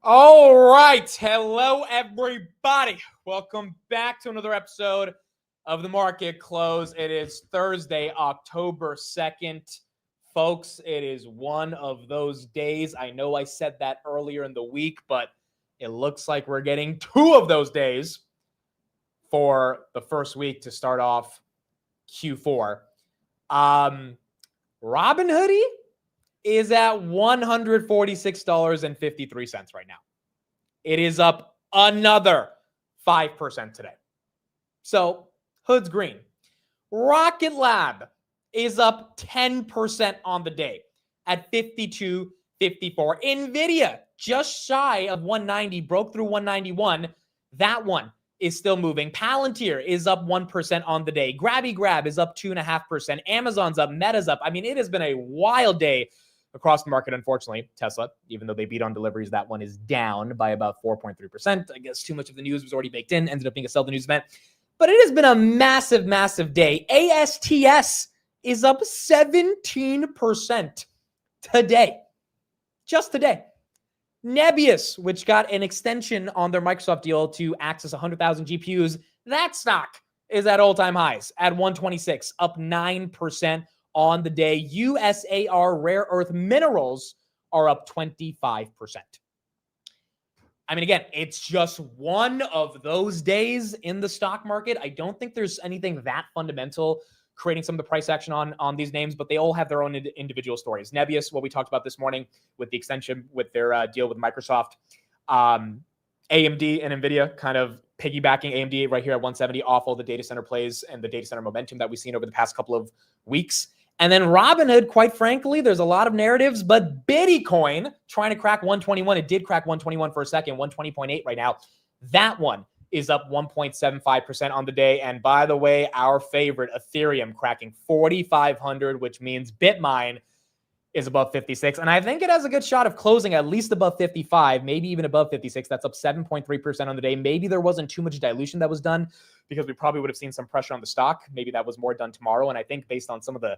All right. Hello, everybody. Welcome back to another episode of The Market Close. It is Thursday, October 2nd. Folks, it is one of those days. I know I said that earlier in the week, but it looks like we're getting two of those days for the first week to start off Q4. Robinhood is at $146.53 right now. It is up another 5% today. So, Hood's green. Rocket Lab is up 10% on the day at 52.54. NVIDIA, just shy of 190, broke through 191. That one is still moving. Palantir is up 1% on the day. Grabby Grab is up 2.5%. Amazon's up. Meta's up. I mean, it has been a wild day across the market. Unfortunately, Tesla, even though they beat on deliveries, that one is down by about 4.3%. I guess too much of the news was already baked in, ended up being a sell the news event. But it has been a massive, massive day. ASTS is up 17% today. Just today. Nebius, which got an extension on their Microsoft deal to access 100,000 GPUs, that stock is at all-time highs at 126, up 9% on the day. USAR rare earth minerals are up 25%. I mean, again, it's just one of those days in the stock market. I don't think there's anything that fundamental creating some of the price action on these names, but they all have their own individual stories. Nebius, what we talked about this morning with the extension with their deal with Microsoft. AMD and NVIDIA kind of piggybacking AMD right here at 170 off all the data center plays and the data center momentum that we've seen over the past couple of weeks. And then Robinhood, quite frankly, there's a lot of narratives, but Bitcoin trying to crack 121. It did crack 121 for a second, 120.8 right now. That one is up 1.75% on the day. And by the way, our favorite, Ethereum, cracking 4,500, which means Bitmine is above 56. And I think it has a good shot of closing at least above 55, maybe even above 56. That's up 7.3% on the day. Maybe there wasn't too much dilution that was done because we probably would have seen some pressure on the stock. Maybe that was more done tomorrow. And I think based on some of the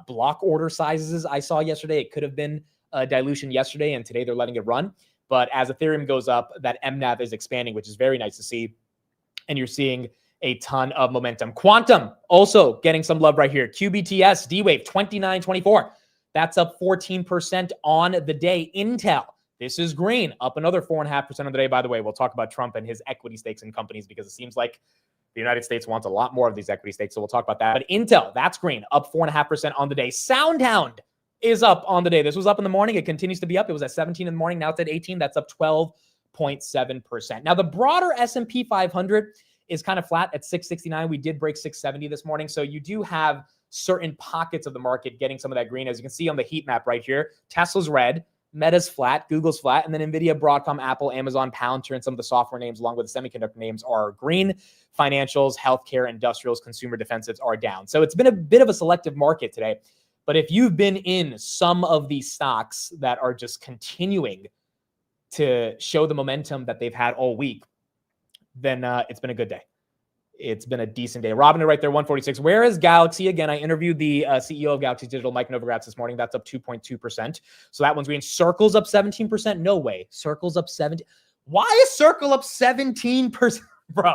block order sizes I saw yesterday, it could have been dilution yesterday, and today they're letting it run. But as Ethereum goes up, that MNAV is expanding, which is very nice to see. And you're seeing a ton of momentum. Quantum also getting some love right here. QBTS, D-Wave, 29.24. That's up 14% on the day. Intel, this is green, up another 4.5% on the day. By the way, we'll talk about Trump and his equity stakes in companies because it seems like the United States wants a lot more of these equity stakes, so we'll talk about that. But Intel, that's green, up 4.5% on the day. SoundHound is up on the day. This was up in the morning. It continues to be up. It was at 17 in the morning. Now it's at 18. That's up 12.7%. Now, the broader S&P 500 is kind of flat at 669. We did break 670 this morning. So you do have certain pockets of the market getting some of that green. As you can see on the heat map right here, Tesla's red, Meta's flat, Google's flat, and then NVIDIA, Broadcom, Apple, Amazon, Palantir, and some of the software names along with the semiconductor names are green. Financials, healthcare, industrials, consumer defensives are down. So it's been a bit of a selective market today. But if you've been in some of these stocks that are just continuing to show the momentum that they've had all week, then it's been a good day. It's been a decent day. Robinhood right there, 146. Where is Galaxy? Again, I interviewed the CEO of Galaxy Digital, Mike Novogratz, this morning. That's up 2.2%. So that one's green. Circle's up 17%. No way. Circle's up 17. Why is Circle up 17%? Bro,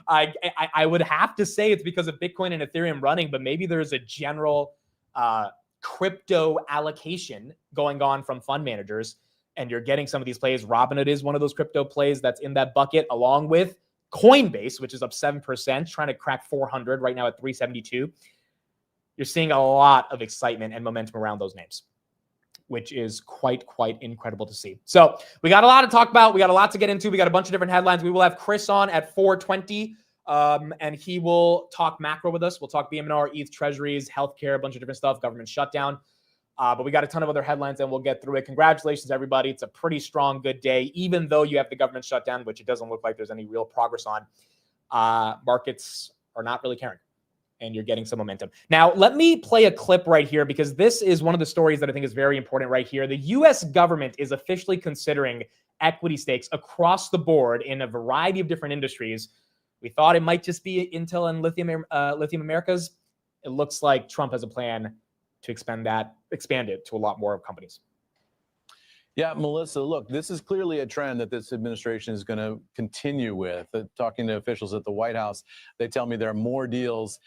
I would have to say it's because of Bitcoin and Ethereum running, but maybe there's a general crypto allocation going on from fund managers, and you're getting some of these plays. Robinhood is one of those crypto plays that's in that bucket, along with Coinbase, which is up 7%, trying to crack 400 right now at 372. You're seeing a lot of excitement and momentum around those names, which is quite incredible to see. So we got a lot to talk about. We got a lot to get into. We got a bunch of different headlines. We will have Kris on at 4:20, and he will talk macro with us. We'll talk BMNR, ETH, treasuries, healthcare, a bunch of different stuff, government shutdown. But we got a ton of other headlines, and we'll get through it. Congratulations, everybody. It's a pretty strong, good day, even though you have the government shutdown, which it doesn't look like there's any real progress on. Markets are not really caring, and you're getting some momentum. Now, let me play a clip right here, because this is one of the stories that I think is very important right here. The U.S. government is officially considering equity stakes across the board in a variety of different industries. We thought it might just be Intel and Lithium Americas. It looks like Trump has a plan to expand it to a lot more companies. Yeah, Melissa, look, this is clearly a trend that this administration is going to continue with. Talking to officials at the White House, they tell me there are more deals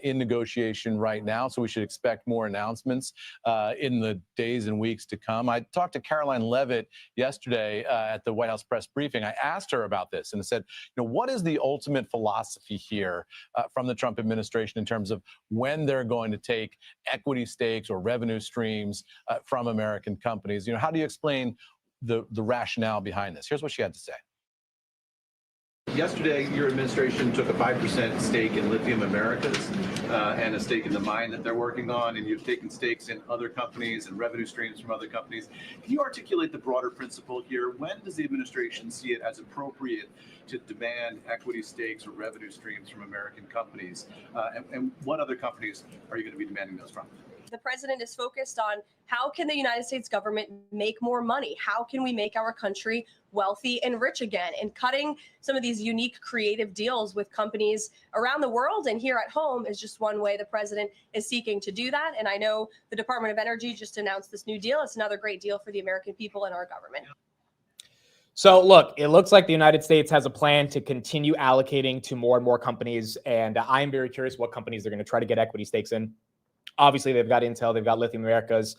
in negotiation right now, so we should expect more announcements in the days and weeks to come. I talked to Caroline Leavitt yesterday at the White House press briefing. I asked her about this and said, what is the ultimate philosophy here from the Trump administration in terms of when they're going to take equity stakes or revenue streams from American companies? How do you explain the rationale behind this? Here's what she had to say. Yesterday, your administration took a 5% stake in Lithium Americas and a stake in the mine that they're working on, and you've taken stakes in other companies and revenue streams from other companies. Can you articulate the broader principle here? When does the administration see it as appropriate to demand equity stakes or revenue streams from American companies? And what other companies are you going to be demanding those from? The president is focused on how can the United States government make more money? How can we make our country wealthy and rich again? And cutting some of these unique creative deals with companies around the world and here at home is just one way the president is seeking to do that. And I know the Department of Energy just announced this new deal. It's another great deal for the American people and our government. So look, it looks like the United States has a plan to continue allocating to more and more companies. And I am very curious what companies they're going to try to get equity stakes in. Obviously, they've got Intel, they've got Lithium Americas,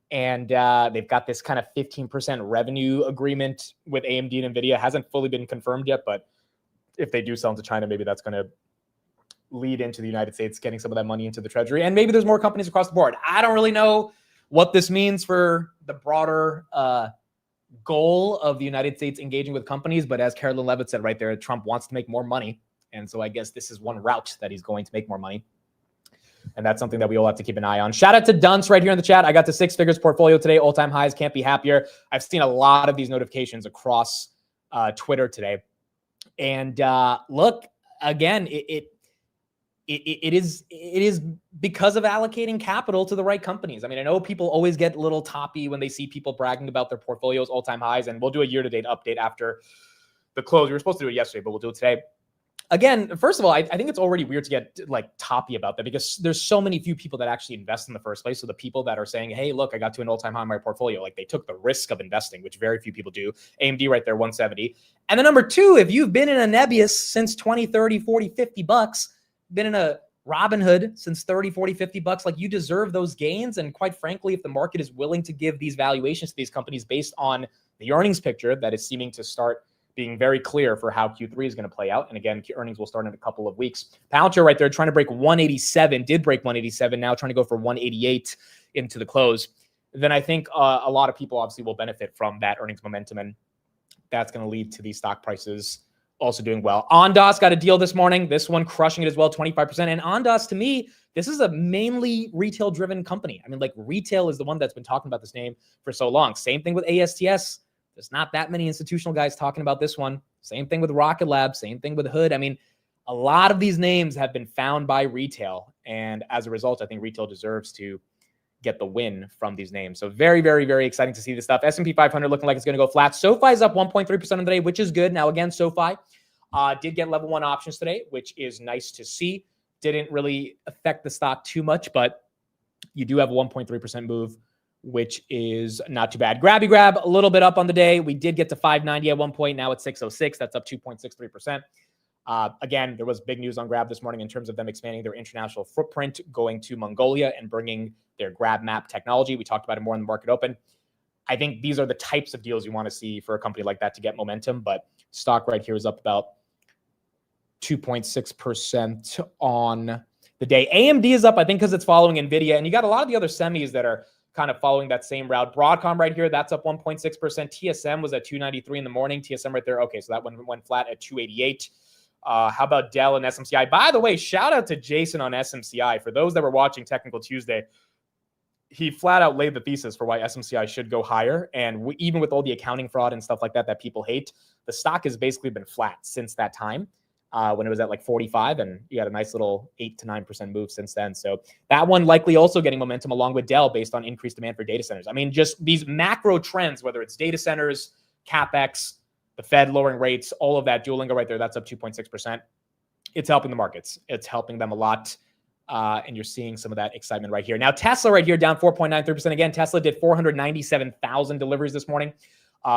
and they've got this kind of 15% revenue agreement with AMD and NVIDIA. Hasn't fully been confirmed yet, but if they do sell into China, maybe that's going to lead into the United States getting some of that money into the treasury. And maybe there's more companies across the board. I don't really know what this means for the broader goal of the United States engaging with companies. But as Caroline Leavitt said right there, Trump wants to make more money. And so I guess this is one route that he's going to make more money. And that's something that we all have to keep an eye on. Shout out to Dunce right here in the chat. I got the 6 figures portfolio today. All-time highs. Can't be happier. I've seen a lot of these notifications across Twitter today. And look, again, it is because of allocating capital to the right companies. I mean, I know people always get a little toppy when they see people bragging about their portfolios, all-time highs, and we'll do a year-to-date update after the close. We were supposed to do it yesterday, but we'll do it today. Again, first of all, I think it's already weird to get like toppy about that because there's so many few people that actually invest in the first place. So the people that are saying, hey, look, I got to an all-time high in my portfolio, like they took the risk of investing, which very few people do. AMD right there, 170. And then number two, if you've been in a Nebius since 20, 30, 40, 50 bucks, been in a Robinhood since 30, 40, 50 bucks, like you deserve those gains. And quite frankly, if the market is willing to give these valuations to these companies based on the earnings picture that is seeming to start being very clear for how Q3 is going to play out. And again, earnings will start in a couple of weeks. Palantir right there trying to break 187, did break 187, now trying to go for 188 into the close. Then I think a lot of people obviously will benefit from that earnings momentum, and that's going to lead to these stock prices also doing well. Ondas got a deal this morning. This one crushing it as well, 25%. And Ondas, to me, this is a mainly retail-driven company. I mean, like retail is the one that's been talking about this name for so long. Same thing with ASTS. There's not that many institutional guys talking about this one. Same thing with Rocket Lab. Same thing with Hood. I mean, a lot of these names have been found by retail. And as a result, I think retail deserves to get the win from these names. So very, very, very exciting to see this stuff. S&P 500 looking like it's going to go flat. SoFi is up 1.3% of the day, which is good. Now, again, SoFi did get level 1 options today, which is nice to see. Didn't really affect the stock too much, but you do have a 1.3% move, which is not too bad. Grabby Grab, a little bit up on the day. We did get to 590 at one point. Now it's 606. That's up 2.63%. Again, there was big news on Grab this morning in terms of them expanding their international footprint, going to Mongolia and bringing their Grab map technology. We talked about it more in the market open. I think these are the types of deals you want to see for a company like that to get momentum. But stock right here is up about 2.6% on the day. AMD is up, I think, because it's following NVIDIA. And you got a lot of the other semis that are kind of following that same route. Broadcom right here, that's up 1.6%. TSM was at 293 in the morning. TSM right there. Okay, so that one went flat at 288. How about Dell and SMCI? By the way, shout out to Jason on SMCI. For those that were watching Technical Tuesday, he flat out laid the thesis for why SMCI should go higher. And even with all the accounting fraud and stuff like that that people hate, the stock has basically been flat since that time. When it was at like 45, and you had a nice little 8 to 9% move since then. So that one likely also getting momentum along with Dell based on increased demand for data centers. I mean, just these macro trends, whether it's data centers, CapEx, the Fed lowering rates, all of that Duolingo right there, that's up 2.6%. It's helping the markets. It's helping them a lot. And you're seeing some of that excitement right here. Now, Tesla right here down 4.93%. Again, Tesla did 497,000 deliveries this morning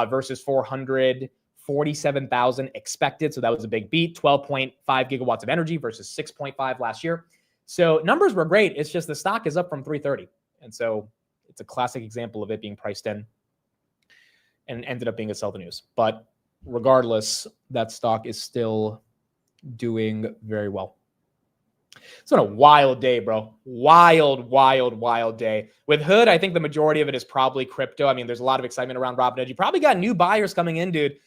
versus 447,000 expected. So that was a big beat. 12.5 gigawatts of energy versus 6.5 last year. So numbers were great. It's just the stock is up from 330. And so it's a classic example of it being priced in and ended up being a sell the news. But regardless, that stock is still doing very well. It's been a wild day, bro. Wild day. With Hood, I think the majority of it is probably crypto. I mean, there's a lot of excitement around Robinhood. You probably got new buyers coming in, dude.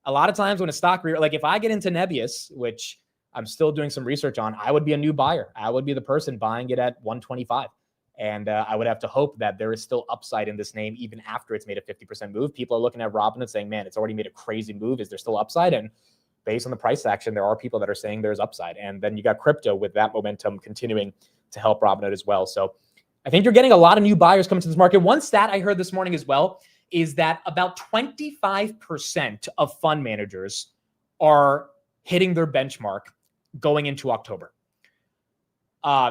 A lot of times when a stock, like if I get into Nebius, which I'm still doing some research on, I would be a new buyer. I would be the person buying it at 125. And I would have to hope that there is still upside in this name even after it's made a 50% move. People are looking at Robinhood saying, man, it's already made a crazy move. Is there still upside? And based on the price action, there are people that are saying there's upside. And then you got crypto with that momentum continuing to help Robinhood as well. So I think you're getting a lot of new buyers coming to this market. One stat I heard this morning as well is that about 25% of fund managers are hitting their benchmark going into October.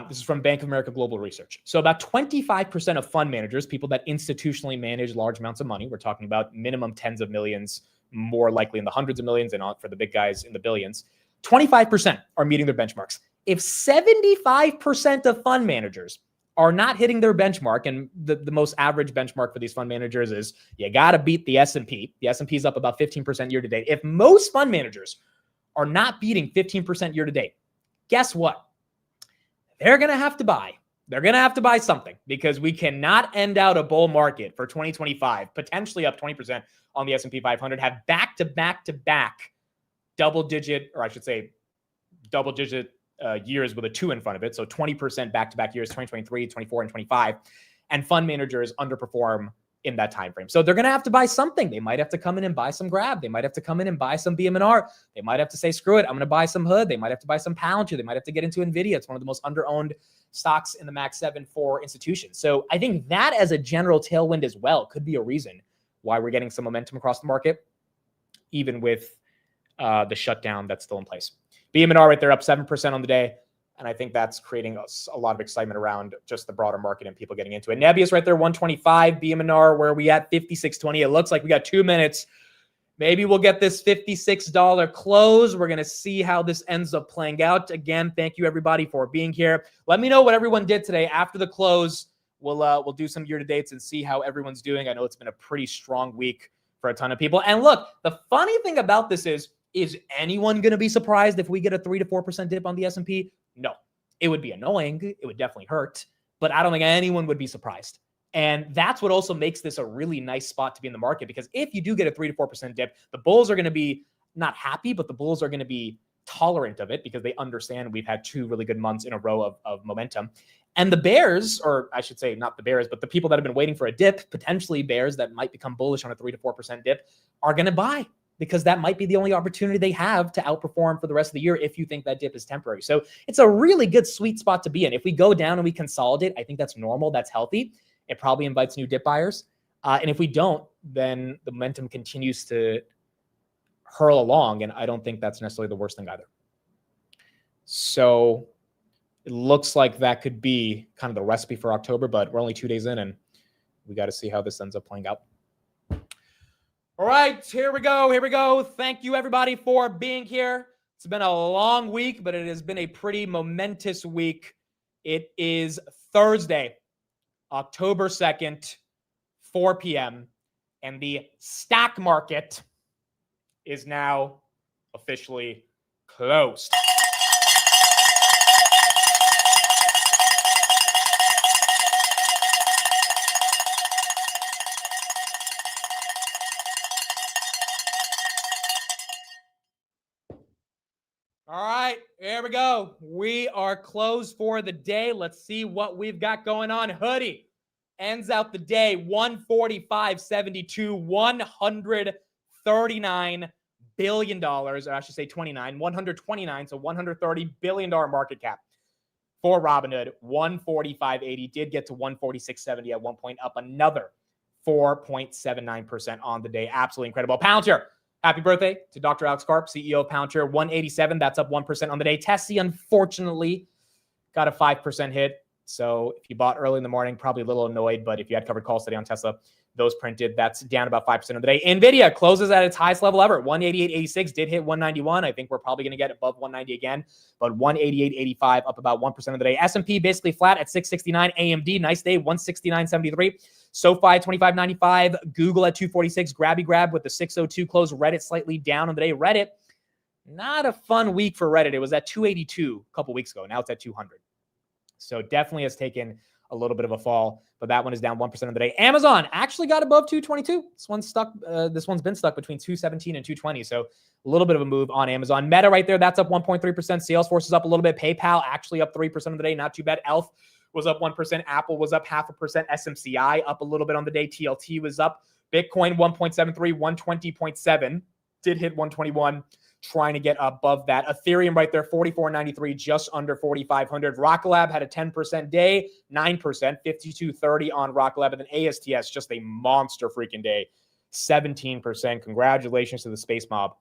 This is from Bank of America Global Research. So about 25% of fund managers, people that institutionally manage large amounts of money, we're talking about minimum tens of millions, more likely in the hundreds of millions, and for the big guys in the billions, 25% are meeting their benchmarks. If 75% of fund managers are not hitting their benchmark, and the most average benchmark for these fund managers is you got to beat the S&P. The S&P is up about 15% year to date. If most fund managers are not beating 15% year to date, guess what? They're going to have to buy. They're going to have to buy something because we cannot end out a bull market for 2025, potentially up 20% on the S&P 500, have back-to-back double-digit, or I should say double-digit years with a 2 in front of it. So 20% back-to-back years, 2023, 24, and 25. And fund managers underperform in that time frame. So they're going to have to buy something. They might have to come in and buy some Grab. They might have to come in and buy some BMNR. They might have to say, screw it, I'm going to buy some Hood. They might have to buy some Palantir. They might have to get into NVIDIA. It's one of the most under-owned stocks in the Max 7 for institutions. So I think that as a general tailwind as well could be a reason why we're getting some momentum across the market, even with the shutdown that's still in place. BMNR right there up 7% on the day. And I think that's creating a lot of excitement around just the broader market and people getting into it. Nebius right there, 125. BMNR, where are we at? 56.20. It looks like we got 2 minutes. Maybe we'll get this $56 close. We're going to see how this ends up playing out. Again, thank you everybody for being here. Let me know what everyone did today after the close. We'll do some year-to-dates and see how everyone's doing. I know it's been a pretty strong week for a ton of people. And look, the funny thing about this is anyone going to be surprised if we get a 3 to 4% dip on the S&P? No. It would be annoying. It would definitely hurt. But I don't think anyone would be surprised. And that's what also makes this a really nice spot to be in the market, because if you do get a 3 to 4% dip, the bulls are going to be not happy, but the bulls are going to be tolerant of it because they understand we've had 2 really good months in a row of momentum. And the bears, or I should say not the bears, but the people that have been waiting for a dip, potentially bears that might become bullish on a 3 to 4% dip, are going to buy, because that might be the only opportunity they have to outperform for the rest of the year if you think that dip is temporary. So it's a really good sweet spot to be in. If we go down and we consolidate, I think that's normal. That's healthy. It probably invites new dip buyers. And if we don't, then the momentum continues to hurl along. And I don't think that's necessarily the worst thing either. So it looks like that could be kind of the recipe for October, but we're only 2 days in and we got to see how this ends up playing out. All right, here we go. Thank you, everybody, for being here. It's been a long week, but it has been a pretty momentous week. It is Thursday, October 2nd, 4 p.m., and the stock market is now officially closed. All right, here we go. We are closed for the day. Let's see what we've got going on. Hoodie ends out the day 145.72, $139 billion, or I should say 129, so $130 billion market cap for Robinhood. 145.80 did get to 146.70 at one point, up another 4.79% on the day. Absolutely incredible. Palantir. Happy birthday to Dr. Alex Karp, CEO of Palantir. 187, that's up 1% on the day. Tessie, unfortunately, got a 5% hit. So if you bought early in the morning, probably a little annoyed, but if you had covered calls today on Tesla, those printed, that's down about 5% of the day. NVIDIA closes at its highest level ever. 188.86 did hit 191. I think we're probably going to get above 190 again, but 188.85 up about 1% of the day. S&P basically flat at 669. AMD, nice day, 169.73. SoFi, 25.95. Google at 246. Grab with the 602 close. Reddit slightly down on the day. Reddit, not a fun week for Reddit. It was at 282 a couple weeks ago. Now it's at 200. So definitely has taken a little bit of a fall, but that one is down 1% of the day. Amazon actually got above 222. This one's stuck. This one's been stuck between 217 and 220. So a little bit of a move on Amazon. Meta right there, that's up 1.3%. Salesforce is up a little bit. PayPal actually up 3% of the day. Not too bad. Elf was up 1%. Apple was up 0.5%. SMCI up a little bit on the day. TLT was up. Bitcoin 1.73, 120.7. Did hit 121. Trying to get above that. Ethereum right there, 44.93, just under 4,500. Rocket Lab had a 10% day, 9%, 52.30 on Rocket Lab. And then ASTS, just a monster freaking day, 17%. Congratulations to the Space Mob.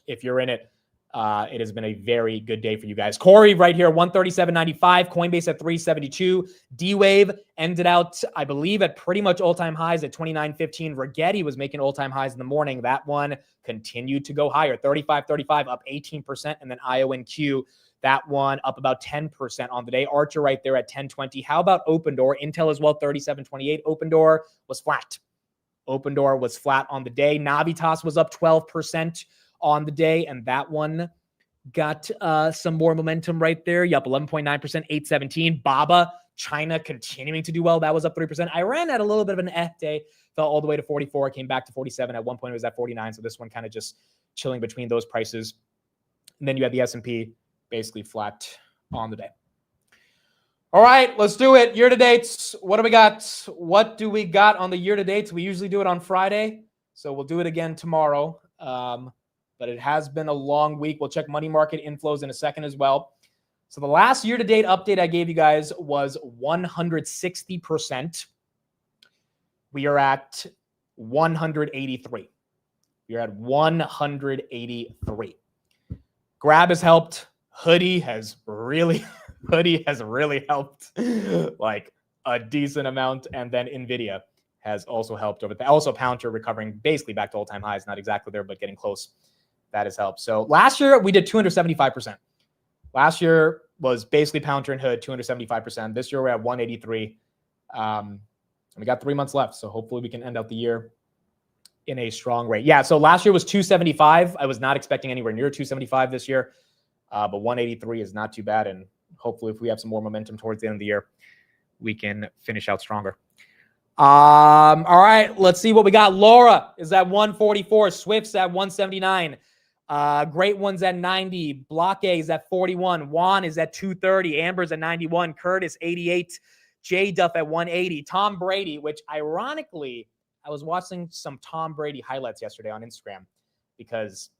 If you're in it, it has been a very good day for you guys. Corey right here, 137.95. Coinbase at 372. D-Wave ended out, I believe, at pretty much all-time highs at 29.15. Rigetti was making all-time highs in the morning. That one continued to go higher, 35.35, up 18%. And then IONQ, that one up about 10% on the day. Archer right there at 10.20. How about Opendoor? Intel as well, 37.28. Opendoor was flat. Opendoor was flat on the day. Navitas was up 12% on the day, and that one got some more momentum right there. Yup, 11.9%, 817. Baba, China continuing to do well. That was up 3%. Iran had a little bit of an day, fell all the way to 44, came back to 47. At one point, it was at 49. So this one kind of just chilling between those prices. And then you had the S&P basically flat on the day. All right, let's do it. Year-to-dates. What do we got? What do we got on the year-to-dates? We usually do it on Friday, so we'll do it again tomorrow. But it has been a long week. We'll check money market inflows in a second as well. So the last year-to-date update I gave you guys was 160%. We are at 183. We are at 183. Grab has helped. Hoodie has really helped like a decent amount. And then NVIDIA has also helped over there. Also Palantir recovering basically back to all-time highs. Not exactly there, but getting close. That has helped. So last year we did 275%. Last year was basically Palantir and Hood, 275%. This year we're at 183. And we got 3 months left. So hopefully we can end out the year in a strong rate. Yeah, so last year was 275. I was not expecting anywhere near 275 this year. But 183 is not too bad. And hopefully if we have some more momentum towards the end of the year, we can finish out stronger. All right, let's see what we got. Laura is at 144. Swift's at 179. Great One's at 90. Block A is at 41. Juan is at 230. Amber's at 91. Curtis, 88. J Duff at 180. Tom Brady, which ironically, I was watching some Tom Brady highlights yesterday on Instagram because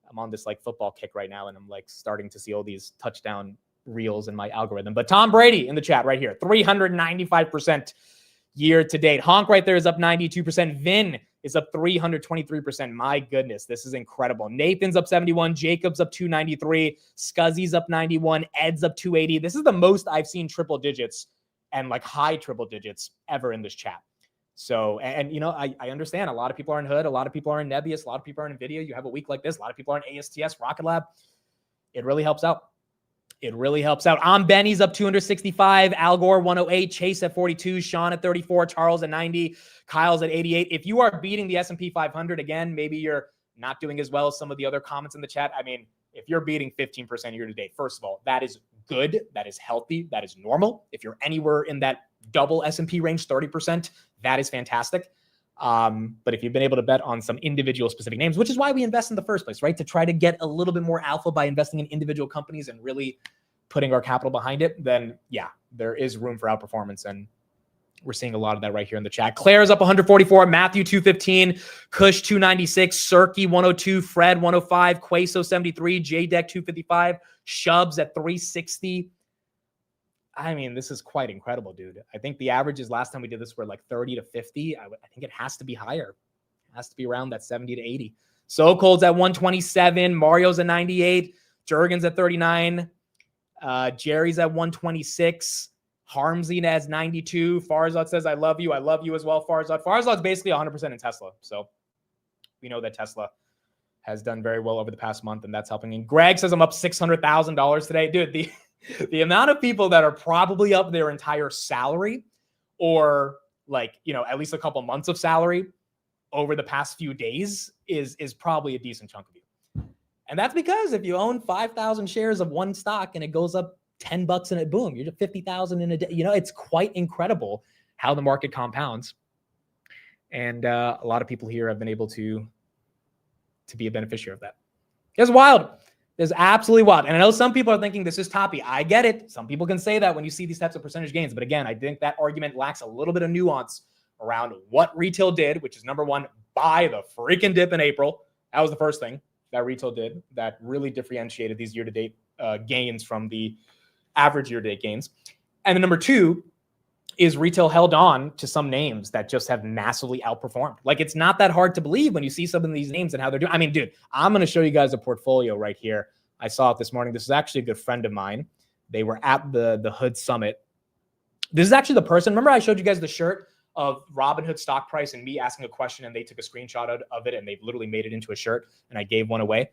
I'm on this like football kick right now and I'm like starting to see all these touchdown reels in my algorithm. But Tom Brady in the chat right here, 395% year to date. Honk right there is up 92%. Vin is up 323%. My goodness, this is incredible. Nathan's up 71. Jacob's up 293. Scuzzy's up 91. Ed's up 280. This is the most I've seen triple digits and like high triple digits ever in this chat. So, and you know, I understand a lot of people are in Hood. A lot of people are in Nebius. A lot of people are in NVIDIA. You have a week like this. A lot of people are in ASTS, Rocket Lab. It really helps out. It really helps out. Benny's up 265. Al Gore 108. Chase at 42. Sean at 34. Charles at 90. Kyle's at 88. If you are beating the S&P 500 again, maybe you're not doing as well as some of the other comments in the chat. I mean, if you're beating 15% year to date, first of all, that is good. That is healthy. That is normal. If you're anywhere in that double S&P range, 30%, that is fantastic. But if you've been able to bet on some individual specific names, which is why we invest in the first place, right? To try to get a little bit more alpha by investing in individual companies and really putting our capital behind it, then yeah, there is room for outperformance. And we're seeing a lot of that right here in the chat. Claire's up 144, Matthew 215, Kush 296, Cirky 102, Fred 105, Queso 73, JDeck 255, Shubs at 360. I mean, this is quite incredible, dude. I think the averages last time we did this were like 30 to 50. I think it has to be higher. It has to be around that 70 to 80. So Cold's at 127. Mario's at 98. Jurgen's at 39. Jerry's at 126. Harmsy has 92. Farzad says, I love you. I love you as well, Farzad. Farzad's basically 100% in Tesla. So we know that Tesla has done very well over the past month, and that's helping. And Greg says, I'm up $600,000 today. Dude, the amount of people that are probably up their entire salary or like, you know, at least a couple months of salary over the past few days is probably a decent chunk of you. And that's because if you own 5,000 shares of one stock and it goes up $10 and it boom, you're at 50,000 in a day. You know, it's quite incredible how the market compounds. And a lot of people here have been able to be a beneficiary of that. It's wild. It's absolutely wild. And I know some people are thinking this is toppy. I get it. Some people can say that when you see these types of percentage gains. But again, I think that argument lacks a little bit of nuance around what retail did, which is number one, buy the freaking dip in April. That was the first thing that retail did that really differentiated these year-to-date gains from the average year-to-date gains. And then number two is retail held on to some names that just have massively outperformed. Like, it's not that hard to believe when you see some of these names and how they're doing. I mean, dude, I'm going to show you guys a portfolio right here. I saw it this morning. This is actually a good friend of mine. They were at the Hood Summit. This is actually the person. Remember I showed you guys the shirt of Robinhood stock price and me asking a question, and they took a screenshot of it and they've literally made it into a shirt, and I gave one away.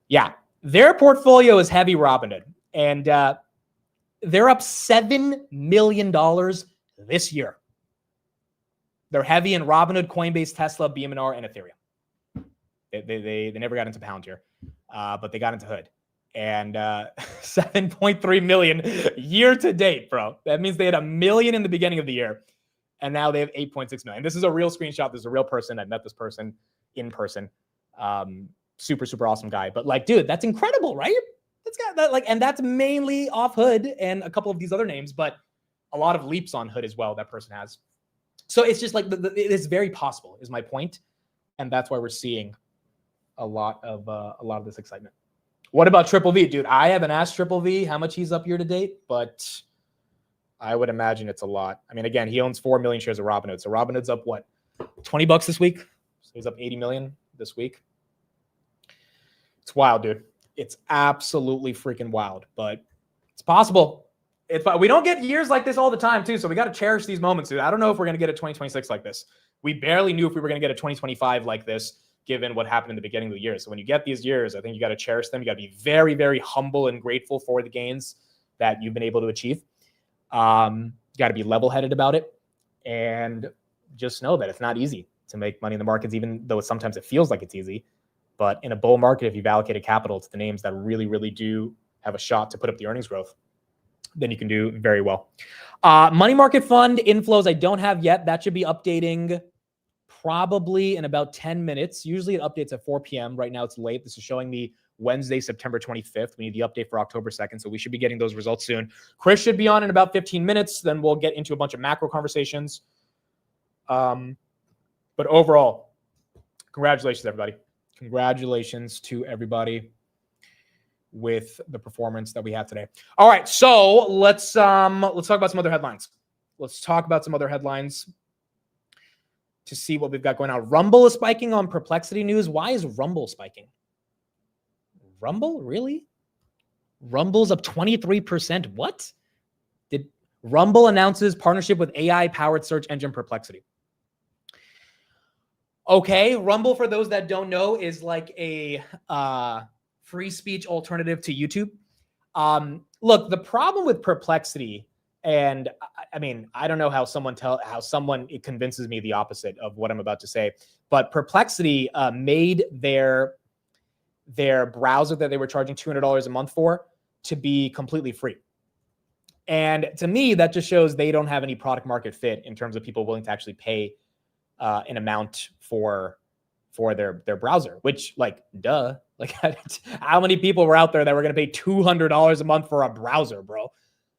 Yeah, their portfolio is heavy Robinhood, and they're up $7 million this year. They're heavy in Robinhood, Coinbase, Tesla, BMNR, and Ethereum. They never got into Palantir, but they got into Hood. And 7.3 million year to date, bro. That means they had $1 million in the beginning of the year, and now they have 8.6 million. This is a real screenshot. This is a real person. I met this person in person. Super, super awesome guy. But like, dude, that's incredible, right? That's got that, like, and that's mainly off Hood and a couple of these other names, but a lot of leaps on Hood as well that person has. So it's just like it's very possible, is my point, and that's why we're seeing a lot of this excitement. What about Triple V, dude? I haven't asked Triple V how much he's up year to date, but I would imagine it's a lot. I mean, again, he owns 4 million shares of Robinhood, so Robinhood's up what, $20 this week? So he's up 80 million this week. It's wild, dude. It's absolutely freaking wild, but it's possible. We don't get years like this all the time, too, so we got to cherish these moments, dude. I don't know if we're going to get a 2026 like this. We barely knew if we were going to get a 2025 like this, given what happened in the beginning of the year. So when you get these years, I think you got to cherish them. You got to be very, very humble and grateful for the gains that you've been able to achieve. You got to be level-headed about it, and just know that it's not easy to make money in the markets, even though sometimes it feels like it's easy. But in a bull market, if you've allocated capital to the names that really, really do have a shot to put up the earnings growth, then you can do very well. Money market fund inflows I don't have yet. That should be updating probably in about 10 minutes. Usually it updates at 4 p.m. Right now it's late. This is showing me Wednesday, September 25th. We need the update for October 2nd, so we should be getting those results soon. Kris should be on in about 15 minutes. Then we'll get into a bunch of macro conversations. But overall, congratulations, everybody. Congratulations to everybody with the performance that we have today. All right, so let's talk about some other headlines. Let's talk about some other headlines to see what we've got going on. Rumble is spiking on Perplexity news. Why is Rumble spiking? Rumble? Really? Rumble's up 23%. What? Did Rumble announces partnership with AI-powered search engine Perplexity? Okay, Rumble, for those that don't know, is like a free speech alternative to YouTube. Look, the problem with Perplexity, and I mean, I don't know how someone it convinces me the opposite of what I'm about to say, but Perplexity made their browser that they were charging $200 a month for to be completely free. And to me, that just shows they don't have any product market fit in terms of people willing to actually pay an amount for their browser, which, like, duh. Like, how many people were out there that were going to pay $200 a month for a browser, bro?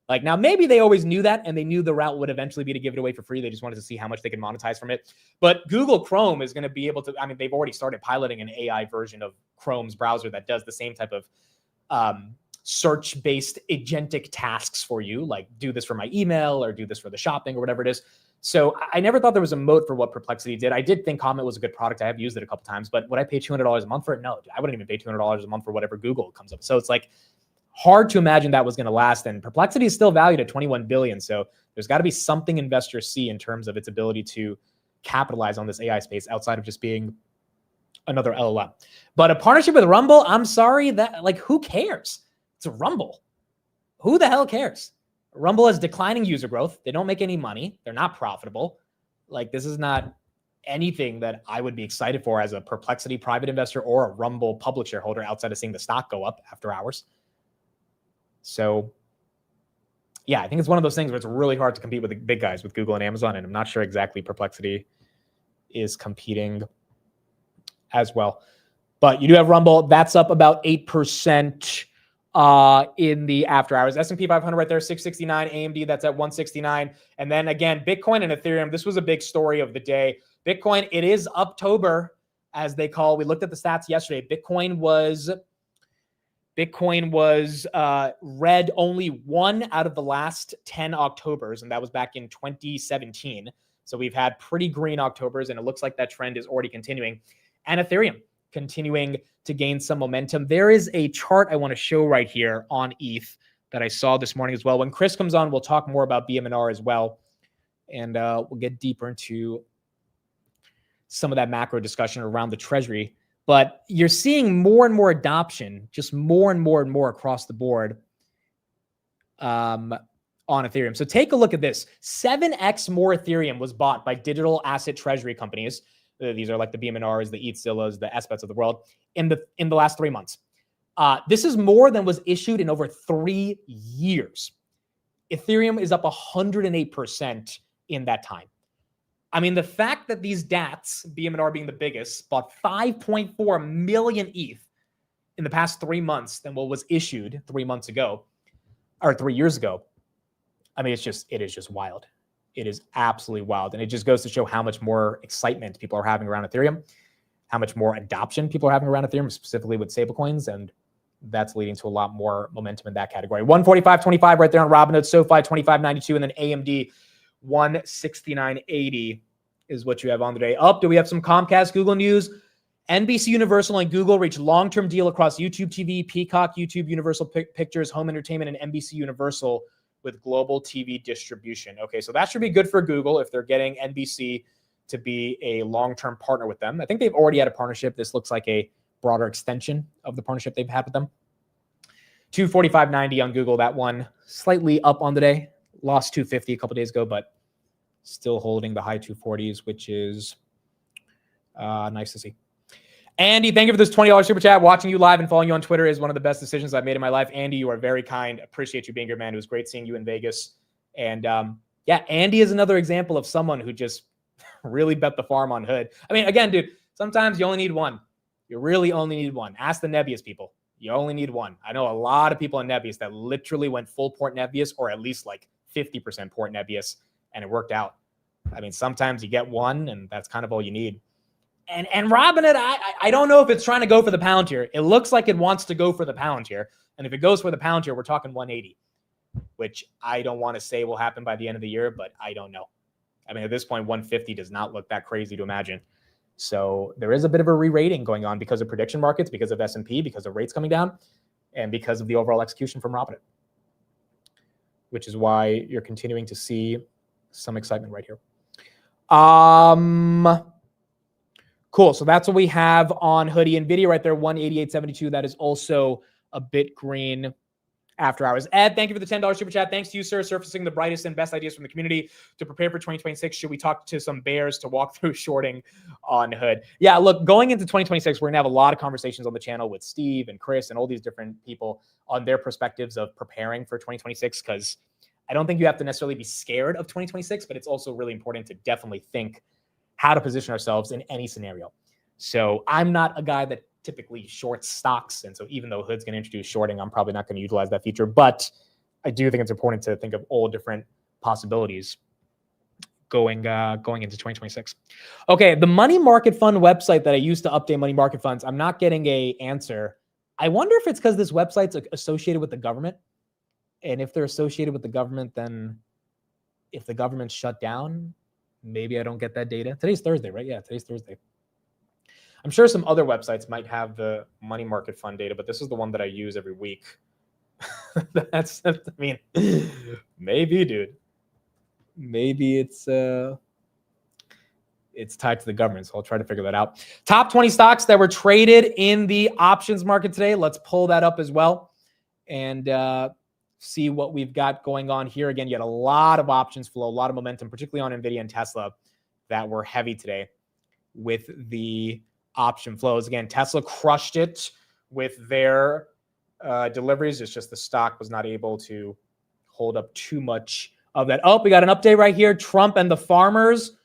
Like, now maybe they always knew that, and they knew the route would eventually be to give it away for free. They just wanted to see how much they could monetize from it. But Google Chrome is going to be able to, I mean, they've already started piloting an AI version of Chrome's browser that does the same type of search-based agentic tasks for you, like do this for my email or do this for the shopping or whatever it is. So I never thought there was a moat for what Perplexity did. I did think Comet was a good product. I have used it a couple times, but would I pay $200 a month for it? No, I wouldn't even pay $200 a month for whatever Google comes up. So it's like hard to imagine that was going to last. And Perplexity is still valued at 21 billion. So there's got to be something investors see in terms of its ability to capitalize on this AI space outside of just being another LLM. But a partnership with Rumble, I'm sorry, that like, who cares? It's a Rumble. Who the hell cares? Rumble has declining user growth. They don't make any money. They're not profitable. Like, this is not anything that I would be excited for as a Perplexity private investor or a Rumble public shareholder outside of seeing the stock go up after hours. So yeah, I think it's one of those things where it's really hard to compete with the big guys, with Google and Amazon. And I'm not sure exactly Perplexity is competing as well. But you do have Rumble. That's up about 8% in the after hours. S&P 500 right there, 669. AMD, that's at 169. And then again, Bitcoin and Ethereum. This was a big story of the day. Bitcoin, it is Uptober, as they call. We looked at the stats yesterday. Bitcoin was red only 1 out of the last 10 Octobers, and that was back in 2017. So we've had pretty green Octobers, and it looks like that trend is already continuing. And Ethereum continuing to gain some momentum. There is a chart I want to show right here on ETH that I saw this morning as well. When Kris comes on, we'll talk more about BMNR as well, and we'll get deeper into some of that macro discussion around the treasury. But you're seeing more and more adoption, just more and more and more across the board on Ethereum. So take a look at this. 7x more Ethereum was bought by digital asset treasury companies. These are like the BMNRs, the ETHZillas, the SBETs of the world in the last 3 months. This is more than was issued in over 3 years. Ethereum is up 108% in that time. I mean, the fact that these DATs, BMNR being the biggest, bought 5.4 million ETH in the past 3 months than what was issued 3 months ago, or 3 years ago. I mean, it is just wild. It is absolutely wild. And it just goes to show how much more excitement people are having around Ethereum, how much more adoption people are having around Ethereum, specifically with stablecoins. And that's leading to a lot more momentum in that category. 145.25 right there on Robinhood, SoFi 25.92, and then AMD 169.80 is what you have on the day. Up, do we have some Comcast Google news? NBC Universal and Google reached long-term deal across YouTube TV, Peacock, YouTube, Universal Pictures, Home Entertainment, and NBC Universal with global TV distribution. Okay, so that should be good for Google if they're getting NBC to be a long-term partner with them. I think they've already had a partnership. This looks like a broader extension of the partnership they've had with them. 245.90 on Google. That one slightly up on the day. Lost 250 a couple days ago, but still holding the high 240s, which is nice to see. Andy, thank you for this $20 super chat. Watching you live and following you on Twitter is one of the best decisions I've made in my life. Andy, you are very kind. Appreciate you being here, man. It was great seeing you in Vegas. And yeah, Andy is another example of someone who just really bet the farm on Hood. I mean, again, dude, sometimes you only need one. You really only need one. Ask the Nebius people. You only need one. I know a lot of people in Nebius that literally went full port Nebius, or at least like 50% port Nebius, and it worked out. I mean, sometimes you get one, and that's kind of all you need. And Robinhood, I don't know if it's trying to go for the pound here. It looks like it wants to go for the pound here. And if it goes for the pound here, we're talking 180, which I don't want to say will happen by the end of the year, but I don't know. I mean, at this point, 150 does not look that crazy to imagine. So there is a bit of a re-rating going on because of prediction markets, because of S&P, because of rates coming down, and because of the overall execution from Robinhood, which is why you're continuing to see some excitement right here. Cool. So that's what we have on Hoodie. NVIDIA right there, 188.72. That is also a bit green after hours. Ed, thank you for the $10 super chat. Thanks to you, sir, surfacing the brightest and best ideas from the community to prepare for 2026. Should we talk to some bears to walk through shorting on Hood? Yeah, look, going into 2026, we're going to have a lot of conversations on the channel with Steve and Kris and all these different people on their perspectives of preparing for 2026, because I don't think you have to necessarily be scared of 2026, but it's also really important to definitely think how to position ourselves in any scenario. So I'm not a guy that typically shorts stocks. And so even though Hood's going to introduce shorting, I'm probably not going to utilize that feature. But I do think it's important to think of all different possibilities going into 2026. Okay, the money market fund website that I used to update money market funds, I'm not getting an answer. I wonder if it's because this website's associated with the government. And if they're associated with the government, then if the government's shut down, maybe I don't get that data. Today's Thursday, right? Yeah, today's Thursday. I'm sure some other websites might have the money market fund data, but this is the one that I use every week. I mean, maybe, dude. Maybe it's tied to the government. So I'll try to figure that out. Top 20 stocks that were traded in the options market today. Let's pull that up as well and see what we've got going on here. Again, you had a lot of options flow, a lot of momentum, particularly on NVIDIA and Tesla, that were heavy today with the option flows. Again, Tesla crushed it with their deliveries. It's just the stock was not able to hold up too much of that. Oh, we got an update right here. Trump and the farmers.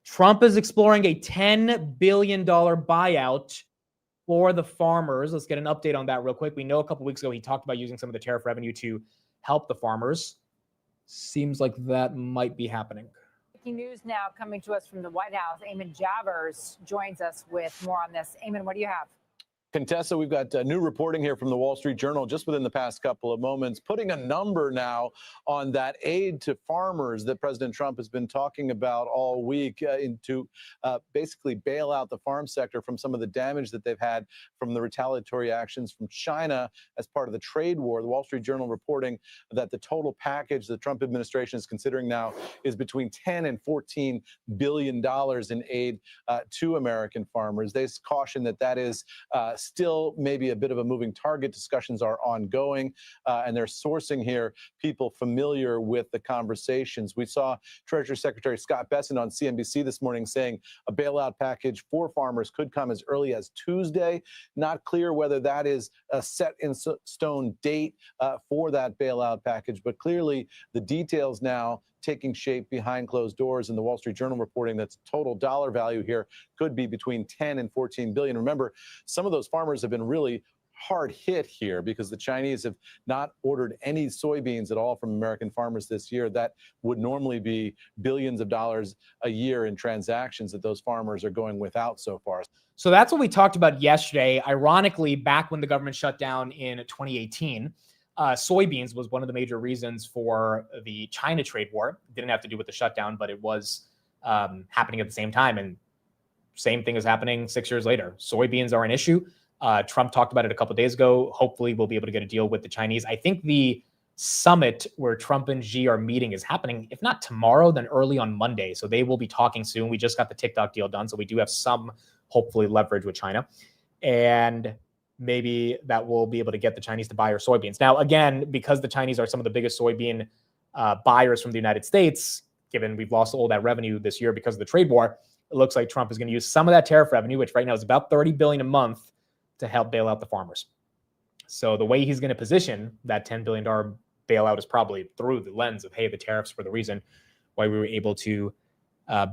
Trump is exploring a $10 billion buyout for the farmers. Let's get an update on that real quick. We know a couple weeks ago he talked about using some of the tariff revenue to help the farmers. Seems like that might be happening. Breaking news now coming to us from the White House. Eamon Javers joins us with more on this. Eamon, what do you have? Contessa, we've got new reporting here from the Wall Street Journal just within the past couple of moments, putting a number now on that aid to farmers that President Trump has been talking about all week to basically bail out the farm sector from some of the damage that they've had from the retaliatory actions from China as part of the trade war. The Wall Street Journal reporting that the total package the Trump administration is considering now is between $10 and $14 billion in aid to American farmers. They caution that that is still maybe a bit of a moving target. Discussions are ongoing, and they're sourcing here people familiar with the conversations. We saw Treasury Secretary Scott Bessent on CNBC this morning saying a bailout package for farmers could come as early as Tuesday. Not clear whether that is a set in stone date for that bailout package, but clearly the details now taking shape behind closed doors, and the Wall Street Journal reporting that total dollar value here could be between 10 and 14 billion. Remember, some of those farmers have been really hard hit here because the Chinese have not ordered any soybeans at all from American farmers this year. That would normally be billions of dollars a year in transactions that those farmers are going without so far. So that's what we talked about yesterday. Ironically, back when the government shut down in 2018, soybeans was one of the major reasons for the China trade war. It didn't have to do with the shutdown, but it was happening at the same time. And same thing is happening 6 years later. Soybeans are an issue. Trump talked about it a couple of days ago. Hopefully we'll be able to get a deal with the Chinese. I think the summit where Trump and Xi are meeting is happening, if not tomorrow, then early on Monday. So they will be talking soon. We just got the TikTok deal done. So we do have some, hopefully, leverage with China. And maybe that will be able to get the Chinese to buy our soybeans. Now, again, because the Chinese are some of the biggest soybean buyers from the United States, given we've lost all that revenue this year because of the trade war, it looks like Trump is going to use some of that tariff revenue, which right now is about $30 billion a month, to help bail out the farmers. So the way he's going to position that $10 billion bailout is probably through the lens of, hey, the tariffs were the reason why we were able to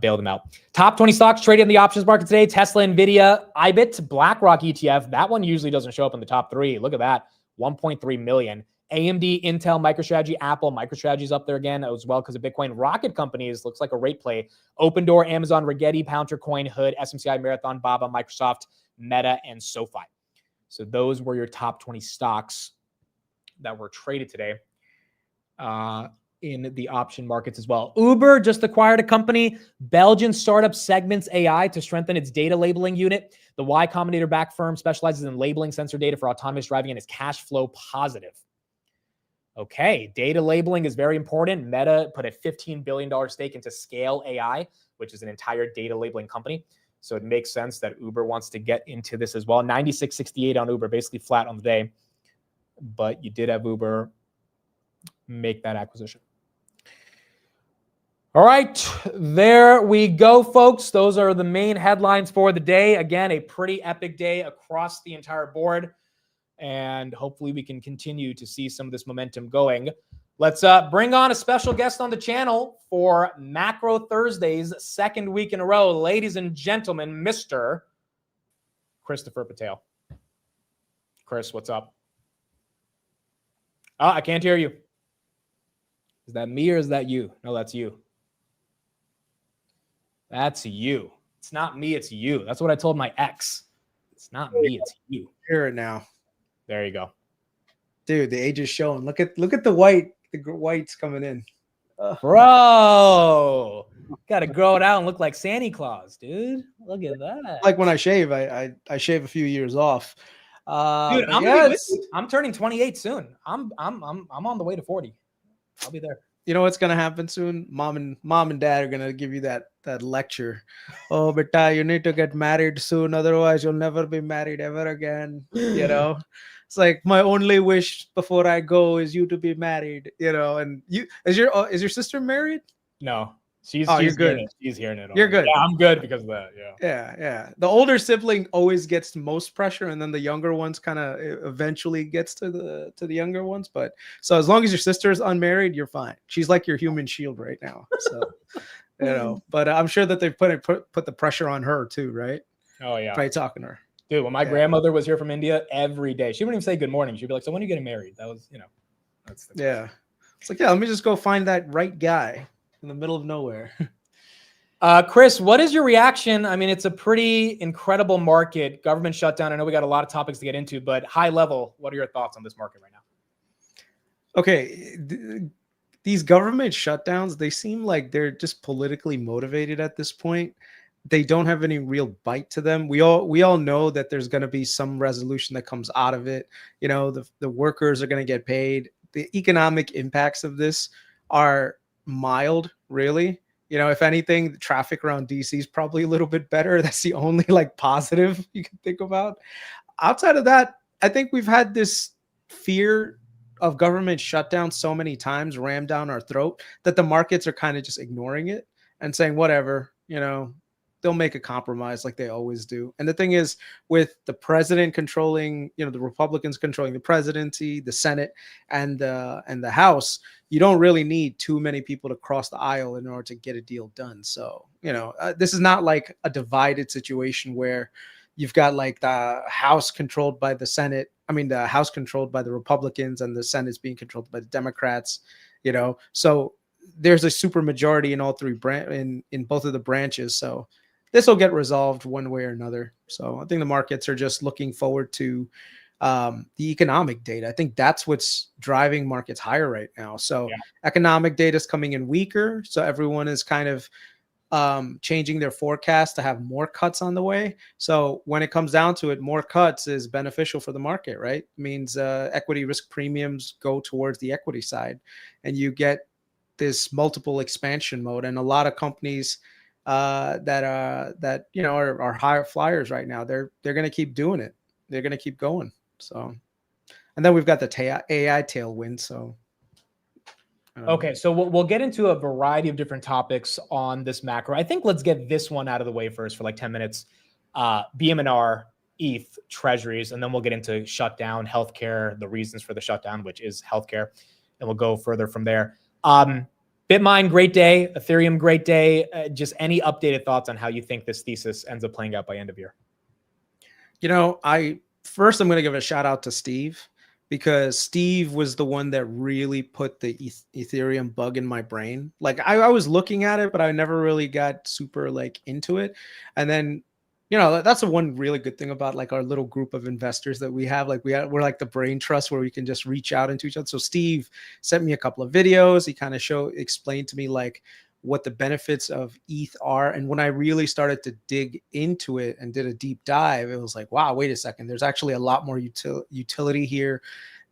bail them out. Top 20 stocks traded in the options market today: Tesla, NVIDIA, IBIT, BlackRock ETF. That one usually doesn't show up in the top three. Look at that, 1.3 million. AMD, Intel, MicroStrategy, Apple. MicroStrategy's up there again as well because of Bitcoin. Rocket companies looks like a rate play. Open Door, Amazon, Rigetti, Palantir, Coin, Hood, SMCI, Marathon, Baba, Microsoft, Meta, and SoFi. So those were your top 20 stocks that were traded today in the option markets as well. Uber just acquired a company, Belgian startup Segments AI, to strengthen its data labeling unit. The Y Combinator-backed firm specializes in labeling sensor data for autonomous driving and is cash flow positive. Okay, data labeling is very important. Meta put a $15 billion stake into Scale AI, which is an entire data labeling company. So it makes sense that Uber wants to get into this as well. 96.68 on Uber, basically flat on the day. But you did have Uber make that acquisition. All right, there we go, folks. Those are the main headlines for the day. Again, a pretty epic day across the entire board. And hopefully we can continue to see some of this momentum going. Let's bring on a special guest on the channel for Macro Thursdays, second week in a row. Ladies and gentlemen, Mr. Christopher Patel. Chris, what's up? Oh, I can't hear you. Is that me or is that you? No, that's you. That's you. It's not me, it's you. That's what I told my ex. It's not me, it's you. Hear it now. There you go. Dude, the age is showing. Look at the whites coming in. Bro, got to grow it out and look like Santa Claus, dude. Look at that. Like when I shave, I shave a few years off. Dude, But I'm yeah, gonna be with it's, you. I'm turning 28 soon. I'm on the way to 40. I'll be there. you know what's gonna happen soon? Mom and dad are gonna give you that lecture. Oh, beta, you need to get married soon, otherwise you'll never be married ever again. You know, it's like my only wish before I go is you to be married. You know, and is your sister married? No, she's Oh, you're hearing good. it. She's hearing it You're already. good. Yeah, I'm good because of that. Yeah. Yeah, yeah. The older sibling always gets the most pressure, and then the younger ones kind of eventually gets to the younger ones. But so as long as your sister is unmarried, you're fine. She's like your human shield right now. So you know. But I'm sure that they've put the pressure on her too, right? Oh yeah. By talking to her. Dude, when my Yeah. grandmother was here from India, every day she wouldn't even say good morning. She'd be like, "So when are you getting married?" That was, that's Yeah. It's like, yeah, let me just go find that right guy in the middle of nowhere. Kris, what is your reaction? I mean, it's a pretty incredible market. Government shutdown. I know we got a lot of topics to get into, but high level, what are your thoughts on this market right now? Okay, these government shutdowns, they seem like they're just politically motivated at this point. They don't have any real bite to them. We all know that there's going to be some resolution that comes out of it. You know, the workers are going to get paid. The economic impacts of this are mild, really. You know, if anything, the traffic around DC is probably a little bit better. That's the only like positive you can think about. Outside of that, I think we've had this fear of government shutdown so many times rammed down our throat that the markets are kind of just ignoring it and saying, whatever, you know, they'll make a compromise like they always do. And the thing is, with the president controlling, you know, the Republicans controlling the presidency, the Senate, and the House, you don't really need too many people to cross the aisle in order to get a deal done. So, you know, this is not like a divided situation where you've got like the House controlled by the Senate. I mean, the House controlled by the Republicans and the Senate's being controlled by the Democrats, you know. So there's a super majority in all three in both of the branches. So this will get resolved one way or another. So I think the markets are just looking forward to the economic data. I think that's what's driving markets higher right now. So economic data is coming in weaker. So everyone is kind of changing their forecast to have more cuts on the way. So when it comes down to it, more cuts is beneficial for the market, right? It means equity risk premiums go towards the equity side, and you get this multiple expansion mode. And a lot of companies that you know are higher flyers right now, they're going to keep doing it. They're going to keep going. So, and then we've got the AI tailwind. So. Okay, so we'll get into a variety of different topics on this macro. I think let's get this one out of the way first for like 10 minutes. BMNR, ETH, treasuries, and then we'll get into shutdown, healthcare, the reasons for the shutdown, which is healthcare, and we'll go further from there. Bitmine, great day. Ethereum, great day. Just any updated thoughts on how you think this thesis ends up playing out by end of year? You know, I'm going to give a shout out to Steve, because Steve was the one that really put the Ethereum bug in my brain. Like I was looking at it, but I never really got super like into it. And then, you know, that's the one really good thing about like our little group of investors that we have. Like we're like the brain trust where we can just reach out into each other. So Steve sent me a couple of videos. He kind of explained to me like what the benefits of ETH are. And when I really started to dig into it and did a deep dive, it was like, wow, wait a second. There's actually a lot more utility here.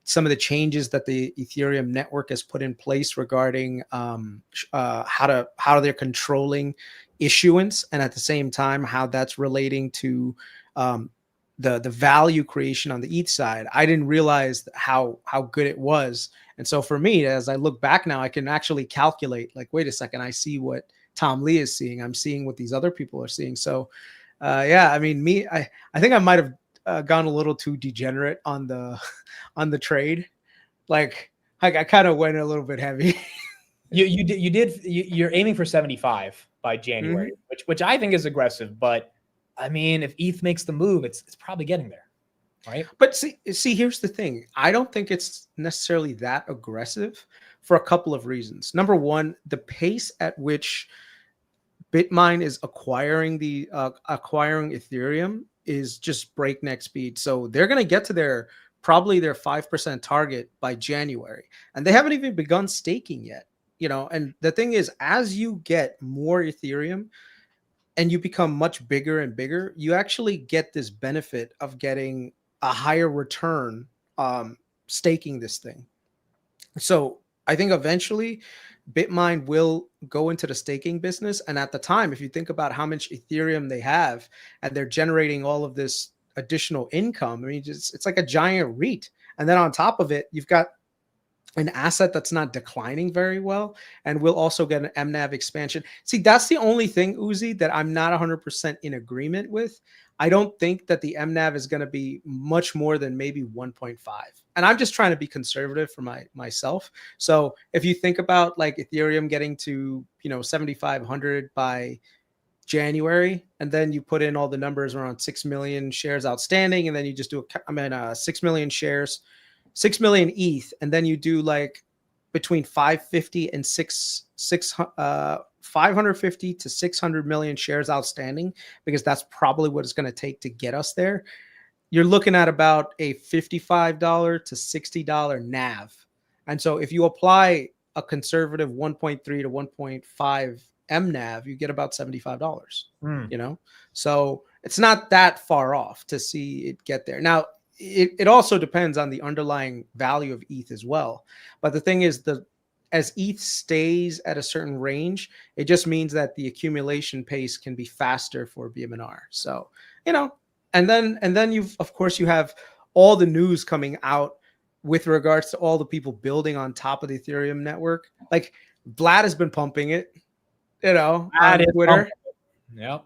Some of the changes that the Ethereum network has put in place regarding how they're controlling issuance, and at the same time how that's relating to the value creation on the ETH side. I didn't realize how good it was. And so for me, as I look back now, I can actually calculate like, wait a second, I see what Tom Lee is seeing. I'm seeing what these other people are seeing. So yeah, I mean, I think I might have gone a little too degenerate on the trade. Like I kind of went a little bit heavy. You're aiming for 75 by January, which I think is aggressive, but I mean, if ETH makes the move, it's probably getting there, right? But see, here's the thing. I don't think it's necessarily that aggressive for a couple of reasons. Number one, the pace at which Bitmine is acquiring Ethereum is just breakneck speed. So they're going to get to probably their 5% target by January, and they haven't even begun staking yet. You know, and the thing is, as you get more Ethereum and you become much bigger and bigger, you actually get this benefit of getting a higher return staking this thing. So I think eventually Bitmine will go into the staking business. And at the time, if you think about how much Ethereum they have and they're generating all of this additional income, I mean, it's like a giant REIT. And then on top of it, you've got an asset that's not declining very well, and we'll also get an MNAV expansion. See, that's the only thing, Uzi, that I'm not 100% in agreement with. I don't think that the MNAV is going to be much more than maybe 1.5. And I'm just trying to be conservative for myself. So if you think about like Ethereum getting to, 7,500 by January, and then you put in all the numbers around 6 million shares outstanding, and then you just do 6 million shares, 6 million ETH, and then you do like between 550 and 550 to 600 million shares outstanding, because that's probably what it's going to take to get us there. You're looking at about a $55 to $60 NAV. And so if you apply a conservative 1.3 to 1.5 MNAV, you get about $75, So it's not that far off to see it get there. Now, it also depends on the underlying value of ETH as well. But the thing is, as ETH stays at a certain range, it just means that the accumulation pace can be faster for BMNR. So, and then you have all the news coming out with regards to all the people building on top of the Ethereum network. Like Vlad has been pumping it, on Twitter. Yep.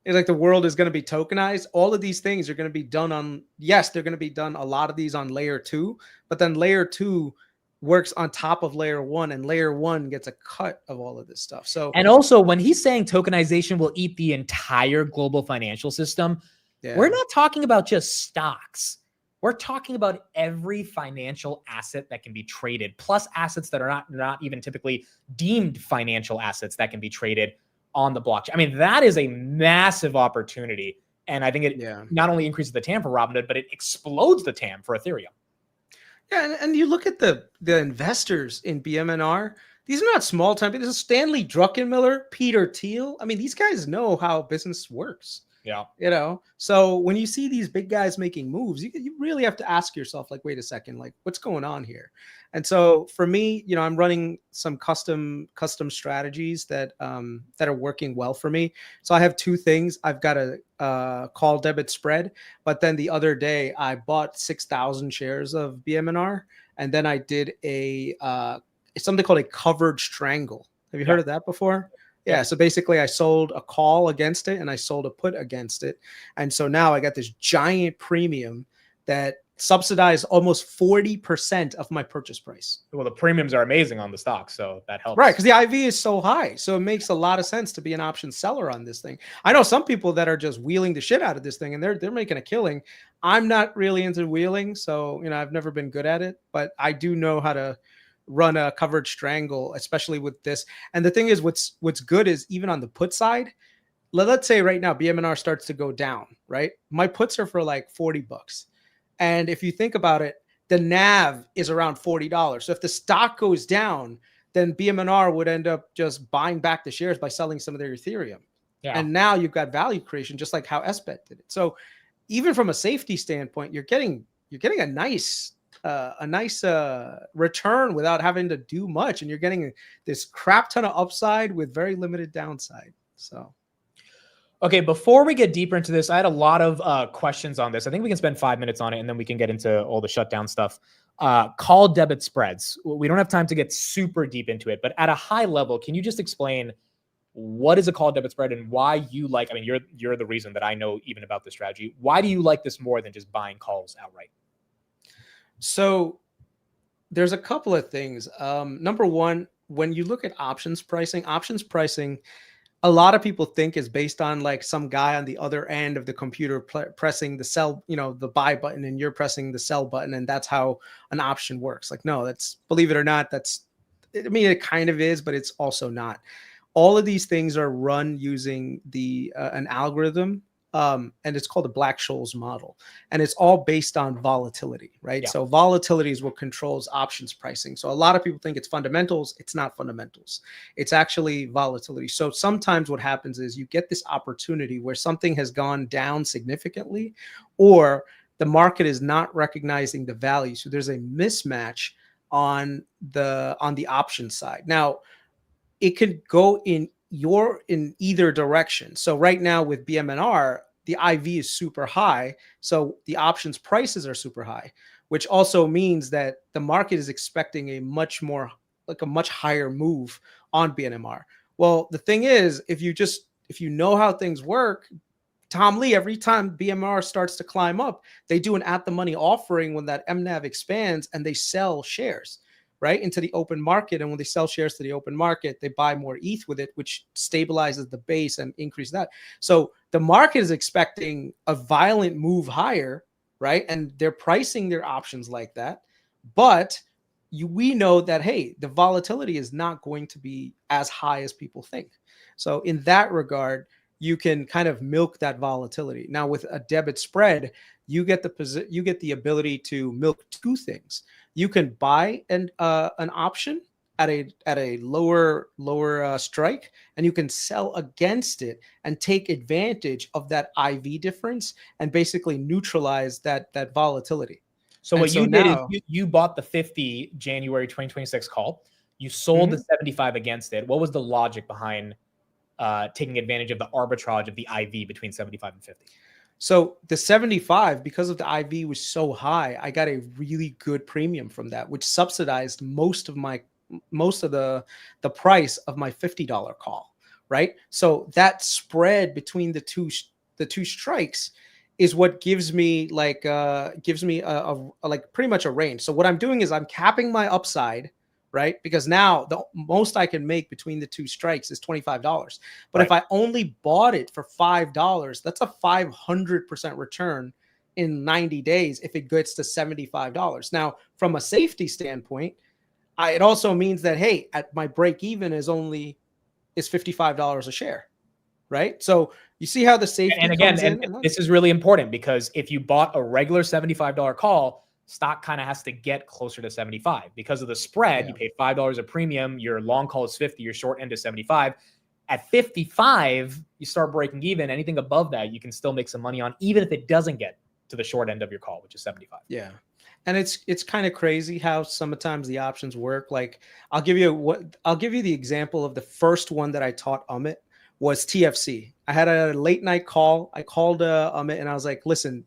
It's like the world is going to be tokenized. All of these things are going to be done on, yes, they're going to be done, a lot of these on layer 2, but then layer 2 works on top of layer 1, and layer 1 gets a cut of all of this stuff. So, and also when he's saying tokenization will eat the entire global financial system, we're not talking about just stocks. We're talking about every financial asset that can be traded, plus assets that are not even typically deemed financial assets that can be traded on the blockchain. I mean, that is a massive opportunity. And I think it not only increases the TAM for Robinhood, but it explodes the TAM for Ethereum. Yeah, and you look at the investors in BMNR, these are not small time. This is Stanley Druckenmiller, Peter Thiel. I mean, these guys know how business works. Yeah. So when you see these big guys making moves, you really have to ask yourself, like, wait a second, like, what's going on here? And so for me, I'm running some custom strategies that are working well for me. So I have two things. I've got a call debit spread, but then the other day I bought 6,000 shares of BMNR, and then I did something called a covered strangle. Have you heard of that before? Yeah. So basically I sold a call against it and I sold a put against it. And so now I got this giant premium that subsidized almost 40% of my purchase price. Well, the premiums are amazing on the stock, so that helps. Right, because the IV is so high. So it makes a lot of sense to be an option seller on this thing. I know some people that are just wheeling the shit out of this thing and they're making a killing. I'm not really into wheeling, so I've never been good at it, but I do know how to run a covered strangle, especially with this. And the thing is, what's good is even on the put side, let's say right now BMNR starts to go down, right? My puts are for like $40. And if you think about it, the NAV is around $40. So if the stock goes down, then BMNR would end up just buying back the shares by selling some of their Ethereum. Yeah. And now you've got value creation, just like how SBET did it. So even from a safety standpoint, you're getting a nice return without having to do much, and you're getting this crap ton of upside with very limited downside. So, okay, before we get deeper into this, I had a lot of questions on this. I think we can spend 5 minutes on it, and then we can get into all the shutdown stuff. Call debit spreads. We don't have time to get super deep into it, but at a high level, can you just explain what is a call debit spread and why you like? I mean, you're the reason that I know even about this strategy. Why do you like this more than just buying calls outright? So there's a couple of things. Number one, when you look at options pricing, a lot of people think is based on like some guy on the other end of the computer pressing the sell, the buy button, and you're pressing the sell button, and that's how an option works. Like, no, believe it or not, it kind of is, but it's also not. All of these things are run using an algorithm. And it's called the Black-Scholes model, and it's all based on volatility, right? Yeah. So volatility is what controls options pricing. So a lot of people think it's fundamentals. It's not fundamentals. It's actually volatility. So sometimes what happens is you get this opportunity where something has gone down significantly, or the market is not recognizing the value. So there's a mismatch on the option side. Now, it could go in either direction. So right now with BMNR, the IV is super high, so the options prices are super high, which also means that the market is expecting a much higher move on BMNR. Well, the thing is, if you know how things work, Tom Lee, every time BMR starts to climb up, they do an at the money offering when that MNAV expands, and they sell shares right into the open market. And when they sell shares to the open market, they buy more ETH with it, which stabilizes the base and increases that. So the market is expecting a violent move higher, right? And they're pricing their options like that. But we know that, hey, the volatility is not going to be as high as people think. So in that regard, you can kind of milk that volatility. Now with a debit spread, you get the ability to milk two things. You can buy an option at a lower strike, and you can sell against it and take advantage of that IV difference and basically neutralize that volatility. So And what so you did now, is you bought the 50 January 2026 call. You sold the 75 against it. What was the logic behind taking advantage of the arbitrage of the IV between 75 and 50? So the 75, because of the IV was so high, I got a really good premium from that, which subsidized most of the price of my $50 call, right? So that spread between the two strikes is what gives me a pretty much a range. So what I'm doing is I'm capping my upside, right? Because now the most I can make between the two strikes is $25. But if I only bought it for $5, that's a 500% return in 90 days if it gets to $75. Now, from a safety standpoint, it also means that, hey, at my break even is $55 a share, right? So you see how the safety and again, comes in. This is really important, because if you bought a regular $75 call, stock kind of has to get closer to 75 because of the spread. Yeah. You paid $5 a premium. Your long call is 50. Your short end is 75. At 55, you start breaking even. Anything above that, you can still make some money on, even if it doesn't get to the short end of your call, which is 75. Yeah. And it's kind of crazy how sometimes the options work. Like I'll give you the example of the first one that I taught Amit was TFC. I had a late night call. I called Amit and I was like, listen,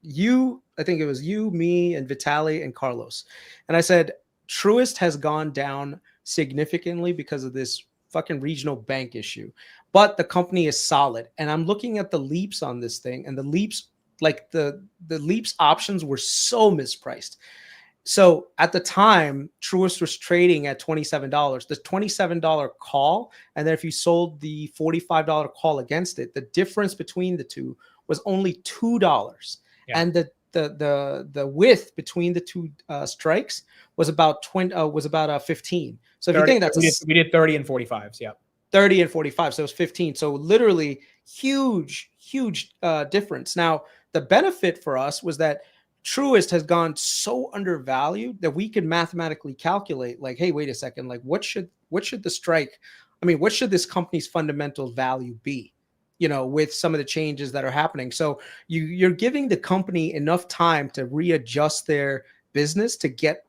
I think it was you, me, and Vitaly and Carlos. And I said, Truist has gone down significantly because of this fucking regional bank issue, but the company is solid. And I'm looking at the leaps on this thing, and the leaps, like the leaps options were so mispriced. So at the time, Truist was trading at $27. The $27 call, and then if you sold the $45 call against it, the difference between the two was only $2. Yeah. And the width between the two strikes was about 15. So if 30, you think that's we did 30 and 45s, yeah. 30 and 45, so it's 15. So literally huge difference. Now the benefit for us was that Truist has gone so undervalued that we could mathematically calculate, like, hey, wait a second, like what should this company's fundamental value be? With some of the changes that are happening. So you're giving the company enough time to readjust their business to get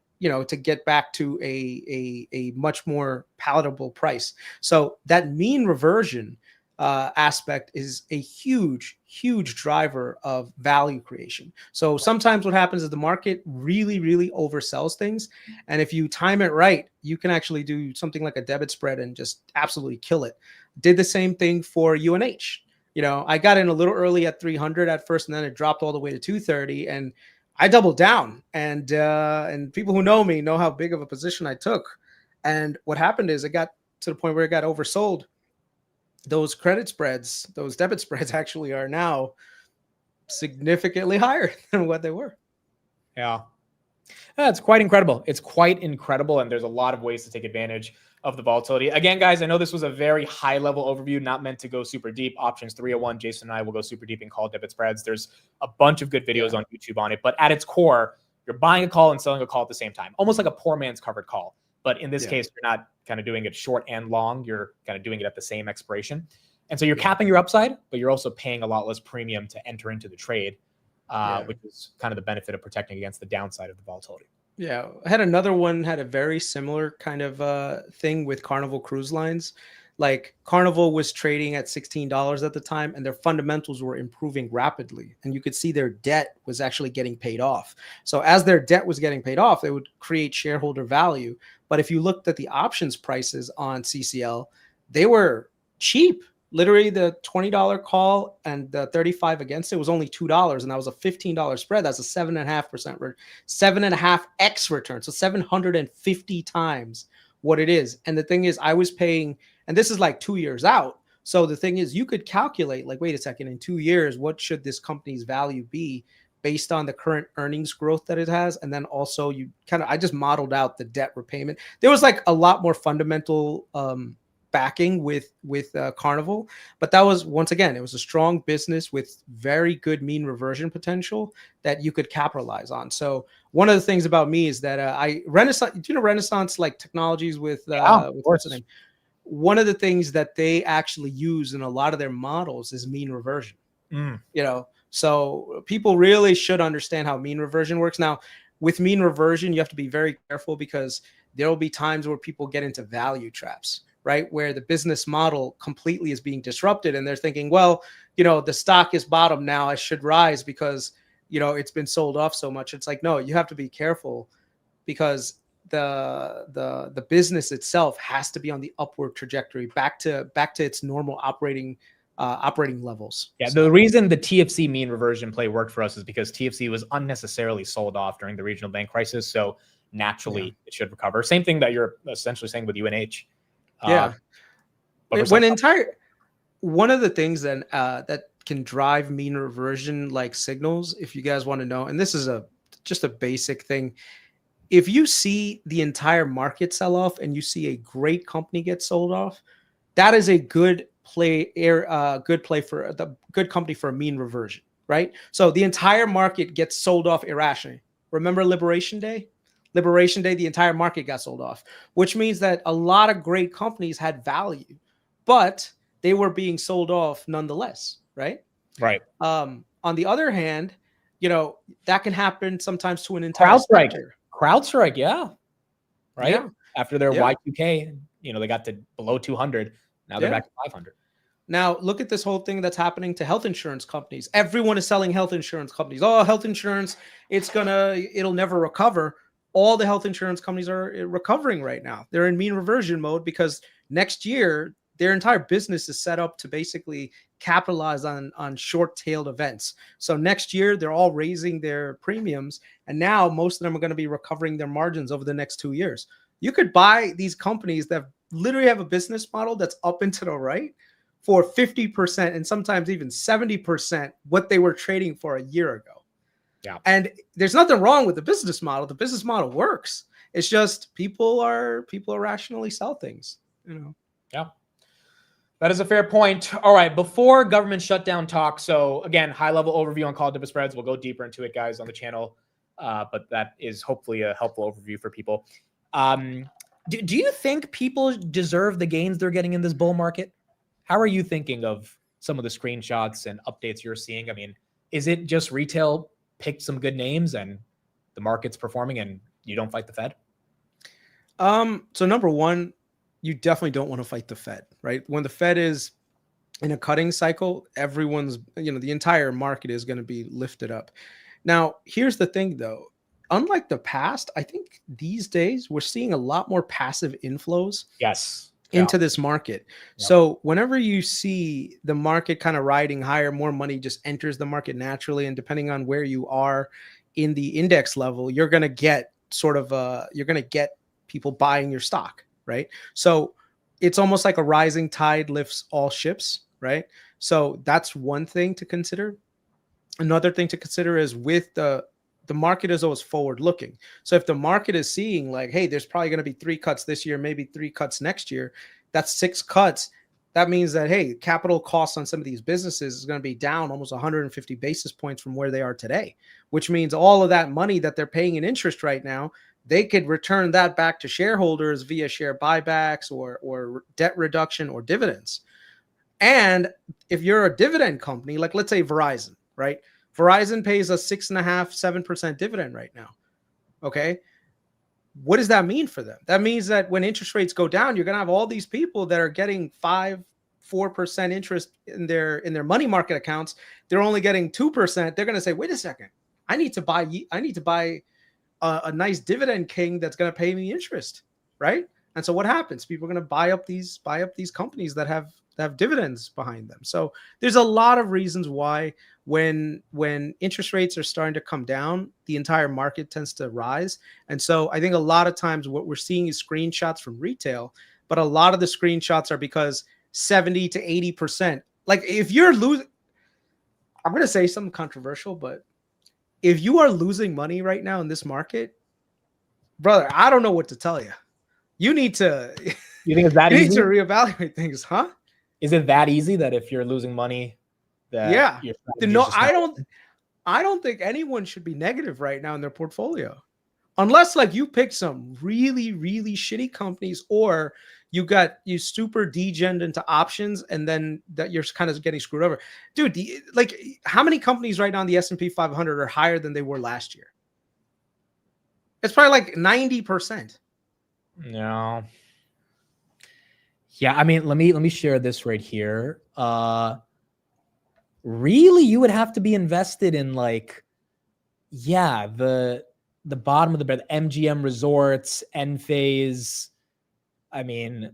back to a much more palatable price. So that mean reversion aspect is a huge driver of value creation. So sometimes what happens is the market really oversells things. And if you time it right, you can actually do something like a debit spread and just absolutely kill it. Did the same thing for UNH. I got in a little early at 300 at first, and then it dropped all the way to 230, and I doubled down. And people who know me know how big of a position I took. And what happened is it got to the point where it got oversold. Those credit spreads, those debit spreads actually are now significantly higher than what they were. Yeah. It's quite incredible. It's quite incredible. And there's a lot of ways to take advantage of the volatility. Again, guys, I know this was a very high level overview, not meant to go super deep. Options 301, Jason and I will go super deep in call debit spreads. There's a bunch of good videos on YouTube on it. But at its core, you're buying a call and selling a call at the same time, almost like a poor man's covered call. But in this case, you're not kind of doing it short and long. You're kind of doing it at the same expiration. And so you're capping your upside, but you're also paying a lot less premium to enter into the trade. which is kind of the benefit of protecting against the downside of the volatility. Yeah, I had another one had a very similar kind of thing with Carnival Cruise Lines. Like Carnival was trading at $16 at the time, and their fundamentals were improving rapidly. And you could see their debt was actually getting paid off. So as their debt was getting paid off, they would create shareholder value. But if you looked at the options prices on CCL, they were cheap. Literally, the $20 call and the 35 against it was only $2, and that was a $15 spread. That's a 7.5%, 7.5x return. So 750 times what it is. And the thing is, I was paying, and this is like 2 years out. So the thing is, you could calculate, like, wait a second, in 2 years, what should this company's value be based on the current earnings growth that it has? And then also I just modeled out the debt repayment. There was like a lot more fundamental backing with Carnival, but that was, once again, it was a strong business with very good mean reversion potential that you could capitalize on. So one of the things about me is that Renaissance like technologies with what's the name? One of the things that they actually use in a lot of their models is mean reversion. So people really should understand how mean reversion works. Now, with mean reversion, you have to be very careful because there will be times where people get into value traps, right? Where the business model completely is being disrupted and they're thinking, well, the stock is bottom now, I should rise because, it's been sold off so much. It's like, no, you have to be careful because the business itself has to be on the upward trajectory back to its normal operating levels. Yeah, the reason the TFC mean reversion play worked for us is because TFC was unnecessarily sold off during the regional bank crisis. So naturally it should recover. Same thing that you're essentially saying with UNH. One of the things that can drive mean reversion like signals, if you guys want to know, and this is just a basic thing. If you see the entire market sell off and you see a great company get sold off, that is a good play for the good company for a mean reversion, right? So the entire market gets sold off irrationally. Remember Liberation Day? The entire market got sold off, which means that a lot of great companies had value, but they were being sold off nonetheless, right? Right. On the other hand, that can happen sometimes to an entire sector. CrowdStrike, yeah. Right? Yeah. After their Y2K, they got to below 200. Now they're back to 500. Now, look at this whole thing that's happening to health insurance companies. Everyone is selling health insurance companies. Oh, health insurance, it'll never recover. All the health insurance companies are recovering right now. They're in mean reversion mode because next year, their entire business is set up to basically capitalize on short-tailed events. So next year, they're all raising their premiums, and now most of them are going to be recovering their margins over the next 2 years. You could buy these companies that literally have a business model that's up and to the right for 50% and sometimes even 70% what they were trading for a year ago. Yeah. And there's nothing wrong with the business model. The business model works. It's just people rationally sell things, Yeah. That is a fair point. All right. Before government shutdown talk. So again, high level overview on call debit spreads. We'll go deeper into it, guys, on the channel. But that is hopefully a helpful overview for people. Do you think people deserve the gains they're getting in this bull market? How are you thinking of some of the screenshots and updates you're seeing? I mean, is it just retail picked some good names and the market's performing and you don't fight the Fed? So number one, you definitely don't want to fight the Fed, right? When the Fed is in a cutting cycle, everyone's, the entire market is going to be lifted up. Now, here's the thing though. Unlike the past, I think these days we're seeing a lot more passive inflows. Yes. Into this market. Yeah. So whenever you see the market kind of riding higher, more money just enters the market naturally. And depending on where you are in the index level, you're going to get people buying your stock, right? So it's almost like a rising tide lifts all ships, right? So that's one thing to consider. Another thing to consider is with the market is always forward looking. So if the market is seeing like, hey, there's probably going to be 3 cuts this year, maybe 3 cuts next year, that's 6 cuts. That means that, hey, capital costs on some of these businesses is going to be down almost 150 basis points from where they are today, which means all of that money that they're paying in interest right now, they could return that back to shareholders via share buybacks or debt reduction or dividends. And if you're a dividend company, like let's say Verizon, right? Verizon pays a 6.5-7% dividend right now. Okay. What does that mean for them? That means that when interest rates go down, you're going to have all these people that are getting 4% interest in their money market accounts. They're only getting 2%. They're going to say, wait a second, I need to buy a nice dividend king that's going to pay me interest, right? And so what happens? People are going to buy up these companies that have dividends behind them. So there's a lot of reasons why when interest rates are starting to come down, the entire market tends to rise. And so I think a lot of times what we're seeing is screenshots from retail, but a lot of the screenshots are because 70 to 80%. Like if you're losing, I'm going to say something controversial, but if you are losing money right now in this market, brother, I don't know what to tell you. You need to, You think it's that you easy? need to reevaluate things, huh? Is it that easy that if you're losing money, that Yeah. your No, strategy's just not- I don't think anyone should be negative right now in their portfolio. Unless like you pick some really, really shitty companies, or you super degened into options and then that you're kind of getting screwed over. Dude, like how many companies right now in the S&P 500 are higher than they were last year? It's probably like 90%. No. Yeah, I mean, let me share this right here. Really, you would have to be invested in like, yeah, the bottom of the bed, MGM Resorts, Enphase. I mean,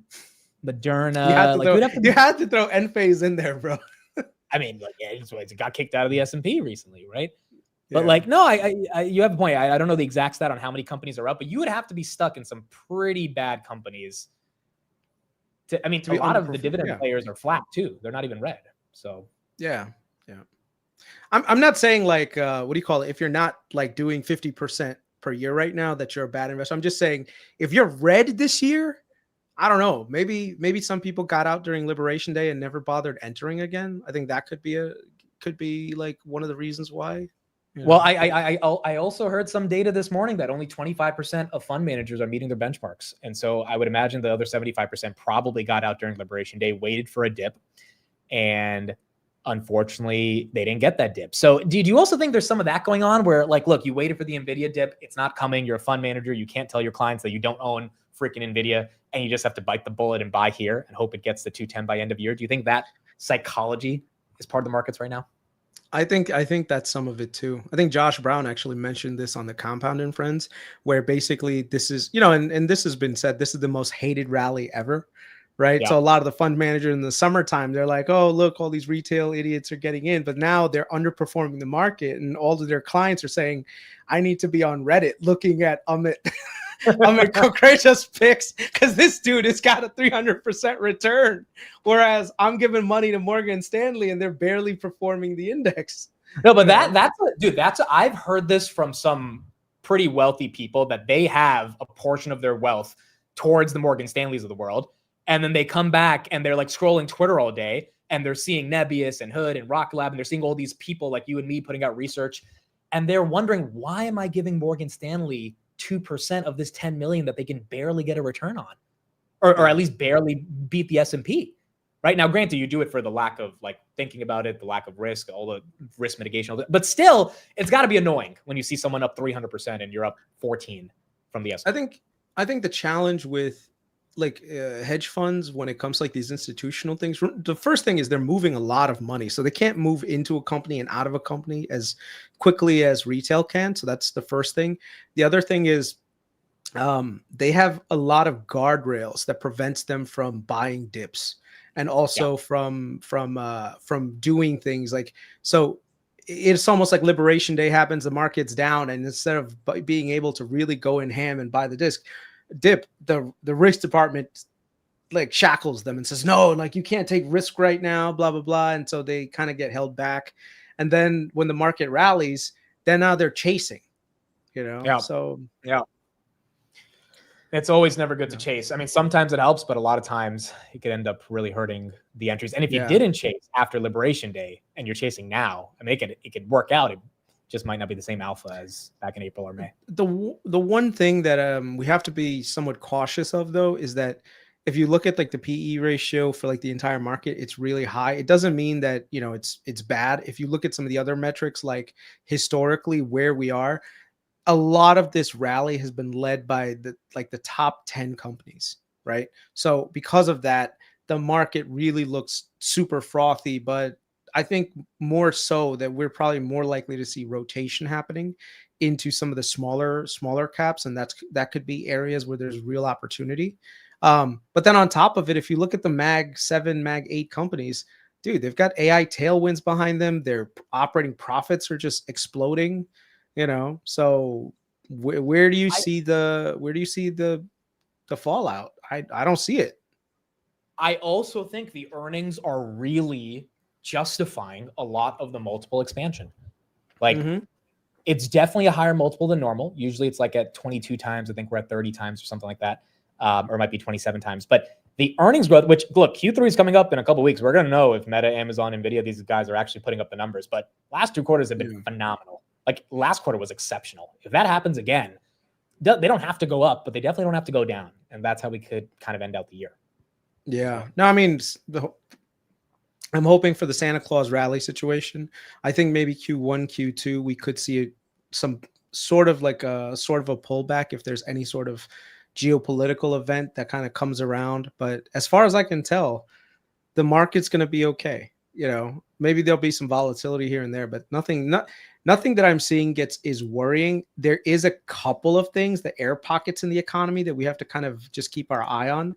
Moderna. You had to throw Enphase in there, bro. I mean, like, yeah, it got kicked out of the S&P recently, right? But Yeah. like, no, I you have a point. I don't know the exact stat on how many companies are up, but you would have to be stuck in some pretty bad companies. To be a lot of the dividend players are flat too. They're not even red. So yeah. I'm not saying like what do you call it? If you're not like doing 50% per year right now, that you're a bad investor. I'm just saying if you're red this year, I don't know. Maybe some people got out during Liberation Day and never bothered entering again. I think that could be like one of the reasons why. Well, I also heard some data this morning that only 25% of fund managers are meeting their benchmarks. And so I would imagine the other 75% probably got out during Liberation Day, waited for a dip, and unfortunately they didn't get that dip. So do you also think there's some of that going on where like, look, you waited for the NVIDIA dip, it's not coming, you're a fund manager, you can't tell your clients that you don't own freaking NVIDIA, and you just have to bite the bullet and buy here and hope it gets to 210 by end of year? Do you think that psychology is part of the markets right now? I think that's some of it too. I think Josh Brown actually mentioned this on the Compound and Friends, where basically this is, and this has been said, this is the most hated rally ever, right? Yeah. So a lot of the fund managers in the summertime, they're like, oh, look, all these retail idiots are getting in, but now they're underperforming the market, and all of their clients are saying, I need to be on Reddit looking at Amit Kokrej's picks because this dude has got a 300% return, whereas I'm giving money to Morgan Stanley and they're barely performing the index. No, but I've heard this from some pretty wealthy people that they have a portion of their wealth towards the Morgan Stanleys of the world, and then they come back and they're like scrolling Twitter all day and they're seeing Nebius and Hood and Rocket Lab and they're seeing all these people like you and me putting out research, and they're wondering, why am I giving Morgan Stanley 2% of this 10 million that they can barely get a return on, or at least barely beat the S&P? Right now, granted, you do it for the lack of like thinking about it, the lack of risk, all the risk mitigation, but still, it's got to be annoying when you see someone up 300% and you're up 14 from the S&P. I think the challenge with like hedge funds when it comes to like these institutional things, the first thing is they're moving a lot of money, so they can't move into a company and out of a company as quickly as retail can. So that's the first thing. The other thing is they have a lot of guardrails that prevents them from buying dips, and also from doing things like, so it's almost like Liberation Day happens, the market's down, and instead of being able to really go in ham and buy the dip, the risk department like shackles them and says, no, like you can't take risk right now, blah, blah, blah. And so they kind of get held back. And then when the market rallies, then now they're chasing, So it's always never good to chase. I mean, sometimes it helps, but a lot of times it could end up really hurting the entries. And if you didn't chase after Liberation Day and you're chasing now, I mean, it could work out. It just might not be the same alpha as back in April or May. The one thing that we have to be somewhat cautious of, though, is that if you look at like the PE ratio for like the entire market, it's really high. It doesn't mean that, you know, it's bad. If you look at some of the other metrics, like historically where we are, a lot of this rally has been led by the top 10 companies, right? So because of that, the market really looks super frothy, but I think more so that we're probably more likely to see rotation happening into some of the smaller caps, and that could be areas where there's real opportunity. But then on top of it, if you look at the Mag 7, Mag 8 companies, dude, they've got AI tailwinds behind them. Their operating profits are just exploding, you know. So where do you see the fallout? I don't see it. I also think the earnings are really justifying a lot of the multiple expansion. Like, it's definitely a higher multiple than normal. Usually it's like at 22 times. I think we're at 30 times or something like that. Or it might be 27 times. But the earnings growth, which, look, Q3 is coming up in a couple of weeks. We're going to know if Meta, Amazon, NVIDIA, these guys are actually putting up the numbers. But last 2 quarters have been phenomenal. Like, last quarter was exceptional. If that happens again, they don't have to go up, but they definitely don't have to go down. And that's how we could kind of end out the year. Yeah. No, I mean, I'm hoping for the Santa Claus rally situation. I think maybe Q1, Q2, we could see some sort of a pullback if there's any sort of geopolitical event that kind of comes around. But as far as I can tell, the market's going to be okay. You know, maybe there'll be some volatility here and there, but nothing that I'm seeing is worrying. There is a couple of things, the air pockets in the economy that we have to kind of just keep our eye on.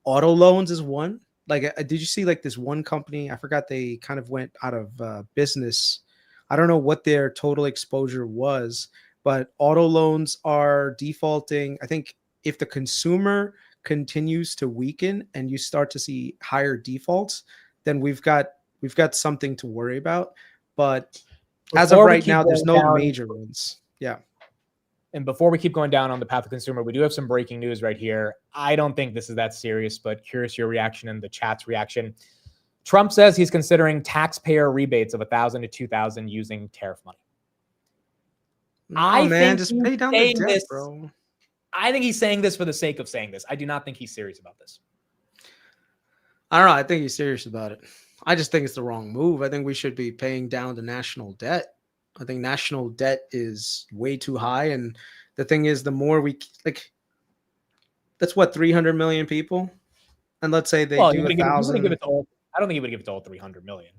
Auto loans is one. Like, did you see like this one company? I forgot, they kind of went out of business. I don't know what their total exposure was, but auto loans are defaulting. I think if the consumer continues to weaken and you start to see higher defaults, then we've got something to worry about. But as of right now, there's no major ones. Yeah. And before we keep going down on the path of consumer, we do have some breaking news right here. I don't think this is that serious, but curious your reaction and the chat's reaction. Trump says he's considering taxpayer rebates of $1,000 to $2,000 using tariff money. Just pay down the debt, bro. I think he's saying this for the sake of saying this. I do not think he's serious about this. I don't know. I think he's serious about it. I just think it's the wrong move. I think we should be paying down the national debt. I think national debt is way too high. And the thing is, the more that's what, 300 million people? And let's say they do 1,000. I don't think he would give it to all 300 million.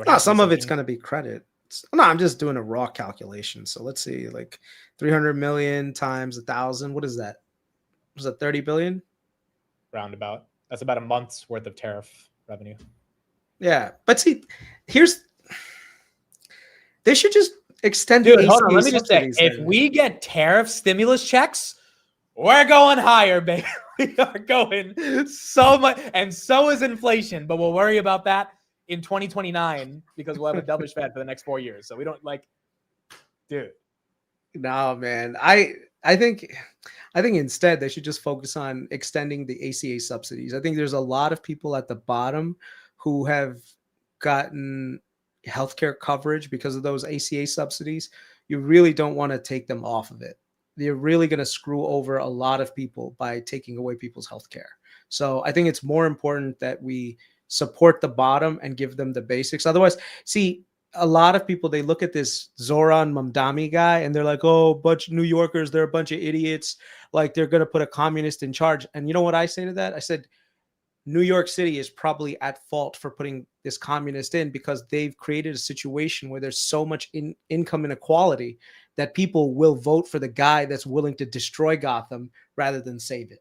No, some of it's going to be credit. No, I'm just doing a raw calculation. So let's see, like 300 million times 1,000. What is that? Was that 30 billion? Roundabout. That's about a month's worth of tariff revenue. Yeah. But see, they should just extend. Dude, hold on. Let me just say, if we get tariff stimulus checks, we're going higher, baby. We are going so much, and so is inflation. But we'll worry about that in 2029 because we'll have a dovish Fed for the next 4 years. So we don't dude. No, man. I think instead they should just focus on extending the ACA subsidies. I think there's a lot of people at the bottom who have gotten healthcare coverage because of those ACA subsidies. You really don't want to take them off of it. They're really going to screw over a lot of people by taking away people's healthcare. So I think it's more important that we support the bottom and give them the basics. Otherwise, see, a lot of people, they look at this Zoran Mamdani guy and they're like, oh, bunch of New Yorkers, they're a bunch of idiots. Like, they're going to put a communist in charge. And you know what I say to that? I said, New York City is probably at fault for putting this communist in because they've created a situation where there's so much income inequality that people will vote for the guy that's willing to destroy Gotham rather than save it.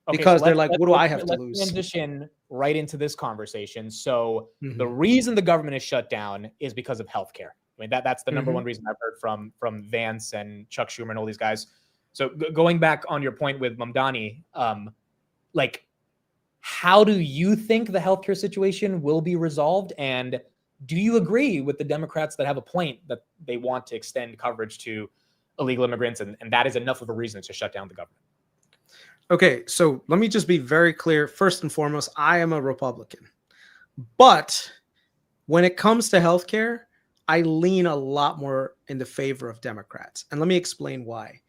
Okay, because they're like, what do I have to lose? Let's transition right into this conversation. So the reason the government is shut down is because of healthcare. I mean, that's the number one reason I've heard from Vance and Chuck Schumer and all these guys. So going back on your point with Mamdani, how do you think the healthcare situation will be resolved? And do you agree with the Democrats that have a point that they want to extend coverage to illegal immigrants, and that is enough of a reason to shut down the government? Okay, so let me just be very clear. First and foremost, I am a Republican. But when it comes to healthcare, I lean a lot more in the favor of Democrats. And let me explain why.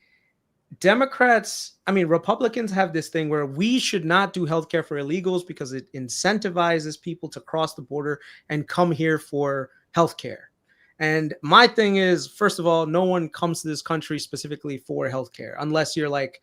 Democrats, I mean, Republicans have this thing where we should not do healthcare for illegals because it incentivizes people to cross the border and come here for healthcare. And my thing is, first of all, no one comes to this country specifically for healthcare unless you're like,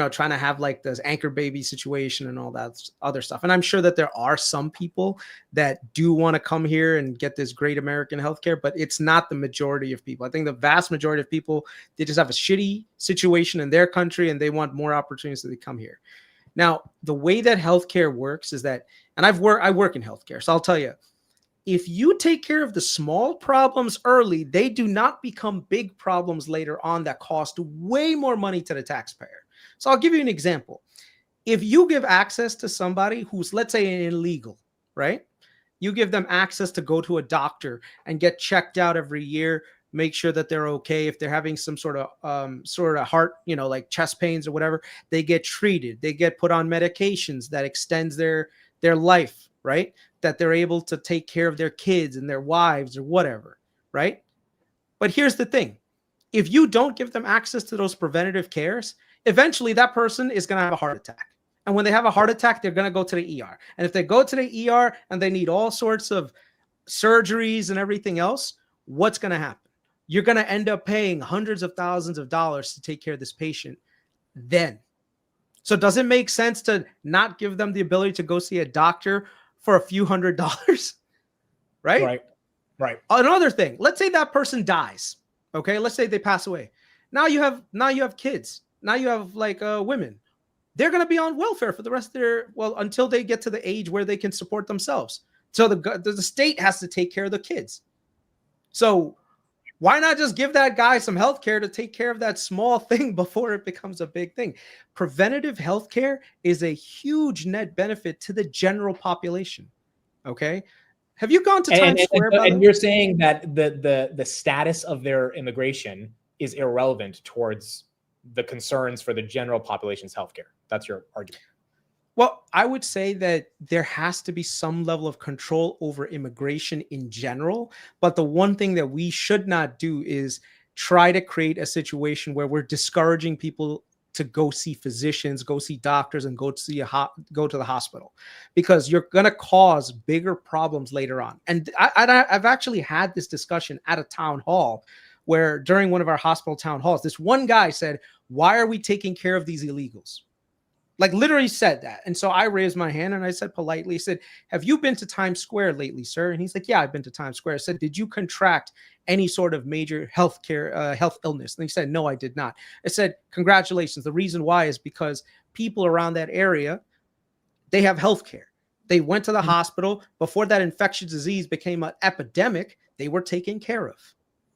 trying to have like this anchor baby situation and all that other stuff. And I'm sure that there are some people that do want to come here and get this great American healthcare, but it's not the majority of people. I think the vast majority of people, they just have a shitty situation in their country and they want more opportunities so they come here. Now, the way that healthcare works is that, and I work in healthcare, so I'll tell you, if you take care of the small problems early, they do not become big problems later on that cost way more money to the taxpayer. So I'll give you an example. If you give access to somebody who's, let's say, an illegal, right? You give them access to go to a doctor and get checked out every year, make sure that they're okay. If they're having some sort of heart, like chest pains or whatever, they get treated. They get put on medications that extends their life, right? That they're able to take care of their kids and their wives or whatever, right? But here's the thing. If you don't give them access to those preventative cares, eventually that person is going to have a heart attack. And when they have a heart attack, they're going to go to the ER. And if they go to the ER and they need all sorts of surgeries and everything else, what's going to happen? You're going to end up paying hundreds of thousands of dollars to take care of this patient then. So does it make sense to not give them the ability to go see a doctor for a few $100s? Right? Right. Another thing, let's say that person dies. Okay, let's say they pass away. Now you have kids. Now you have like women. They're going to be on welfare for the rest of until they get to the age where they can support themselves. So the state has to take care of the kids. So why not just give that guy some health care to take care of that small thing before it becomes a big thing? Preventative health care is a huge net benefit to the general population. Okay. Have you gone to Times Square? And you're saying that the status of their immigration is irrelevant towards the concerns for the general population's healthcare. That's your argument. Well, I would say that there has to be some level of control over immigration in general. But the one thing that we should not do is try to create a situation where we're discouraging people to go see physicians, go see doctors, and go to the hospital, because you're going to cause bigger problems later on. And I've actually had this discussion at a town hall where during one of our hospital town halls, this one guy said, "Why are we taking care of these illegals?" Like literally said that. And so I raised my hand and I said politely, said, "Have you been to Times Square lately, sir?" And he's like, "Yeah, I've been to Times Square." I said, "Did you contract any sort of major health illness?" And he said, "No, I did not." I said, "Congratulations. The reason why is because people around that area, they have health care. They went to the hospital before that infectious disease became an epidemic. They were taken care of."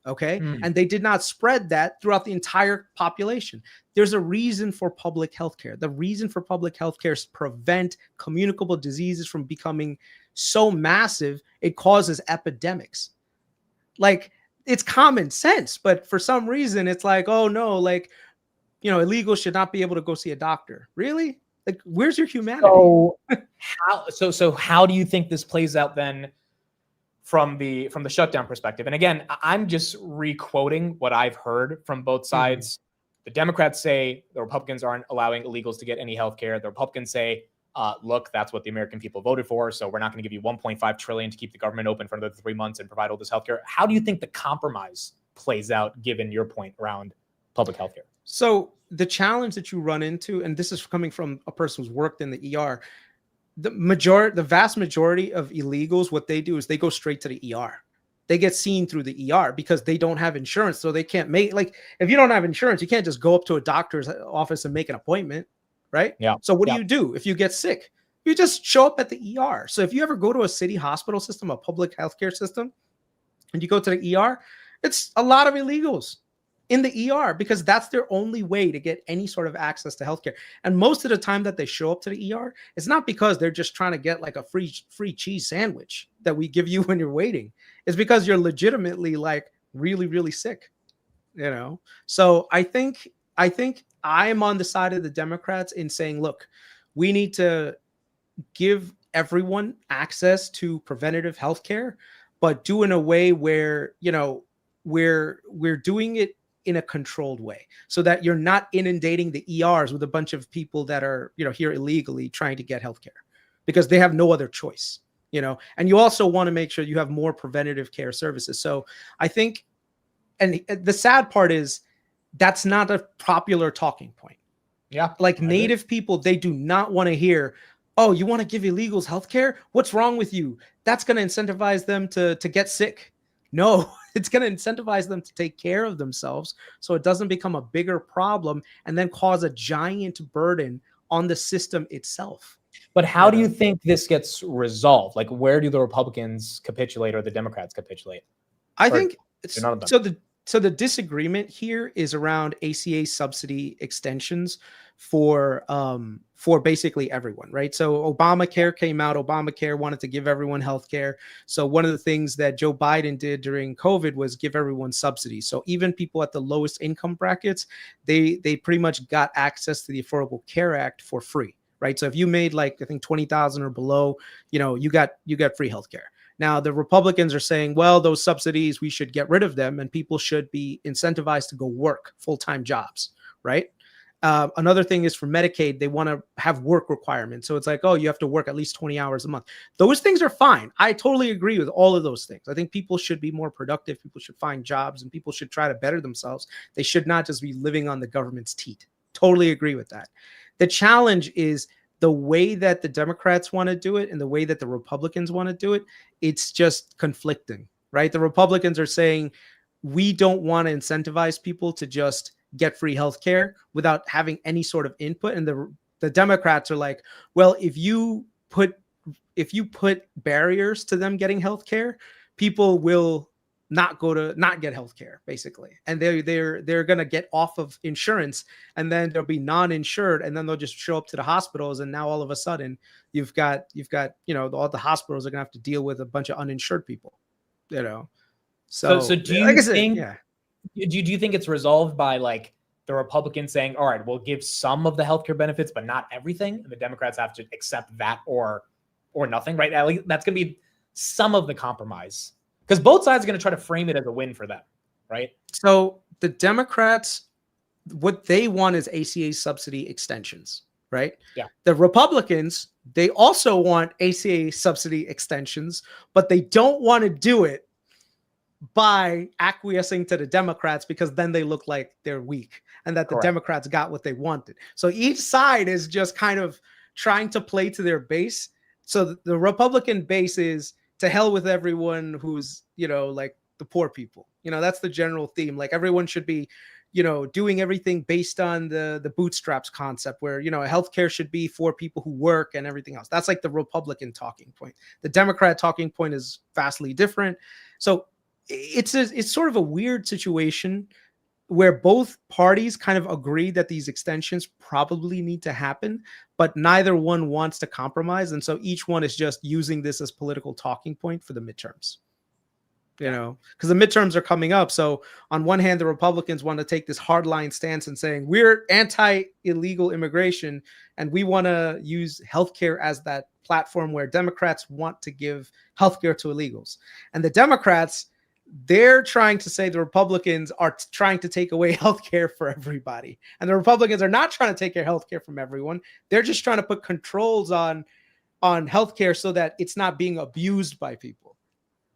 Okay. And they did not spread that throughout the entire population. There's a reason for public health care. The reason for public health care is to prevent communicable diseases from becoming so massive it causes epidemics. Like, it's common sense, but for some reason it's like, oh no, like, illegals should not be able to go see a doctor. Really? Like, where's your humanity? So how do you think this plays out then from the shutdown perspective? And again, I'm just re-quoting what I've heard from both sides. The Democrats say the Republicans aren't allowing illegals to get any health care. The Republicans say, look, that's what the American people voted for, so we're not going to give you $1.5 trillion to keep the government open for another 3 months and provide all this health care. How do you think the compromise plays out, given your point around public health care? So the challenge that you run into, and this is coming from a person who's worked in the ER, the vast majority of illegals, what they do is they go straight to the ER. They get seen through the ER because they don't have insurance. So they can't if you don't have insurance, you can't just go up to a doctor's office and make an appointment, right? Yeah. So what do you do if you get sick? You just show up at the ER. So if you ever go to a city hospital system, a public healthcare system, and you go to the ER, it's a lot of illegals in the ER because that's their only way to get any sort of access to healthcare. And most of the time that they show up to the ER, it's not because they're just trying to get like a free cheese sandwich that we give you when you're waiting. It's because you're legitimately like really, really sick, So I think I'm on the side of the Democrats in saying, look, we need to give everyone access to preventative healthcare, but do in a way where, we're doing it in a controlled way so that you're not inundating the ERs with a bunch of people that are, here illegally trying to get healthcare because they have no other choice, and you also want to make sure you have more preventative care services. So I think, and the sad part is that's not a popular talking point. Yeah. Like native people, they do not want to hear, oh, you want to give illegals healthcare? What's wrong with you? That's going to incentivize them to get sick. No, it's going to incentivize them to take care of themselves so it doesn't become a bigger problem and then cause a giant burden on the system itself. But how do you think this gets resolved? Like, where do the Republicans capitulate or the Democrats capitulate? I think none of them. So the disagreement here is around ACA subsidy extensions for basically everyone, right? So Obamacare came out. Obamacare wanted to give everyone health care. So one of the things that Joe Biden did during COVID was give everyone subsidies. So even people at the lowest income brackets, they pretty much got access to the Affordable Care Act for free, right? So if you made like, I think 20,000 or below, you got free healthcare. Now, the Republicans are saying, well, those subsidies, we should get rid of them and people should be incentivized to go work full-time jobs, right? Another thing is for Medicaid, they want to have work requirements. So it's like, oh, you have to work at least 20 hours a month. Those things are fine. I totally agree with all of those things. I think people should be more productive. People should find jobs and people should try to better themselves. They should not just be living on the government's teat. Totally agree with that. The challenge is the way that the Democrats want to do it and the way that the Republicans want to do it, it's just conflicting, right? The Republicans are saying, we don't want to incentivize people to just get free healthcare without having any sort of input. And the Democrats are like, well, if you put barriers to them getting healthcare, people will not get healthcare, basically. And they're going to get off of insurance and then they'll be non-insured and then they'll just show up to the hospitals. And now all of a sudden you've got, all the hospitals are going to have to deal with a bunch of uninsured people, So do you think, do you think it's resolved by like the Republicans saying, all right, we'll give some of the healthcare benefits, but not everything. And the Democrats have to accept that or nothing, right? At least that's going to be some of the compromise. Because both sides are going to try to frame it as a win for them, right? So the Democrats, what they want is ACA subsidy extensions, right? Yeah. The Republicans, they also want ACA subsidy extensions, but they don't want to do it by acquiescing to the Democrats because then they look like they're weak and that the Democrats got what they wanted. So each side is just kind of trying to play to their base. So the Republican base is, to hell with everyone who's, like the poor people. That's the general theme. Like everyone should be, doing everything based on the bootstraps concept where, healthcare should be for people who work and everything else. That's like the Republican talking point. The Democrat talking point is vastly different. So it's sort of a weird situation where both parties kind of agree that these extensions probably need to happen, but neither one wants to compromise. And so each one is just using this as political talking point for the midterms, because the midterms are coming up. So on one hand, the Republicans want to take this hardline stance and saying we're anti-illegal immigration and we want to use healthcare as that platform where Democrats want to give healthcare to illegals. And the Democrats, they're trying to say the Republicans are trying to take away healthcare for everybody. And the Republicans are not trying to take away healthcare from everyone. They're just trying to put controls on healthcare so that it's not being abused by people,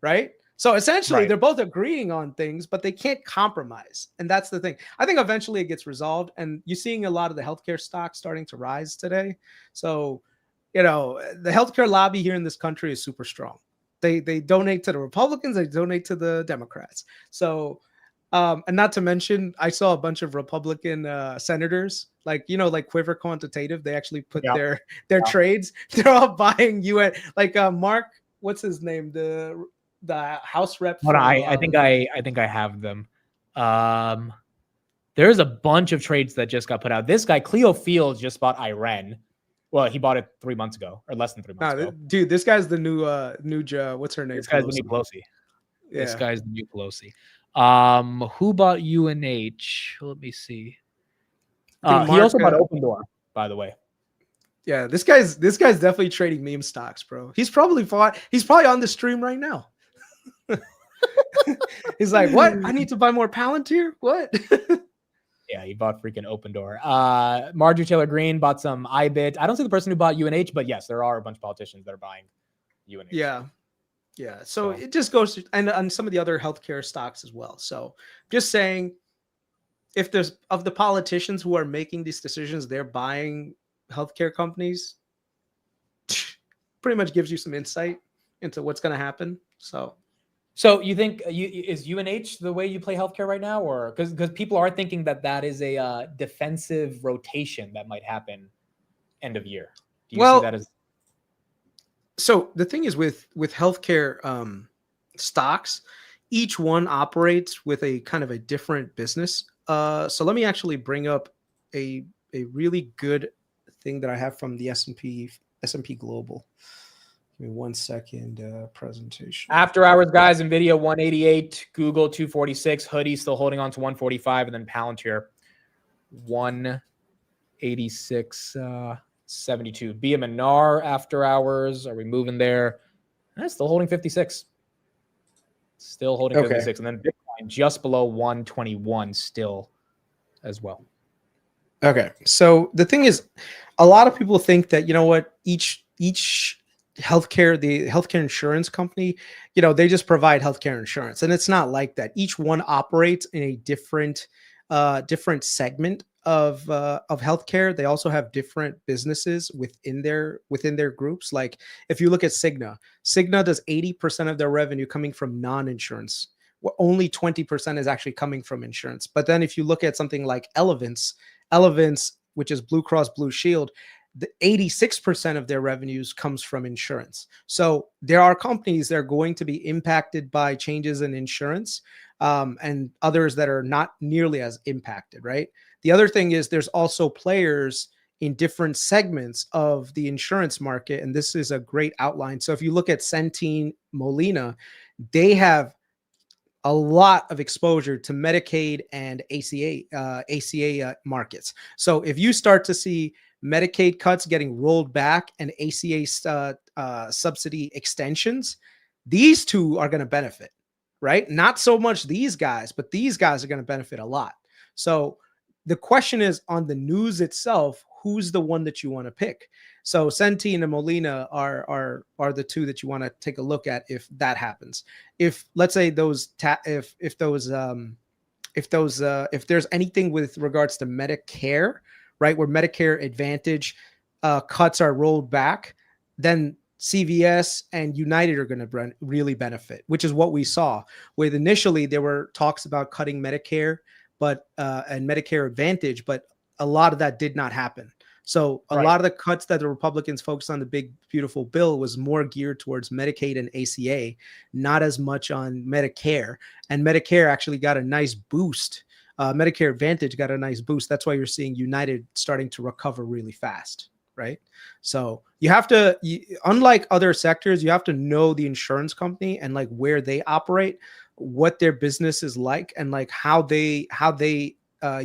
right? So essentially, they're both agreeing on things, but they can't compromise. And that's the thing. I think eventually it gets resolved. And you're seeing a lot of the healthcare stocks starting to rise today. So, the healthcare lobby here in this country is super strong. They donate to the Republicans, they donate to the Democrats. So, and not to mention, I saw a bunch of Republican senators, like Quiver Quantitative. They actually put their trades. They're all buying UN. Like Mark, what's his name? The House rep. From, I think I have them. There's a bunch of trades that just got put out. This guy Cleo Fields just bought Iran. Well, he bought it 3 months ago, or less than 3 months ago. Dude, this guy's the new what's her name? This guy's the new Pelosi. Yeah. This guy's the new Pelosi. Who bought UNH? Let me see. He also bought Open Door, by the way. Yeah, this guy's definitely trading meme stocks, bro. He's probably on the stream right now. He's like, what? I need to buy more Palantir? What? Yeah, he bought freaking Open Door. Marjorie Taylor Greene bought some iBit. I don't see the person who bought UNH, but yes, there are a bunch of politicians that are buying UNH. Yeah. Yeah. So it just goes to, and on some of the other healthcare stocks as well. So just saying, if there's of the politicians who are making these decisions, they're buying healthcare companies, pretty much gives you some insight into what's going to happen. So you think is UNH the way you play healthcare right now, or because people are thinking that is a defensive rotation that might happen end of year? Do you see that as? So the thing is with healthcare stocks, each one operates with a kind of a different business. So let me actually bring up a really good thing that I have from the S&P Global. Give me 1 second. Presentation. After hours, guys. NVIDIA 188, Google 246, Hoodie still holding on to 145, and then Palantir 186. 72. BMNR after hours. Are we moving there? Still holding 56. Still holding 56. And then Bitcoin just below 121 still as well. Okay. So the thing is, a lot of people think that, you know what, each healthcare, the healthcare insurance company, you know, they just provide healthcare insurance. And it's not like that. Each one operates in a different segment of healthcare. They also have different businesses within their groups. Like if you look at Cigna does 80% of their revenue coming from non-insurance. Only 20% is actually coming from insurance. But then if you look at something like Elevance, which is Blue Cross Blue Shield, the 86% of their revenues comes from insurance. So there are companies that are going to be impacted by changes in insurance, and others that are not nearly as impacted, right? The other thing is there's also players in different segments of the insurance market, and this is a great outline. So if you look at Centene, Molina, they have a lot of exposure to Medicaid and ACA markets. So if you start to see Medicaid cuts getting rolled back and ACA subsidy extensions, these two are going to benefit, right? Not so much these guys, but these guys are going to benefit a lot. So the question is, on the news itself, who's the one that you want to pick? So Centene and Molina are the two that you want to take a look at if that happens. If let's say if there's anything with regards to Medicare, right, where Medicare Advantage cuts are rolled back, then CVS and United are going to really benefit, which is what we saw. With initially there were talks about cutting Medicare, and Medicare Advantage, but a lot of that did not happen. So a lot of the cuts that the Republicans focused on the big, beautiful bill was more geared towards Medicaid and ACA, not as much on Medicare. And Medicare actually got a nice boost. Medicare Advantage got a nice boost. That's why you're seeing United starting to recover really fast, right? So you have to, unlike other sectors, you have to know the insurance company and like where they operate, what their business is like, and like how they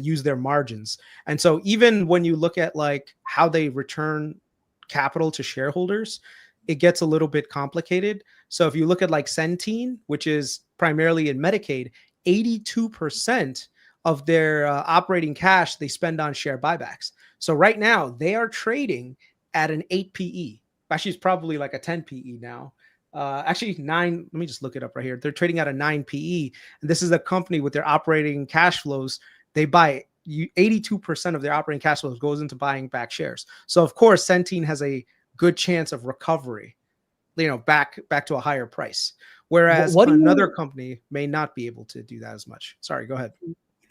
use their margins. And so even when you look at like how they return capital to shareholders, it gets a little bit complicated. So if you look at like Centene, which is primarily in Medicaid, 82% of their operating cash they spend on share buybacks. So right now they are trading at an 8 PE. Actually, it's probably like a 10 PE now. Actually 9. Let me just look it up right here. They're trading at a 9 PE. And this is a company with their operating cash flows. They buy 82% of their operating cash flows goes into buying back shares. So of course, Centene has a good chance of recovery, you know, back to a higher price. Whereas another company may not be able to do that as much. Sorry, go ahead.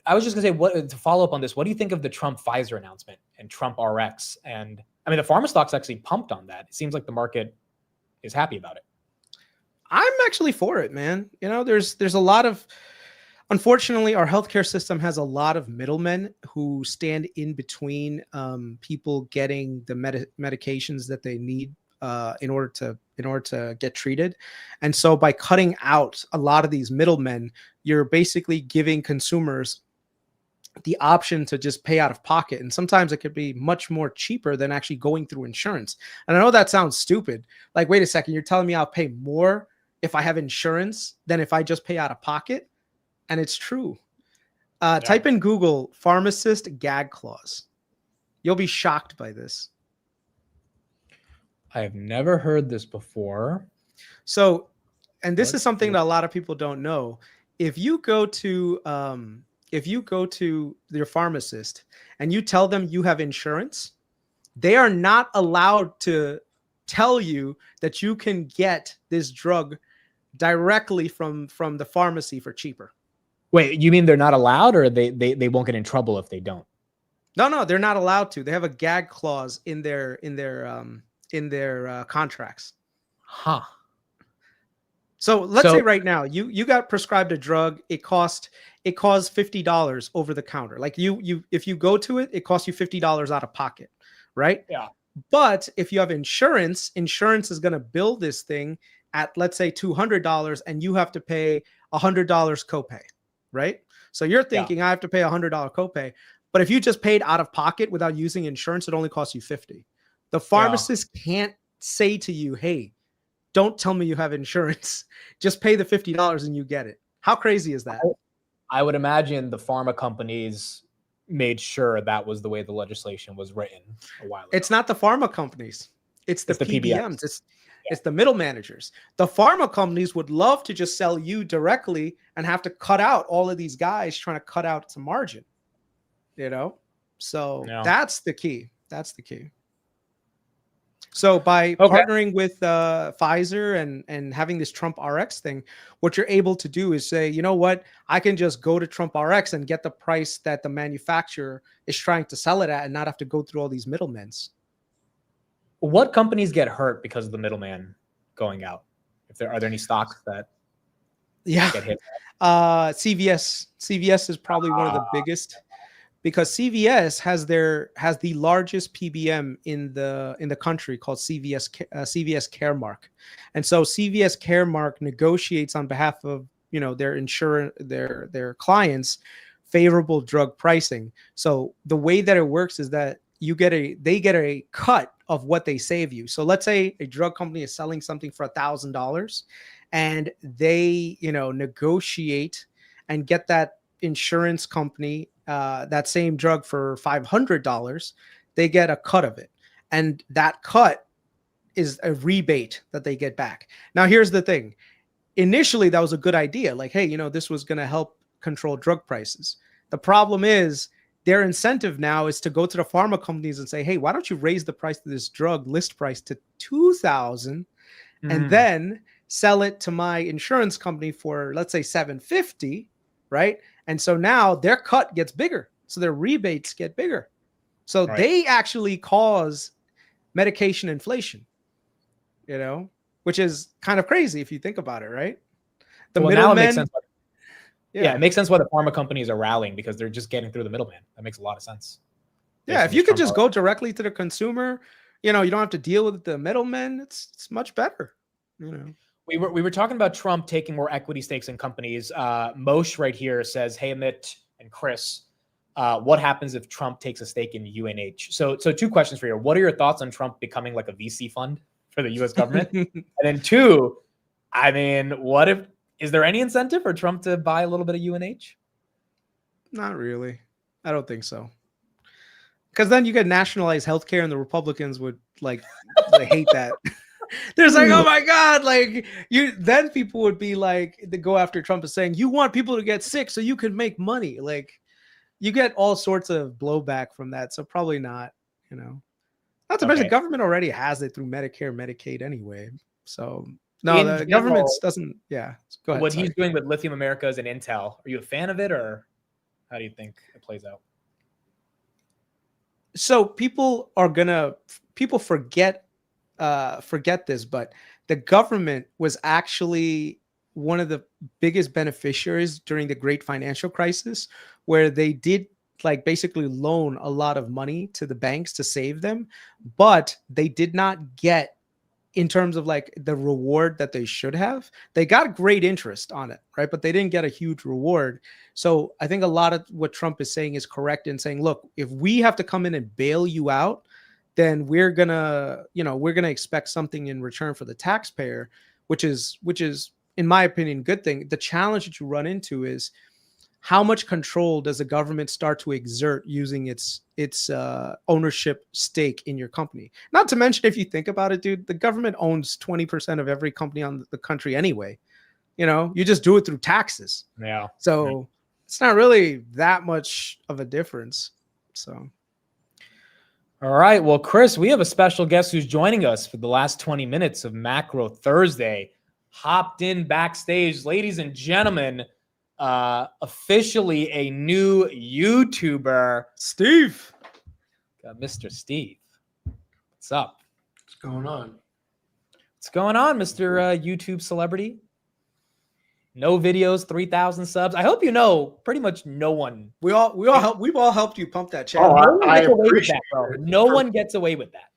I was just gonna say, to follow up on this, what do you think of the Trump Pfizer announcement and Trump RX? And I mean, the pharma stocks actually pumped on that. It seems like the market is happy about it. I'm actually for it, man. You know, there's a lot of, unfortunately, our healthcare system has a lot of middlemen who stand in between people getting the medications that they need in order to get treated. And so by cutting out a lot of these middlemen, you're basically giving consumers the option to just pay out of pocket. And sometimes it could be much more cheaper than actually going through insurance. And I know that sounds stupid. Like, wait a second, you're telling me I'll pay more if I have insurance than if I just pay out of pocket. And it's true. Type in Google pharmacist gag clause. You'll be shocked by this. I have never heard this before. So, and this is something that a lot of people don't know. If you go to your pharmacist and you tell them you have insurance, they are not allowed to tell you that you can get this drug directly from the pharmacy for cheaper. Wait, you mean they're not allowed, or they won't get in trouble if they don't? No, they're not allowed to. They have a gag clause in their contracts. Huh. So let's say right now you got prescribed a drug. It costs $50 over the counter. Like if you go to it, it costs you $50 out of pocket, right? Yeah. But if you have insurance is going to bill this thing at, let's say, $200, and you have to pay $100 copay, right? So you're thinking I have to pay $100 copay, but if you just paid out of pocket without using insurance, it only costs you $50. The pharmacist can't say to you, "Hey, don't tell me you have insurance. Just pay the $50 and you get it." How crazy is that? I would imagine the pharma companies made sure that was the way the legislation was written a while ago. It's not the pharma companies. It's the PBMs. PBMs. It's the middle managers. The pharma companies would love to just sell you directly and have to cut out all of these guys trying to cut out some margin, So that's the key. That's the key. So by partnering with Pfizer and having this Trump RX thing, what you're able to do is say, you know what, I can just go to Trump RX and get the price that the manufacturer is trying to sell it at and not have to go through all these middlemen. What companies get hurt because of the middleman going out? Are there any stocks that get hit? CVS is probably one of the biggest, because CVS has the largest PBM in the country called CVS Caremark, and so CVS Caremark negotiates on behalf of their clients favorable drug pricing. So the way that it works is that they get a cut of what they save you. So let's say a drug company is selling something for $1,000, and they negotiate and get that insurance company that same drug for $500. They get a cut of it, and that cut is a rebate that they get back. Now here's the thing: initially that was a good idea, like, hey, this was going to help control drug prices. The problem is their incentive now is to go to the pharma companies and say, hey, why don't you raise the price of this drug list price to $2,000 and then sell it to my insurance company for, let's say, $750, right? And so now their cut gets bigger. So their rebates get bigger. So they actually cause medication inflation, which is kind of crazy if you think about it, right? Now it makes sense. Yeah, it makes sense why the pharma companies are rallying, because they're just getting through the middleman. That makes a lot of sense. Yeah, if you could just go directly to the consumer, you don't have to deal with the middlemen. It's much better. We were talking about Trump taking more equity stakes in companies. Moshe right here says, "Hey, Amit and Kris, what happens if Trump takes a stake in UNH?" So two questions for you. What are your thoughts on Trump becoming like a VC fund for the U.S. government? And then two, is there any incentive for Trump to buy a little bit of UNH? Not really. I don't think so. Because then you get nationalized healthcare, and the Republicans would they hate that. There's like, oh my God, then people would be like, they go after Trump is saying, you want people to get sick so you can make money. Like, you get all sorts of blowback from that. So probably not, not to mention government already has it through Medicare, Medicaid anyway. So no, the government doesn't. Yeah. Go ahead. What he's doing with Lithium Americas and Intel, are you a fan of it, or how do you think it plays out? So people forget this, but the government was actually one of the biggest beneficiaries during the great financial crisis, where they did basically loan a lot of money to the banks to save them, but they did not get, in terms of the reward that they should have. They got great interest on it, right? But they didn't get a huge reward. So I think a lot of what Trump is saying is correct in saying, look, if we have to come in and bail you out, then we're gonna expect something in return for the taxpayer. which is in my opinion good thing. The challenge that you run into is how much control does the government start to exert using its ownership stake in your company? Not to mention, if you think about it, dude, the government owns 20% of every company on the country anyway. You just do it through taxes. Yeah. So it's not really that much of a difference. So. All right. Well, Kris, we have a special guest who's joining us for the last 20 minutes of Macro Thursday. Hopped in backstage, ladies and gentlemen. Officially a new YouTuber, Steve. Mr. Steve. What's up? What's going on? What's going on, Mr. YouTube celebrity? No videos, 3,000 subs. I hope you know pretty much no one. We've all helped you pump that channel. Oh, No one I gets away with appreciate that, bro. it. No one gets away with that.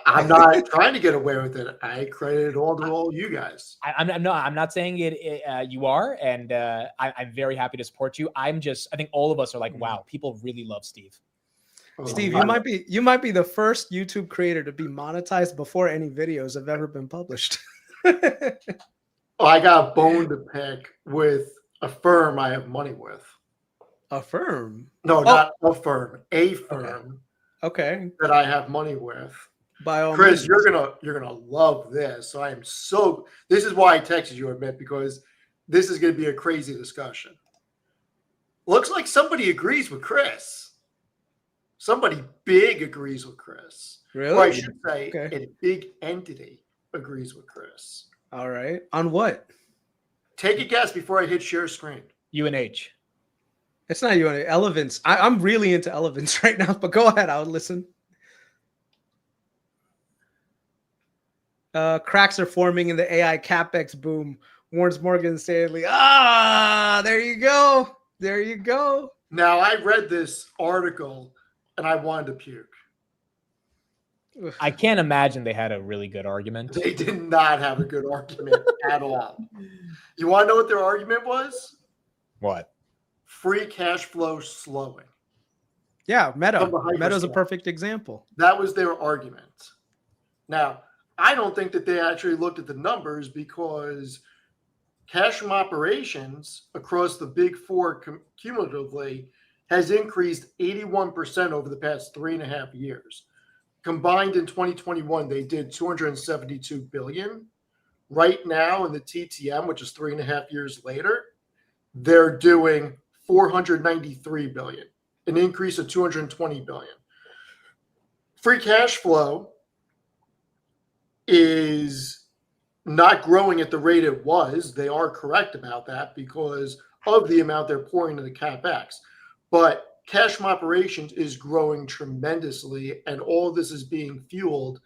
I'm not trying to get away with it. I credit it all to all you guys. I'm not saying it. You are, and I'm very happy to support you. I think all of us are like, wow, people really love Steve. Steve, you might be the first YouTube creator to be monetized before any videos have ever been published. I got a bone to pick with a firm I have money with. A firm? No, not a firm. A firm. Okay. That I have money with. By all Kris, means. you're gonna love this. So this is why I texted you a bit, because this is gonna be a crazy discussion. Looks like somebody agrees with Kris. Somebody big agrees with Kris. Really? Or I should say Okay. a big entity agrees with Kris. All right. On what? Take a guess before I hit share screen. UNH. It's not you. Elevance. I'm really into Elevance right now, but go ahead. I'll listen. Cracks are forming in the AI capex boom, warns Morgan Stanley. There you go. There you go. Now, I read this article and I wanted to puke. I can't imagine they had a really good argument. They did not have a good argument at all. You want to know what their argument was? What? Free cash flow slowing. Yeah, Meta. From the hyperscale. Meta's a perfect example. That was their argument. Now, I don't think that they actually looked at the numbers, because cash from operations across the big four cumulatively has increased 81% over the past 3.5 years. Combined in 2021, they did 272 billion. Right now in the TTM, which is 3.5 years later, they're doing 493 billion, an increase of 220 billion. Free cash flow is not growing at the rate it was. They are correct about that because of the amount they're pouring into the CapEx. But cash from operations is growing tremendously, and all this is being fueled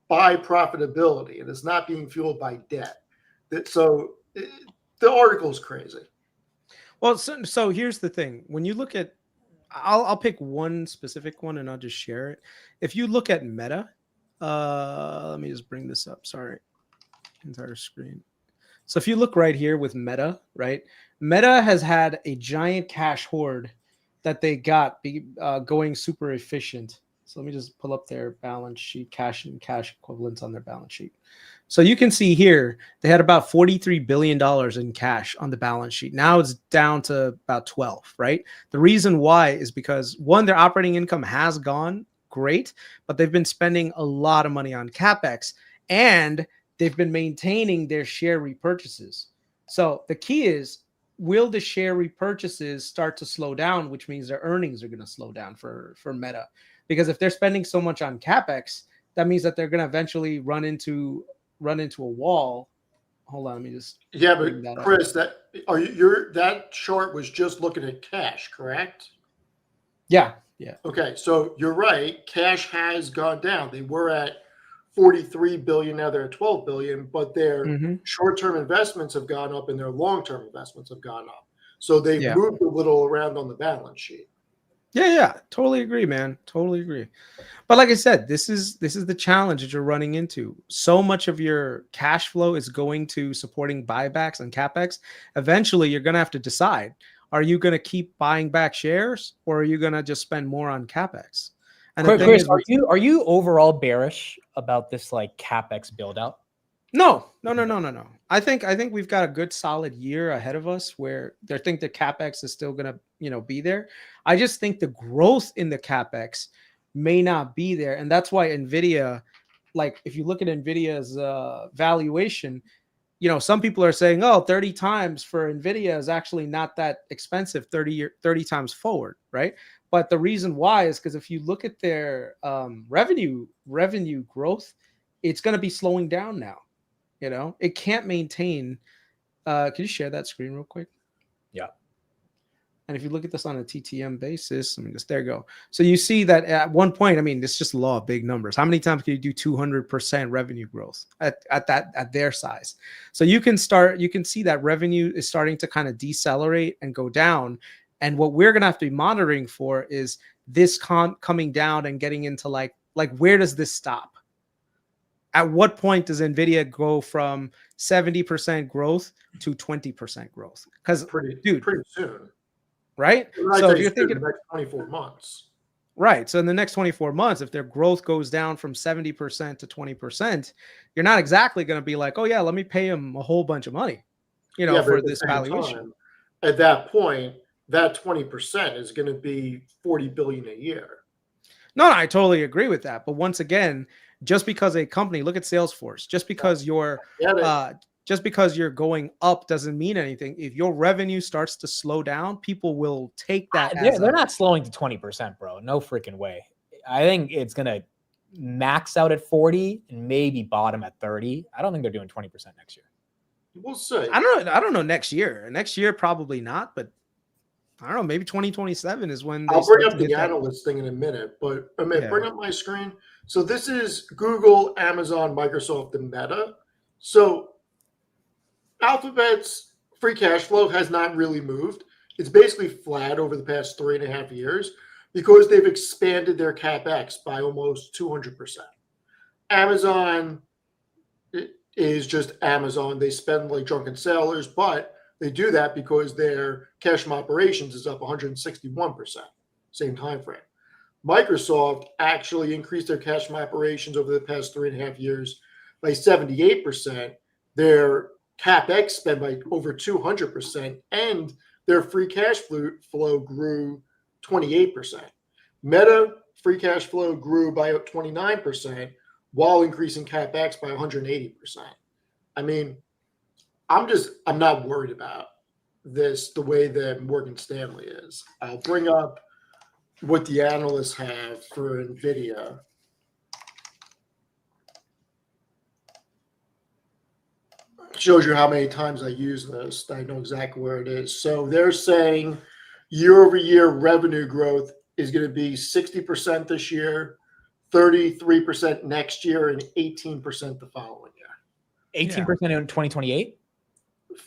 by profitability, and it's not being fueled by debt. So the article is crazy. Well, so here's the thing. When you look at, I'll pick one specific one and I'll just share it. If you look at Meta, let me just bring this up. Sorry, entire screen. So if you look right here with Meta, right? Meta has had a giant cash hoard that they got going super efficient. So let me just pull up their balance sheet, cash and cash equivalents on their balance sheet. So you can see here, they had about $43 billion in cash on the balance sheet. Now it's down to about 12, right? The reason why is because, one, their operating income has gone great, but they've been spending a lot of money on CapEx, and they've been maintaining their share repurchases. So the key is, will the share repurchases start to slow down, which means their earnings are going to slow down for Meta? Because if they're spending so much on CapEx, that means that they're going to eventually run into a wall. Hold on, let me just. Yeah, but Kris, that chart was just looking at cash, correct? Yeah. Okay, so you're right. Cash has gone down. They were at 43 billion, now they're at 12 billion, but their short-term investments have gone up and their long-term investments have gone up. So they've moved a little around on the balance sheet. Yeah, totally agree, man. Totally agree. But like I said, this is the challenge that you're running into. So much of your cash flow is going to supporting buybacks and CapEx. Eventually, you're going to have to decide, are you going to keep buying back shares, or are you going to just spend more on CapEx? And Kris, are you overall bearish about this like CapEx build out? No. I think we've got a good solid year ahead of us where I think the capex is still gonna be there. I just think the growth in the capex may not be there, and that's why Nvidia, like if you look at Nvidia's valuation, some people are saying, oh, 30 times for Nvidia is actually not that expensive 30 times forward, right? But the reason why is because if you look at their revenue growth, it's going to be slowing down now. It can't maintain. Can you share that screen real quick? Yeah. And if you look at this on a TTM basis, there you go. So you see that at one point, it's just law of big numbers. How many times can you do 200% revenue growth at their size? So you can see that revenue is starting to kind of decelerate and go down. And what we're going to have to be monitoring for is this coming down and getting into like where does this stop? At what point does Nvidia go from 70% growth to 20% growth? Because pretty soon. Right? So if you're thinking the next 24 months. Right. So in the next 24 months, if their growth goes down from 70% to 20%, you're not exactly going to be like, oh yeah, let me pay them a whole bunch of money, for this valuation. At that point, that 20% is going to be 40 billion a year. No, I totally agree with that. But once again, just because a company, look at Salesforce, just because you're going up doesn't mean anything. If your revenue starts to slow down, people will take that. They're not slowing to 20%, bro. No freaking way. I think it's going to max out at 40 and maybe bottom at 30. I don't think they're doing 20% next year. We'll see. I don't know next year. Next year, probably not, but I don't know. Maybe 2027 is when I'll bring up the analyst thing in a minute, but bring up my screen. So this is Google, Amazon, Microsoft, and Meta. So Alphabet's free cash flow has not really moved. It's basically flat over the past 3.5 years because they've expanded their capex by almost 200%. Amazon is just Amazon. They spend like drunken sailors, but they do that because their cash from operations is up 161%, same time frame. Microsoft actually increased their cash from operations over the past 3.5 years by 78%. Their CapEx spent by over 200%, and their free cash flow grew 28%. Meta free cash flow grew by 29% while increasing CapEx by 180%. I'm not worried about this the way that Morgan Stanley is. I'll bring up what the analysts have for NVIDIA. Shows you how many times I use this. I know exactly where it is. So they're saying year-over-year revenue growth is going to be 60% this year, 33% next year, and 18% the following year. 18% in 2028?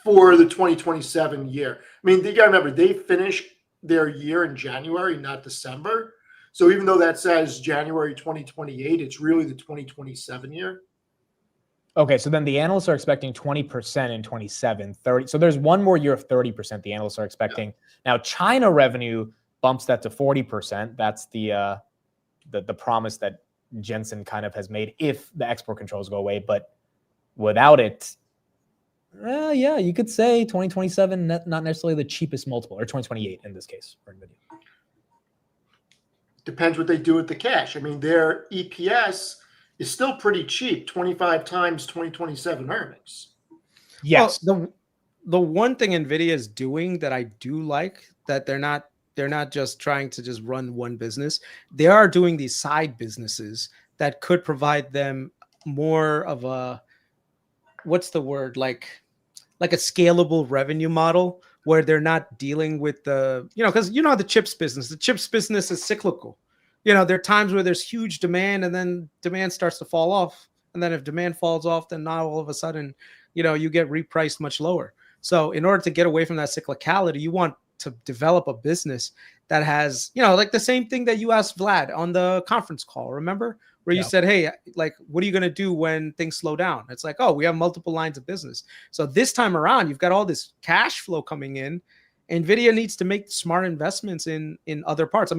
For the 2027 year. You got to remember, they finish their year in January, not December. So even though that says January 2028, it's really the 2027 year. Okay, so then the analysts are expecting 20% in 27, 30. So there's one more year of 30% the analysts are expecting. Yeah. Now, China revenue bumps that to 40%. That's the promise that Jensen kind of has made if the export controls go away. But without it, yeah, you could say 2027, not necessarily the cheapest multiple, or 2028 in this case for NVIDIA. Depends what they do with the cash. Their EPS is still pretty cheap, 25 times 2027 earnings. Yes. Well, the one thing NVIDIA is doing that I do like, that they're not just trying to just run one business. They are doing these side businesses that could provide them more of a, what's the word, like a scalable revenue model where they're not dealing with the, because the chips business is cyclical. There are times where there's huge demand and then demand starts to fall off. And then if demand falls off, then now all of a sudden, you get repriced much lower. So in order to get away from that cyclicality, you want to develop a business that has, like the same thing that you asked Vlad on the conference call, remember? Where you said, hey, like, what are you going to do when things slow down? It's like, oh, we have multiple lines of business. So this time around, you've got all this cash flow coming in. NVIDIA needs to make smart investments in other parts.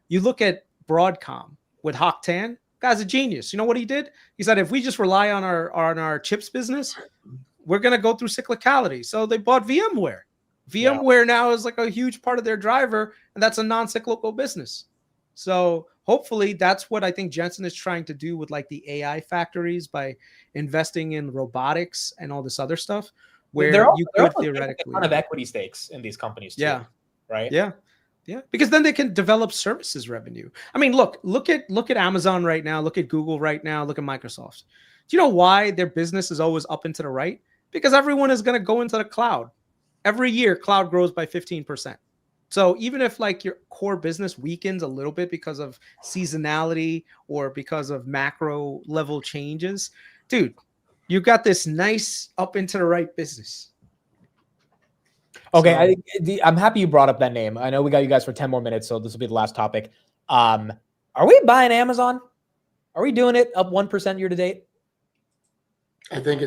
You look at Broadcom with Hock Tan. Guy's a genius. You know what he did? He said, if we just rely on our chips business, we're going to go through cyclicality. So they bought VMware. VMware now is like a huge part of their driver, and that's a non-cyclical business. So hopefully that's what I think Jensen is trying to do with like the AI factories by investing in robotics and all this other stuff, where you could theoretically a ton of equity stakes in these companies too. Yeah. Right. Yeah. Yeah. Because then they can develop services revenue. I mean, look at Amazon right now. Look at Google right now. Look at Microsoft. Do you know why their business is always up and to the right? Because everyone is going to go into the cloud. Every year, cloud grows by 15%. So even if like your core business weakens a little bit because of seasonality or because of macro level changes, dude, you got this nice up into the right business. Okay, I'm happy you brought up that name. I know we got you guys for 10 more minutes, so this will be the last topic. Are we buying Amazon? Are we doing it up 1% year to date? I think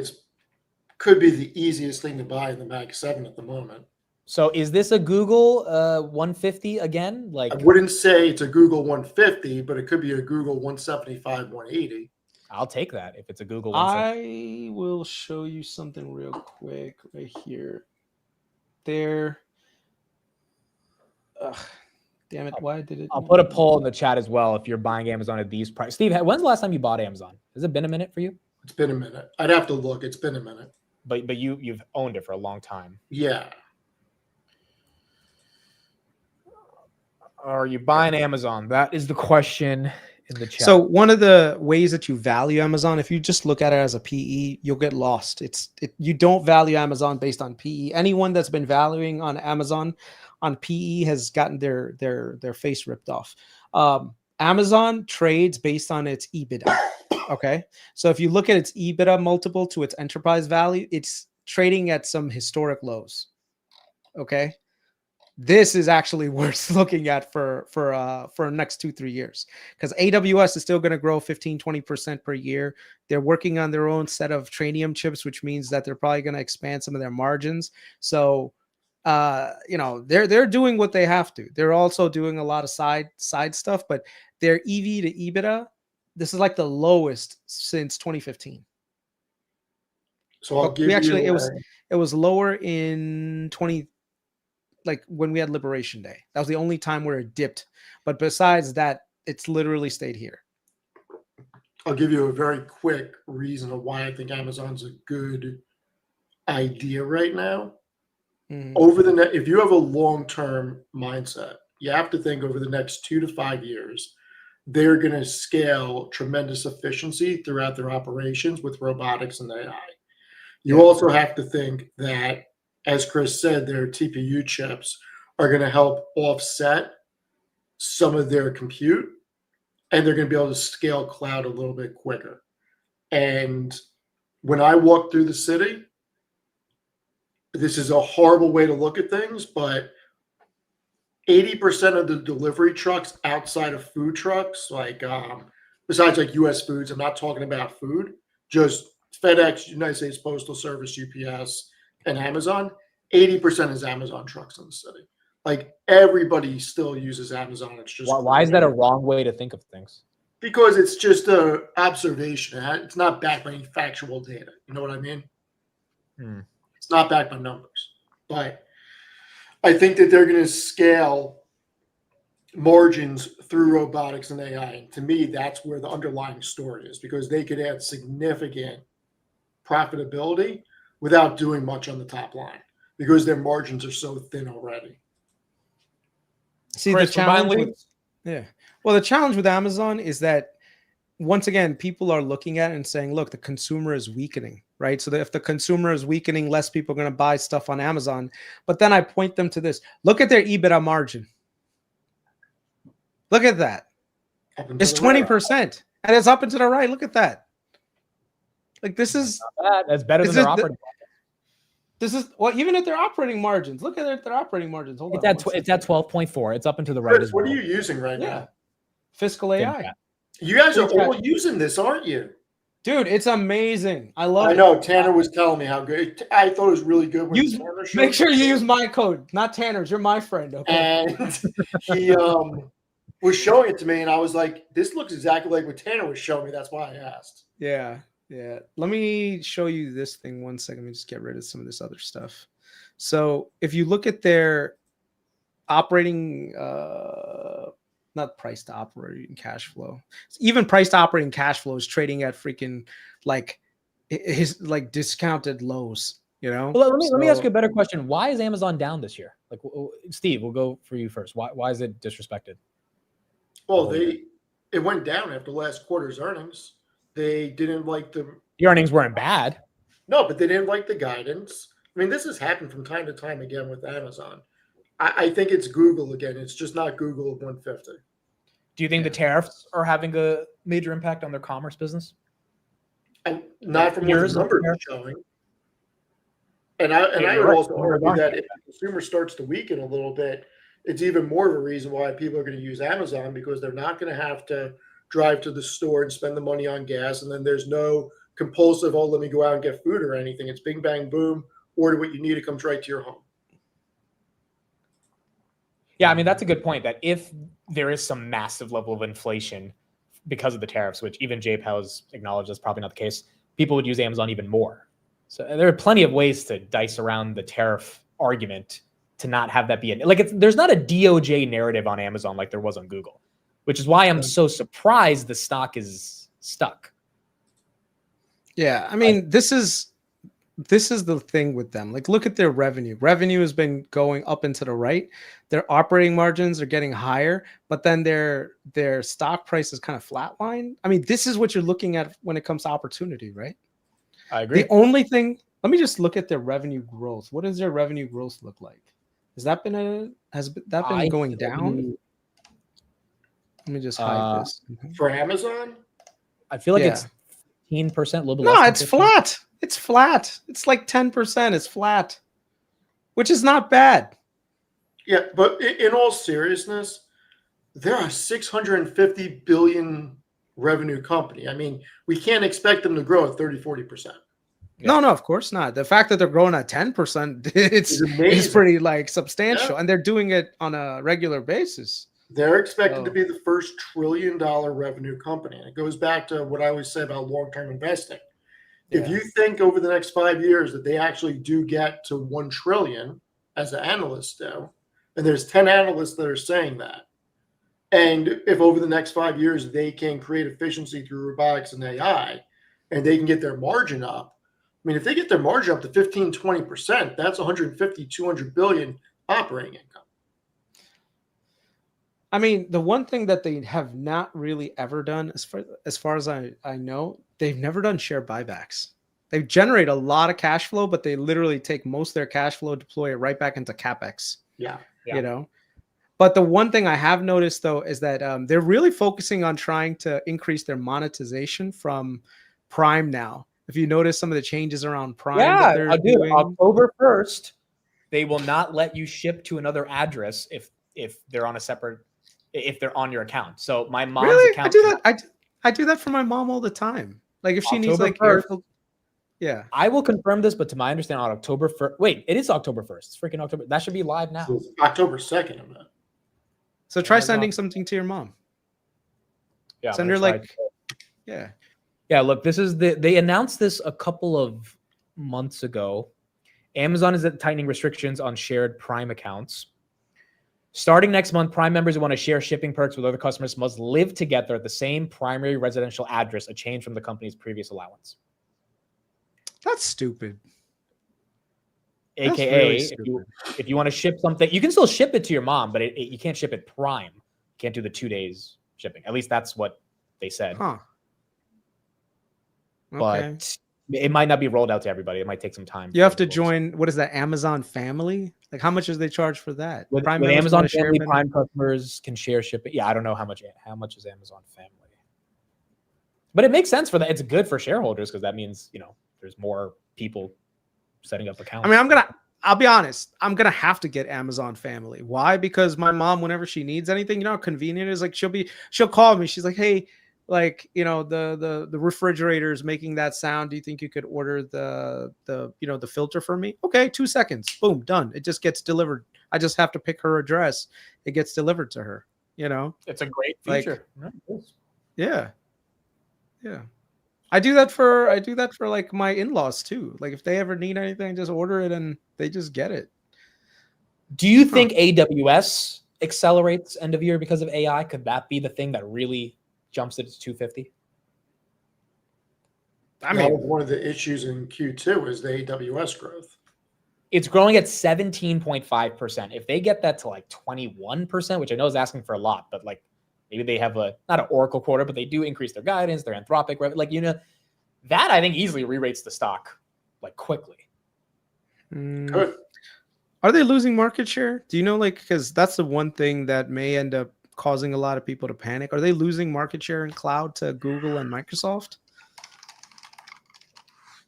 could be the easiest thing to buy in the Mag 7 at the moment. So is this a Google 150 again? Like, I wouldn't say it's a Google 150, but it could be a Google 175, 180. I'll take that if it's a Google 150. I will show you something real quick right here. There. Damn it! Why did it? I'll put a poll in the chat as well if you're buying Amazon at these prices. Steve, when's the last time you bought Amazon? Has it been a minute for you? It's been a minute. I'd have to look. It's been a minute. But you've owned it for a long time. Yeah. Are you buying Amazon? That is the question in the chat. So one of the ways that you value Amazon, if you just look at it as a PE, you'll get lost. You don't value Amazon based on PE. Anyone that's been valuing on Amazon on PE has gotten their face ripped off. Amazon trades based on its EBITDA. Okay. So if you look at its EBITDA multiple to its enterprise value, it's trading at some historic lows. Okay. This is actually worth looking at for the next 2-3 years, because AWS is still going to grow 15-20% per year. They're working on their own set of Trainium chips, which means that they're probably going to expand some of their margins. So, they're doing what they have to. They're also doing a lot of side stuff, but their EV to EBITDA, this is like the lowest since 2015. So I'll give you. It was lower in like when we had Liberation Day. That was the only time where it dipped. But besides that, it's literally stayed here. I'll give you a very quick reason of why I think Amazon's a good idea right now. Mm-hmm. If you have a long-term mindset, you have to think over the next 2 to 5 years, they're going to scale tremendous efficiency throughout their operations with robotics and AI. You also have to think that, as Kris said, their TPU chips are going to help offset some of their compute, and they're going to be able to scale cloud a little bit quicker. And when I walk through the city, this is a horrible way to look at things, but 80% of the delivery trucks outside of food trucks, like besides like US Foods, I'm not talking about food, just FedEx, United States Postal Service, UPS, and Amazon, 80% is Amazon trucks in the city. Like everybody still uses Amazon. It's just why is that a wrong way to think of things? Because it's just an observation. It's not backed by any factual data. You know what I mean? It's not backed by numbers. But I think that they're going to scale margins through robotics and AI. And to me, that's where the underlying story is, because they could add significant profitability without doing much on the top line, because their margins are so thin already. See, the challenge the challenge with Amazon is that, once again, people are looking at it and saying, look, the consumer is weakening, right? So that if the consumer is weakening, less people are going to buy stuff on Amazon. But then I point them to this. Look at their EBITDA margin. Look at that. It's 20%. And it's up and to the right. Look at that. Like, this is... That's better than their operating. This is, well, even at their operating margins. Look at their operating margins. Hold on. It's at 12.4. It's up and to the right as well. What are you using right now? Fiscal AI. You guys are all using this, aren't you? Dude, it's amazing. I love it. I know. Tanner was telling me how good. I thought it was really good. Make sure you use my code, not Tanner's. You're my friend. Okay. And was showing it to me, and I was like, "This looks exactly like what Tanner was showing me." That's why I asked. Yeah. Let me show you this thing 1 second. Let me just get rid of some of this other stuff. So if you look at their operating, not price to operating cash flow, even price to operating cash flow is trading at freaking like his like discounted lows. Well, let me ask you a better question. Why is Amazon down this year? Like, Steve, we'll go for you first. Why is it disrespected? Well, it went down after last quarter's earnings. They didn't like the earnings weren't bad. No, but they didn't like the guidance. I mean, this has happened from time to time again with Amazon. I think it's Google again. It's just not Google at 150. Do you think the tariffs are having a major impact on their commerce business? And not from what the numbers are showing. And I would also argue that if the consumer starts to weaken a little bit, it's even more of a reason why people are going to use Amazon, because they're not going to have to drive to the store and spend the money on gas. And then there's no compulsive, let me go out and get food or anything. It's bing, bang, boom, order what you need. It comes right to your home. Yeah, I mean, that's a good point, that if there is some massive level of inflation because of the tariffs, which even JPEL has acknowledged is probably not the case, people would use Amazon even more. So there are plenty of ways to dice around the tariff argument to not have that be there's not a DOJ narrative on Amazon like there was on Google, which is why I'm so surprised the stock is stuck. Yeah, I mean, this is the thing with them. Like, look at their revenue. Revenue has been going up and to the right. Their operating margins are getting higher, but then their stock price is kind of flatlined. I mean, this is what you're looking at when it comes to opportunity, right? I agree. The only thing, let me just look at their revenue growth. What does their revenue growth look like? Has that been going down? Let me just hide this. For Amazon? I feel like it's 15%, a little bit less. No, it's flat. It's flat. It's like 10%. It's flat, which is not bad. Yeah, but in all seriousness, they're a $650 billion revenue company. I mean, we can't expect them to grow at 30-40%. Yeah. No, of course not. The fact that they're growing at 10%, it's pretty like substantial, and they're doing it on a regular basis. They're expected to be the first $1 trillion revenue company. And it goes back to what I always say about long-term investing. Yeah. If you think over the next 5 years that they actually do get to 1 trillion, as the analysts do, and there's 10 analysts that are saying that, and if over the next 5 years they can create efficiency through robotics and AI, and they can get their margin up, I mean, if they get their margin up to 15-20%, that's 150-200 billion operating income. I mean, the one thing that they have not really ever done, as far as I know, they've never done share buybacks. They generate a lot of cash flow, but they literally take most of their cash flow, deploy it right back into CapEx. Yeah. You know? But the one thing I have noticed, though, is that they're really focusing on trying to increase their monetization from Prime now. If you notice some of the changes around Prime, I do. October 1st, they will not let you ship to another address if they're on a separate, if they're on your account. So my mom's account. I do that. I do that for my mom all the time. Like if she needs like airfield. Yeah. I will confirm this, but to my understanding, on October 1st. Wait, it is October 1st. It's freaking October. That should be live now. So October 2nd of that. So try sending something to your mom. Yeah. Send her like, yeah. Yeah, look, this is they announced this a couple of months ago. Amazon is tightening restrictions on shared Prime accounts. Starting next month, Prime members who want to share shipping perks with other customers must live together at the same primary residential address, a change from the company's previous allowance. That's stupid. AKA, really stupid. If you want to ship something, you can still ship it to your mom, but you can't ship it Prime. You can't do the 2 days shipping. At least that's what they said. Huh. But it might not be rolled out to everybody. It might take some time. You have to join, what is that, Amazon Family? Like, how much do they charge for that? With Amazon Family, Prime customers can share shipping. Yeah, I don't know how much is Amazon Family. But it makes sense for that. It's good for shareholders because that means, there's more people setting up accounts. I mean, I'll be honest. I'm going to have to get Amazon Family. Why? Because my mom, whenever she needs anything, how convenient it is. Like, she'll call me. She's like, hey, like, the refrigerator is making that sound. Do you think you could order the filter for me? Okay, 2 seconds. Boom, done. It just gets delivered. I just have to pick her address. It gets delivered to her. You know, It's a great Like- feature. Yeah, it is. yeah, yeah. I do that for like my in-laws too. Like if they ever need anything, just order it and they just get it. Do you think AWS accelerates end of year because of AI? Could that be the thing that really jumps it to 250? I That was mean, one of the issues in Q2 is the AWS growth. It's growing at 17.5%. If they get that to like 21%, which I know is asking for a lot, but like maybe they have not an Oracle quarter, but they do increase their guidance, their Anthropic, like, that I think easily re-rates the stock like quickly. Good. Are they losing market share? Do you know, like, because that's the one thing that may end up causing a lot of people to panic. Are they losing market share in cloud to Google and Microsoft?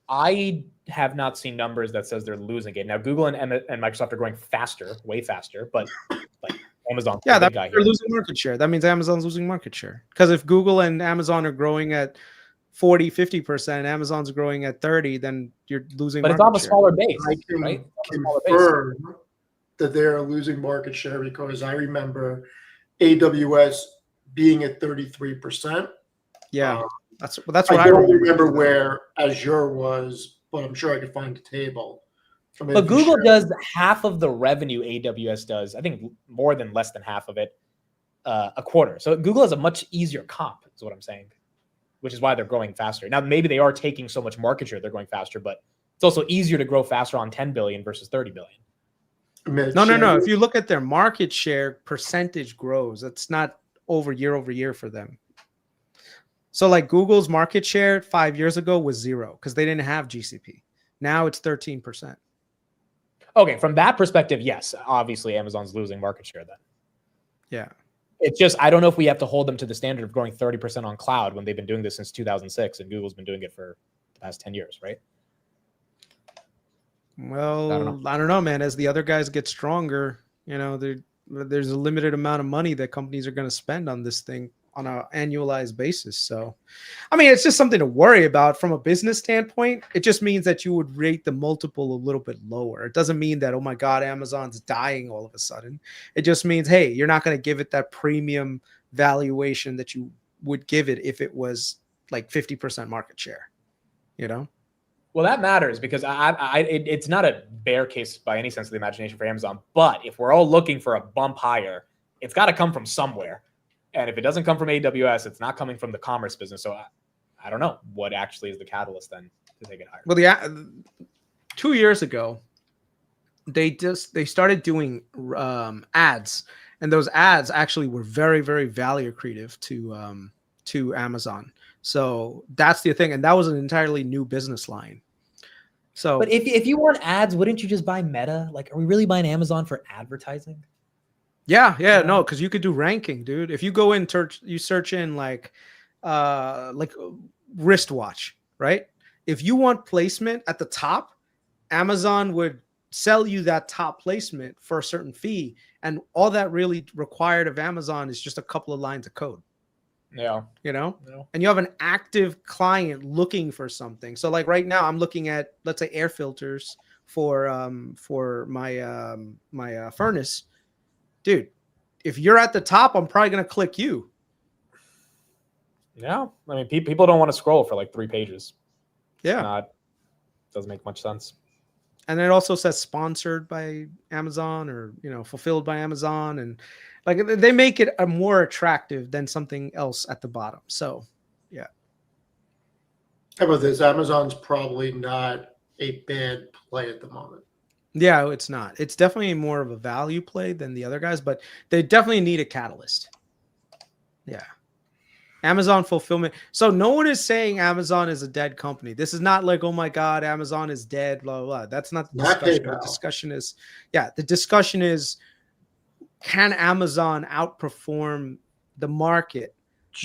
I have not seen numbers that says they're losing it. Now, Google and Microsoft are growing faster, way faster, but like Amazon's Yeah, the that big guy means they're here. losing market share. That means Amazon's losing market share. Because if Google and Amazon are growing at 40, 50%, Amazon's growing at 30, then you're losing But it's market off a share. smaller base, I can right? It's off a smaller base. confirm that they're losing market share because I remember AWS being at 33%. Yeah, Um, that's what I I don't remember. remember where Azure was, but I'm sure I could find a table. I mean, But if you Google share- does half of the revenue AWS does. I think more than less than half of it, a quarter. So Google has a much easier comp, is what I'm saying, which is why they're growing faster. Now, maybe they are taking so much market share, they're going faster, but it's also easier to grow faster on 10 billion versus 30 billion. Mitch, No. If you look at their market share, percentage grows. It's not over year for them. So like Google's market share 5 years ago was 0 because they didn't have GCP. Now it's 13%. Okay, from that perspective, yes, obviously Amazon's losing market share then. Yeah. It's just, I don't know if we have to hold them to the standard of growing 30% on cloud when they've been doing this since 2006 and Google's been doing it for the past 10 years, right? Well, I I don't know, man. As the other guys get stronger, there's a limited amount of money that companies are going to spend on this thing on an annualized basis. So, I mean, it's just something to worry about from a business standpoint. It just means that you would rate the multiple a little bit lower. It doesn't mean that, oh my God, Amazon's dying all of a sudden. It just means, hey, you're not going to give it that premium valuation that you would give it if it was like 50% market share, Well, that matters because it's not a bear case by any sense of the imagination for Amazon. But if we're all looking for a bump higher, it's got to come from somewhere. And if it doesn't come from AWS, it's not coming from the commerce business. So I don't know what actually is the catalyst then to take it higher. Well, 2 years ago, they started doing ads, and those ads actually were very, very value accretive to Amazon. So that's the thing, and that was an entirely new business line. So, But if you want ads, wouldn't you just buy Meta? Like, are we really buying Amazon for advertising? yeah, no, because you could do ranking, dude. If you go in, you search in like wristwatch, right? If you want placement at the top, Amazon would sell you that top placement for a certain fee, and all that really required of Amazon is just a couple of lines of code. Yeah. And you have an active client looking for something. So like right now I'm looking at, let's say, air filters for my my furnace. Dude, if you're at the top, I'm probably going to click you. Yeah. I mean, people don't want to scroll for like 3 pages. Yeah. Doesn't make much sense. And it also says sponsored by Amazon or, fulfilled by Amazon. And like they make it more attractive than something else at the bottom. So, yeah. How about this? Amazon's probably not a bad play at the moment. Yeah, it's not. It's definitely more of a value play than the other guys, but they definitely need a catalyst. Yeah. Amazon fulfillment. So no one is saying Amazon is a dead company. This is not like, oh my God, Amazon is dead, blah, blah, blah. That's not the discussion. The discussion is, can Amazon outperform the market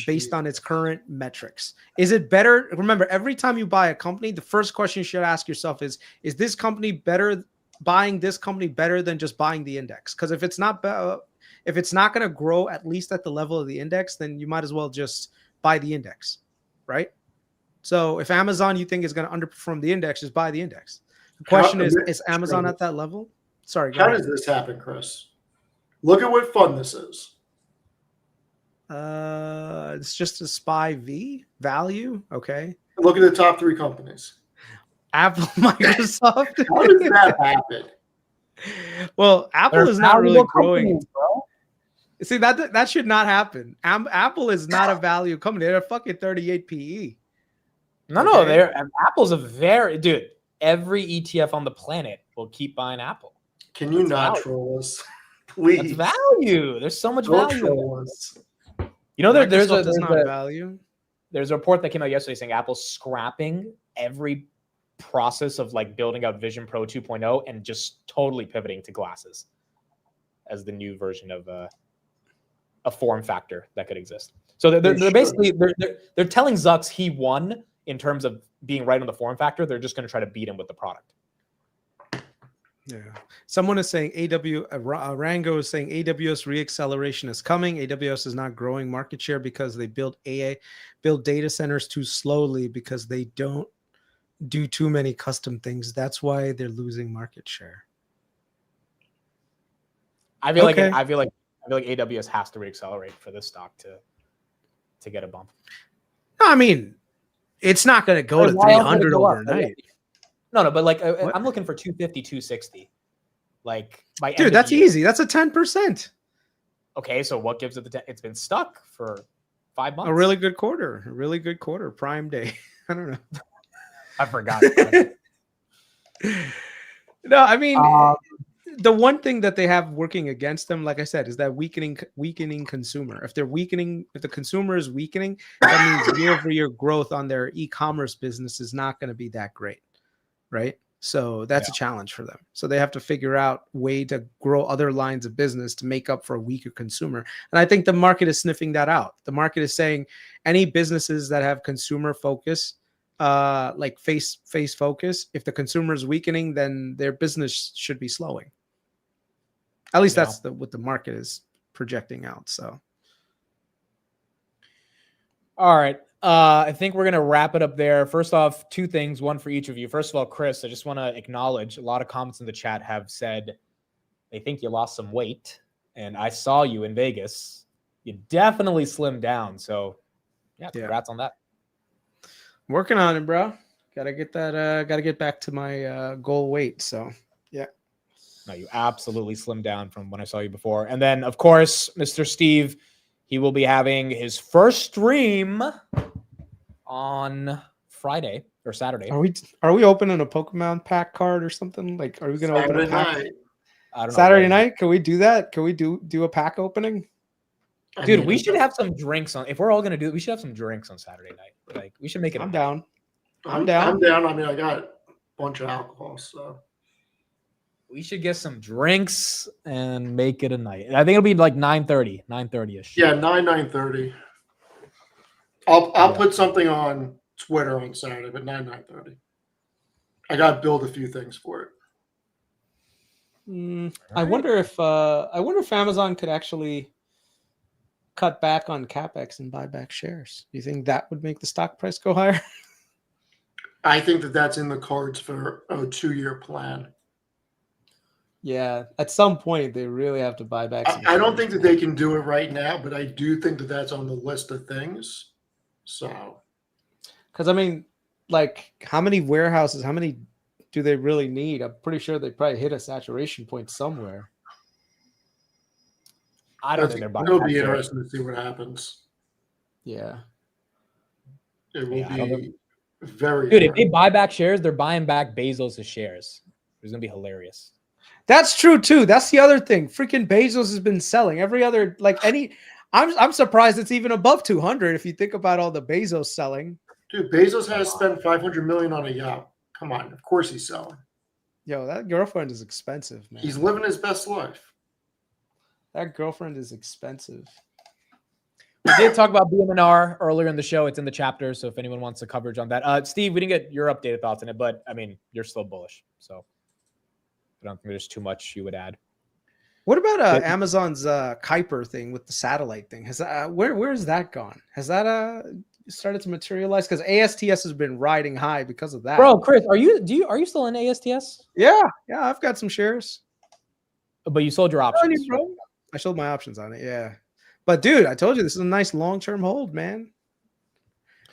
based on its current metrics? Is it better? Remember, every time you buy a company, the first question you should ask yourself is this company better? Buying this company better than just buying the index? Because if it's not going to grow at least at the level of the index, then you might as well just buy the index, right? So if Amazon you think is going to underperform the index, just buy the index. The question is Amazon at that level? Sorry. How does this happen, Chris? Look at what fund this is. It's just a SPY V value. Okay. Look at the top 3 companies. Apple, Microsoft. How does that happen? Well, Apple They're is not really valuable growing. companies, bro. See, that should not happen. Apple is not a value company. They're a fucking 38 PE. No, Okay. Apple's a very dude. Every ETF on the planet will keep buying Apple. Can you That's not value. troll us? That's Please. value. There's so much Don't value. troll us. You know, there's Microsoft is not a value. there's a report that came out yesterday saying Apple's scrapping every process of like building out Vision Pro 2.0 and just totally pivoting to glasses as the new version of a form factor that could exist. So they're basically they're telling Zucks he won in terms of being right on the form factor. They're just going to try to beat him with the product. Yeah. Someone is saying Rango is saying AWS reacceleration is coming. AWS is not growing market share because they build data centers too slowly because they don't do too many custom things. That's why they're losing market share. I feel like AWS has to reaccelerate for this stock to get a bump. I mean, it's not going to go to 300 overnight. No, but like I'm looking for 250, 260. Like by dude, that's easy. That's a 10%. Okay, so what gives it the 10? It's been stuck for 5 months. A really good quarter. Prime day. I don't know. I forgot. No, I mean, the one thing that they have working against them, like I said, is that weakening consumer. If the consumer is weakening, that means year-over-year growth on their e-commerce business is not going to be that great, right? So that's a challenge for them. So they have to figure out a way to grow other lines of business to make up for a weaker consumer. And I think the market is sniffing that out. The market is saying any businesses that have consumer focus, like face focus, if the consumer is weakening, then their business should be slowing. At least that's what the market is projecting out. So, all right. I think we're going to wrap it up there. First off, 2 things, one for each of you. First of all, Kris, I just want to acknowledge a lot of comments in the chat have said they think you lost some weight. And I saw you in Vegas. You definitely slimmed down. So, congrats on that. Working on it, bro. Gotta get that. Gotta get back to my goal weight. So, yeah. No, you absolutely slimmed down from when I saw you before. And then, of course, Mr. Steve, he will be having his first stream on Friday or Saturday. Are we opening a Pokemon pack card or something? Like, are we going to open a pack? Night. I don't know. Saturday night? Can we do that? Can we do a pack opening? Dude, we should have some drinks on. If we're all going to do it, we should have some drinks on Saturday night. Like, we should make it. I'm down. I'm down. I mean, I got a bunch of alcohol, so. We should get some drinks and make it a night. I think it'll be like 9:30-ish. Yeah, 9:30. I'll put something on Twitter on Saturday, but 9:30. I got to build a few things for it. I wonder if Amazon could actually cut back on capex and buy back shares. Do you think that would make the stock price go higher? I think that's in the cards for a 2-year plan. Yeah, at some point they really have to buy back. I don't think that they can do it right now, but I do think that that's on the list of things. So, because I mean, like, how many warehouses? How many do they really need? I'm pretty sure they probably hit a saturation point somewhere. I don't think they're buying. It'll be interesting to see what happens. Yeah, it will be very. Dude, if they buy back shares, they're buying back Bezos' shares. It's gonna be hilarious. That's true too. That's the other thing. Freaking Bezos has been selling every other I'm surprised it's even above 200 if you think about all the Bezos selling. Dude, Bezos has spent $500 million on a yacht. Come on, of course he's selling. Yo, that girlfriend is expensive, man. He's living his best life. That girlfriend is expensive. We did talk about BMNR earlier in the show. It's in the chapter, so if anyone wants a coverage on that. Steve, we didn't get your updated thoughts on it, but I mean, you're still bullish, so I don't think there's too much you would add. What about Amazon's Kuiper thing with the satellite thing? Has where has that gone? Has that started to materialize? Because ASTS has been riding high because of that. Bro, Kris, are you still in ASTS? Yeah, I've got some shares. But you sold your options. Bro. I sold my options on it. Yeah, But dude, I told you this is a nice long-term hold, man.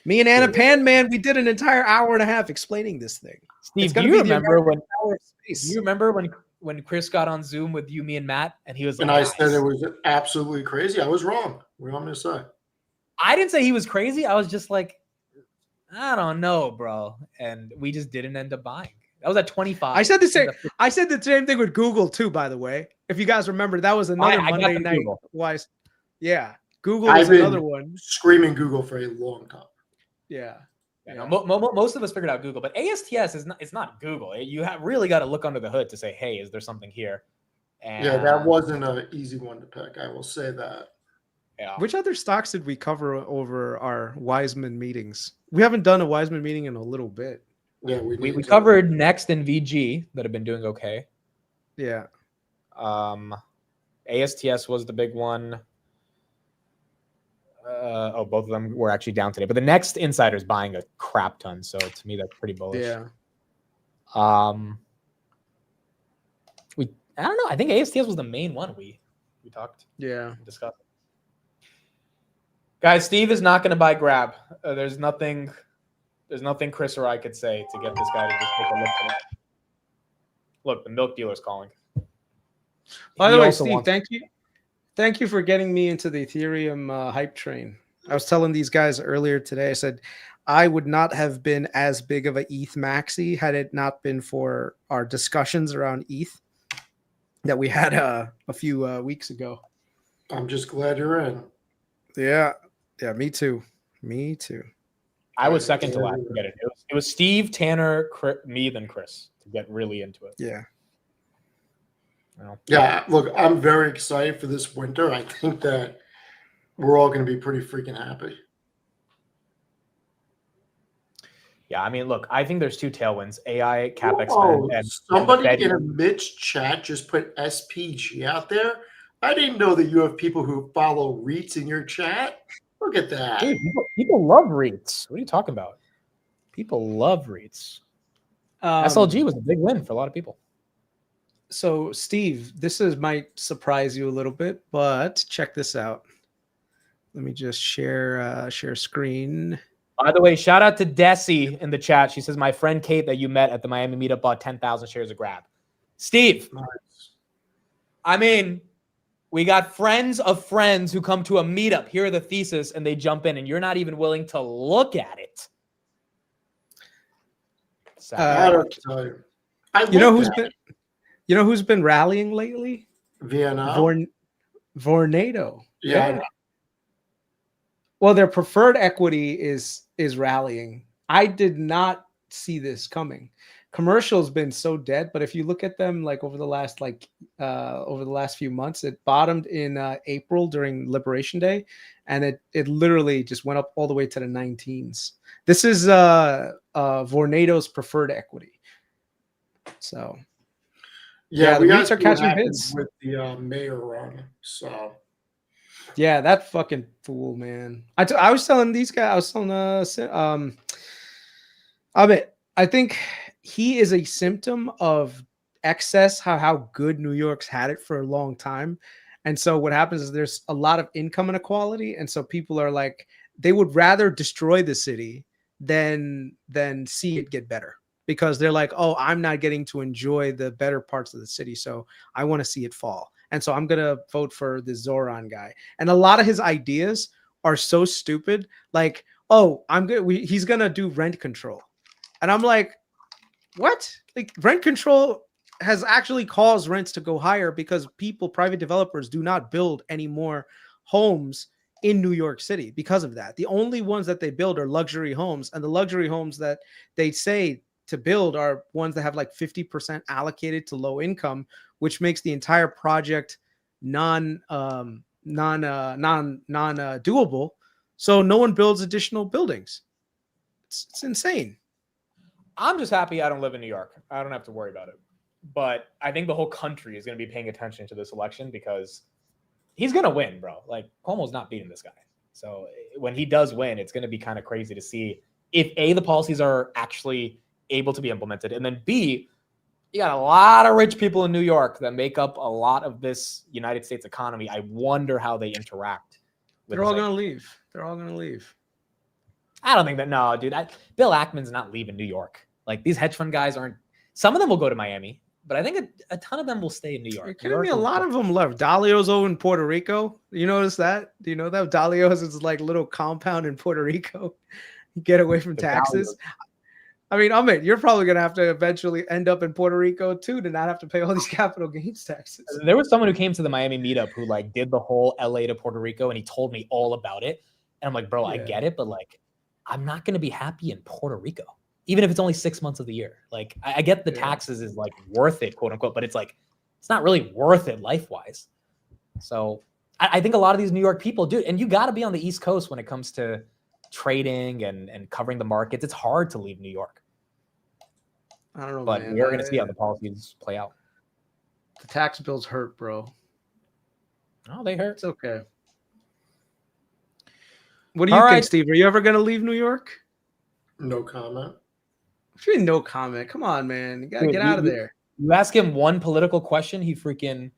Me and Anna Pan, man, we did an entire hour and a half explaining this thing. Steve, do gonna you be the remember when? Hour of Do space. you remember when Chris got on Zoom with you, me, and Matt, and he was like, And I said "Guys." it was absolutely crazy. I was wrong. What do you want me to say? I didn't say he was crazy. I was just like, I don't know, bro. And we just didn't end up buying. That was at 25. I said the same. I said the same thing with Google too. By the way, if you guys remember, that was another I got Monday the night. Google. Wise, yeah. Google I've is been another one. screaming Google for a long time. Yeah. You know, most of us figured out Google, but ASTS is not. It's not Google. You have really got to look under the hood to say, hey, is there something here? And, Yeah, that wasn't an easy one to pick. I will say that. Yeah. Which other stocks did we cover over our Wiseman meetings? We haven't done a Wiseman meeting in a little bit. Yeah, we covered Next and VG that have been doing okay. Yeah. ASTS was the big one. Both of them were actually down today. But the Next insider is buying a crap ton, so to me that's pretty bullish. Yeah. I don't know. I think ASTS was the main one we talked. Yeah. Discussed. Guys, Steve is not going to buy Grab. There's nothing Chris or I could say to get this guy to just take a look at it. Look, the milk dealer's calling. By the way, Steve, thank you for getting me into the Ethereum hype train. I was telling these guys earlier today, I said I would not have been as big of a ETH maxi had it not been for our discussions around ETH that we had a few weeks ago. I'm just glad you're in. Yeah, me too. I was second to last to get it. It was Steve, Tanner, me, then Chris to get really into it. Yeah. Yeah, look, I'm very excited for this winter. I think that we're all going to be pretty freaking happy. Yeah, I mean, look, I think there's two tailwinds: AI, capex, and somebody in a Mitch chat just put SPG out there. I didn't know that you have people who follow REITs in your chat. Look at that. Dude, people love REITs. What are you talking about? People love REITs. SLG was a big win for a lot of people. So, Steve, might surprise you a little bit, but check this out. Let me just share screen. By the way, shout out to Desi in the chat. She says, my friend Kate that you met at the Miami meetup bought 10,000 shares of Grab. Steve, Nice. I mean, we got friends of friends who come to a meetup, hear the thesis, and they jump in, and you're not even willing to look at it. I don't tell you. You know who's been rallying lately? VNL. Vornado. Yeah. Well, their preferred equity is rallying. I did not see this coming. Commercial's been so dead, but if you look at them like over the last few months, it bottomed in April during Liberation Day, and it literally just went up all the way to the 19s. This is Vornado's preferred equity. So yeah, the REITs are catching bids with the mayor run. So yeah, that fucking fool, man. I was telling these guys, I think he is a symptom of excess, how good New York's had it for a long time. And so what happens is there's a lot of income inequality. And so people are like, they would rather destroy the city than see it get better, because they're like, oh, I'm not getting to enjoy the better parts of the city, so I want to see it fall. And so I'm going to vote for the Zoran guy. And a lot of his ideas are so stupid. Like, oh, he's going to do rent control. And I'm like, what? Like, rent control has actually caused rents to go higher because private developers do not build any more homes in New York City because of that. The only ones that they build are luxury homes, and the luxury homes that they say to build are ones that have like 50% allocated to low income, which makes the entire project doable. So no one builds additional buildings. It's insane. I'm just happy I don't live in New York. I don't have to worry about it. But I think the whole country is going to be paying attention to this election because he's going to win, bro. Like, Cuomo's not beating this guy. So when he does win, it's going to be kind of crazy to see if A, the policies are actually able to be implemented, and then B, you got a lot of rich people in New York that make up a lot of this United States economy. I wonder how they interact They're all gonna leave. They're all gonna leave. I don't think that. No, dude. Bill Ackman's not leaving New York. Like these hedge fund guys aren't. Some of them will go to Miami, but I think a ton of them will stay in New York. You're kidding me? A lot of them left. Dalio's over in Puerto Rico. You notice that? Do you know that Dalio's is like little compound in Puerto Rico? You get away from taxes. I mean, Amit, you're probably gonna have to eventually end up in Puerto Rico too to not have to pay all these capital gains taxes. There was someone who came to the Miami meetup who like did the whole LA to Puerto Rico, and he told me all about it. And I'm like, bro, I get it, but like, I'm not gonna be happy in Puerto Rico, even if it's only 6 months of the year. Like, I get the taxes is like worth it, quote unquote, but it's like it's not really worth it life wise. So I think a lot of these New York people do, and you got to be on the East Coast when it comes to trading and covering the markets. It's hard to leave New York. I don't know, but man. we're going to see how the policies play out. The tax bills hurt, bro. Oh, they hurt. It's okay. What do you think, Steve? Are you ever going to leave New York? No comment. No comment. Come on, man. You got to get out of there. You ask him one political question, he freaking...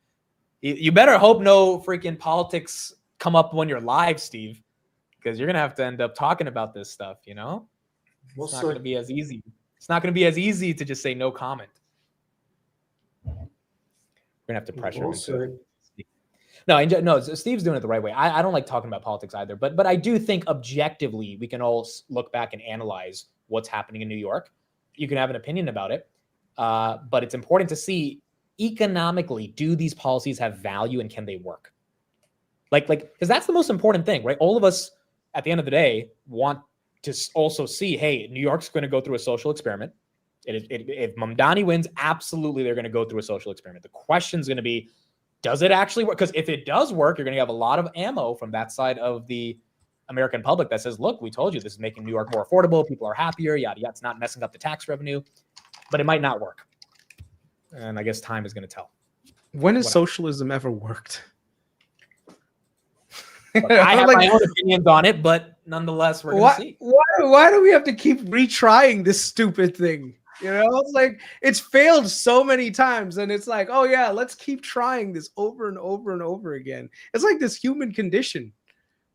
You better hope no freaking politics come up when you're live, Steve, because you're going to have to end up talking about this stuff, you know? It's not going to be as easy. It's not going to be as easy to just say no comment. We're going to have to pressure him. No, Steve's doing it the right way. I don't like talking about politics either, but I do think objectively we can all look back and analyze what's happening in New York. You can have an opinion about it, but it's important to see economically, do these policies have value and can they work? Like, because that's the most important thing, right? All of us at the end of the day want to also see, hey, New York's going to go through a social experiment. If Mamdani wins, absolutely they're going to go through a social experiment. The question is going to be, does it actually work? Because if it does work, you're going to have a lot of ammo from that side of the American public that says, look, we told you this is making New York more affordable. People are happier, yada, yada. It's not messing up the tax revenue, but it might not work. And I guess time is going to tell. When has socialism ever worked? Look, I have my own opinions on it, but nonetheless, we're going to see. Why do we have to keep retrying this stupid thing? You know, it's like it's failed so many times, and it's like, oh yeah, let's keep trying this over and over and over again. It's like this human condition,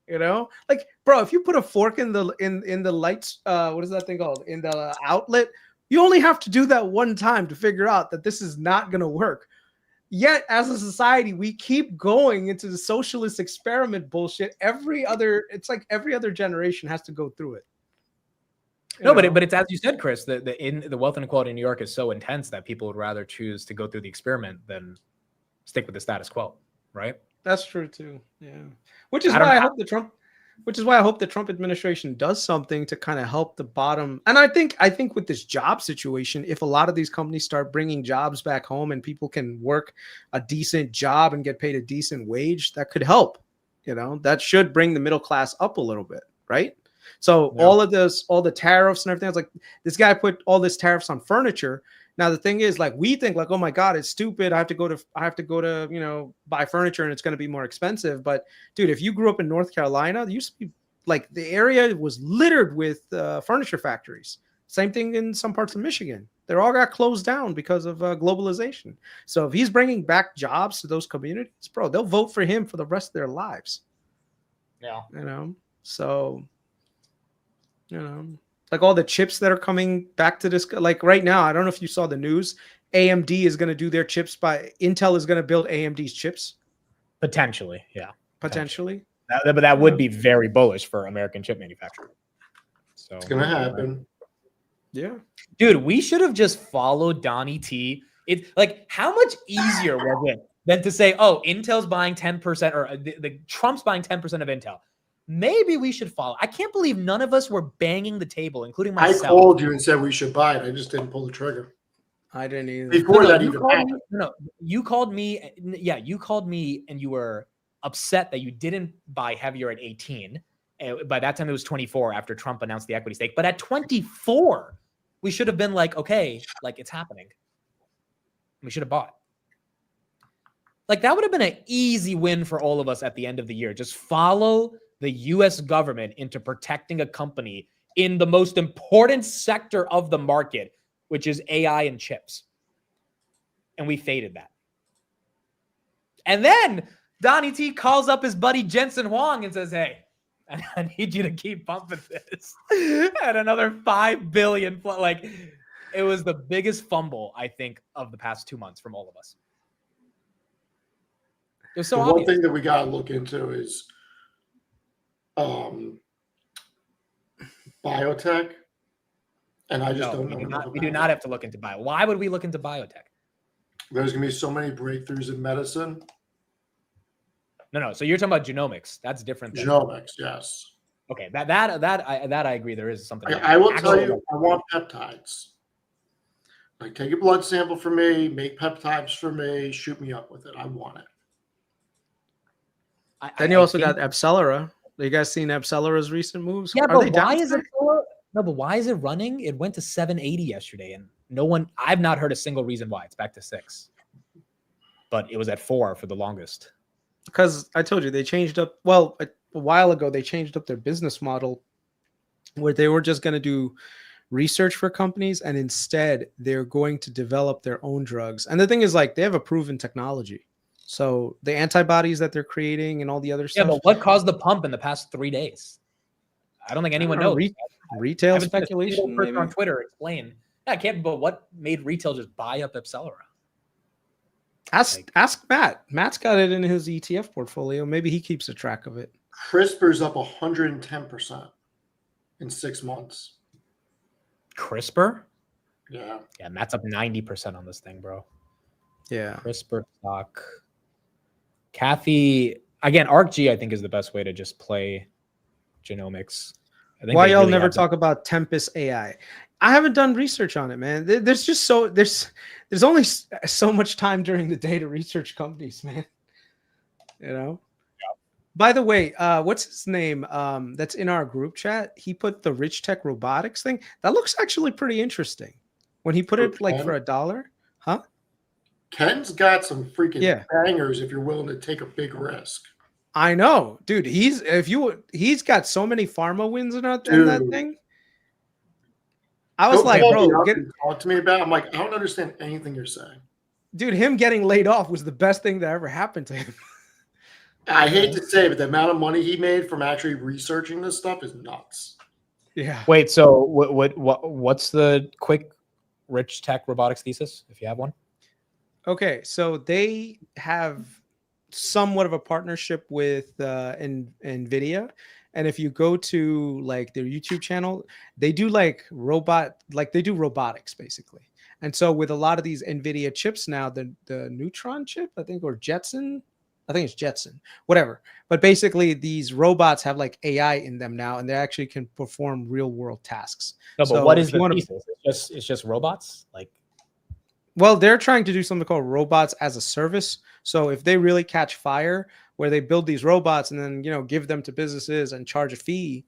you know. Like, bro, if you put a fork in the lights, what is that thing called? In the outlet, you only have to do that one time to figure out that this is not going to work. Yet, as a society, we keep going into the socialist experiment bullshit. It's like every other generation has to go through it. But it's as you said, Chris, the wealth inequality in New York is so intense that people would rather choose to go through the experiment than stick with the status quo, right? That's true too. Yeah, which is why I hope the Trump administration does something to kind of help the bottom. And I think with this job situation, if a lot of these companies start bringing jobs back home and people can work a decent job and get paid a decent wage, that could help. You know, that should bring the middle class up a little bit, right? So all the tariffs and everything, it's like this guy put all this tariffs on furniture. Now the thing is, like, we think like, oh my God, it's stupid. I have to go to, you know, buy furniture and it's going to be more expensive. But dude, if you grew up in North Carolina, there used to be like the area was littered with furniture factories. Same thing in some parts of Michigan. They all got closed down because of globalization. So if he's bringing back jobs to those communities, bro, they'll vote for him for the rest of their lives. Yeah. You know, so, you know, like all the chips that are coming back to this, like right now, I don't know if you saw the news. AMD is going to do their chips Intel is going to build AMD's chips. Potentially, yeah. Potentially. But that would be very bullish for American chip manufacturing. So it's going to happen. Yeah. Dude, we should have just followed Donnie T. It's like, how much easier was it than to say, oh, Intel's buying 10% or the Trump's buying 10% of Intel? Maybe we should follow. I can't believe none of us were banging the table, including myself. I called you and said we should buy it. I just didn't pull the trigger. I didn't either. Before that even happened. You called me. Yeah, you called me and you were upset that you didn't buy heavier at 18. By that time, it was 24 after Trump announced the equity stake. But at 24, we should have been like, okay, like it's happening. We should have bought. Like that would have been an easy win for all of us at the end of the year. Just follow the U.S. government into protecting a company in the most important sector of the market, which is AI and chips. And we faded that. And then Donnie T calls up his buddy Jensen Huang and says, "Hey, I need you to keep pumping this." And another 5 billion. Like, it was the biggest fumble, I think, of the past 2 months from all of us. It was so The obvious. one thing that we got to look into is biotech. And I just don't know. We do not have to look into bio. Why would we look into biotech? There's going to be so many breakthroughs in medicine. No. So you're talking about genomics. That's different. Genomics, yes. Okay, that I agree. There is something. I will tell you, I want peptides. Like, take a blood sample for me, make peptides for me, shoot me up with it. I want it. Then you also got Epsilera. You guys seen Epsilera's recent moves? Yeah, Are but they why down is today? it? No, but why is it running? It went to 780 yesterday, and I've not heard a single reason why. It's back to 6, but it was at 4 for the longest. Because I told you they changed up. Well, a while ago they changed up their business model, where they were just going to do research for companies, and instead they're going to develop their own drugs. And the thing is, like, they have a proven technology. So the antibodies that they're creating and all the other Yeah, stuff. but what caused the pump in the past 3 days? I don't think anyone knows. Retail I haven't seen a single speculation. person on Maybe? Twitter explain. Yeah, I can't. But what made retail just buy up Epsilera? Ask Matt. Matt's got it in his ETF portfolio. Maybe he keeps a track of it. CRISPR's up 110% in 6 months. CRISPR? Yeah. Yeah, Matt's up 90% on this thing, bro. Yeah. CRISPR stock. Kathy, again, ArcG, I think, is the best way to just play genomics. I think Why they y'all really never have talk about Tempest AI? I haven't done research on it, man. There's only so much time during the day to research companies, man. You know. Yeah. By the way, what's his name? That's in our group chat. He put the Rich Tech Robotics thing. That looks actually pretty interesting. When he put it like for $1, huh? Ken's got some freaking Yeah. bangers if you're willing to take a big risk. I know, dude. He's got so many pharma wins in that Dude. thing. I was Don't like, call bro, me up and talk to me about it. I'm like, I don't understand anything you're saying. dude, him getting laid off was the best thing that ever happened to him. I hate to say it, but the amount of money he made from actually researching this stuff is nuts. Yeah. Wait, so what's the quick Rich Tech Robotics thesis, if you have one? Okay, so they have somewhat of a partnership with NVIDIA. And if you go to like their YouTube channel, they do like they do robotics basically. And so with a lot of these NVIDIA chips now, the Neutron chip, I think, or Jetson, I think it's Jetson, whatever. But basically these robots have like AI in them now, and they actually can perform real world tasks. No, but So what is if you the wanna- thesis? It's just robots? Like, Well, they're trying to do something called robots as a service. So if they really catch fire, where they build these robots and then give them to businesses and charge a fee,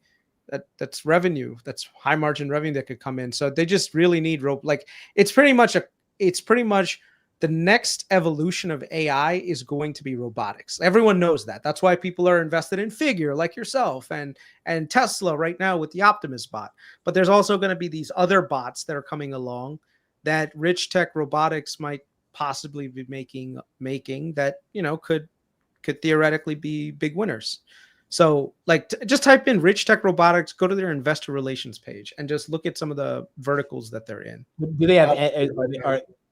that's revenue. That's high margin revenue that could come in. So they just really need it's pretty much the next evolution of AI is going to be robotics. Everyone knows that. That's why people are invested in Figure, like yourself, and Tesla right now with the Optimus bot. But there's also going to be these other bots that are coming along that Rich Tech Robotics might possibly be making that could theoretically be big winners. So just type in Rich Tech Robotics, go to their investor relations page, and just look at some of the verticals that they're in. do they have?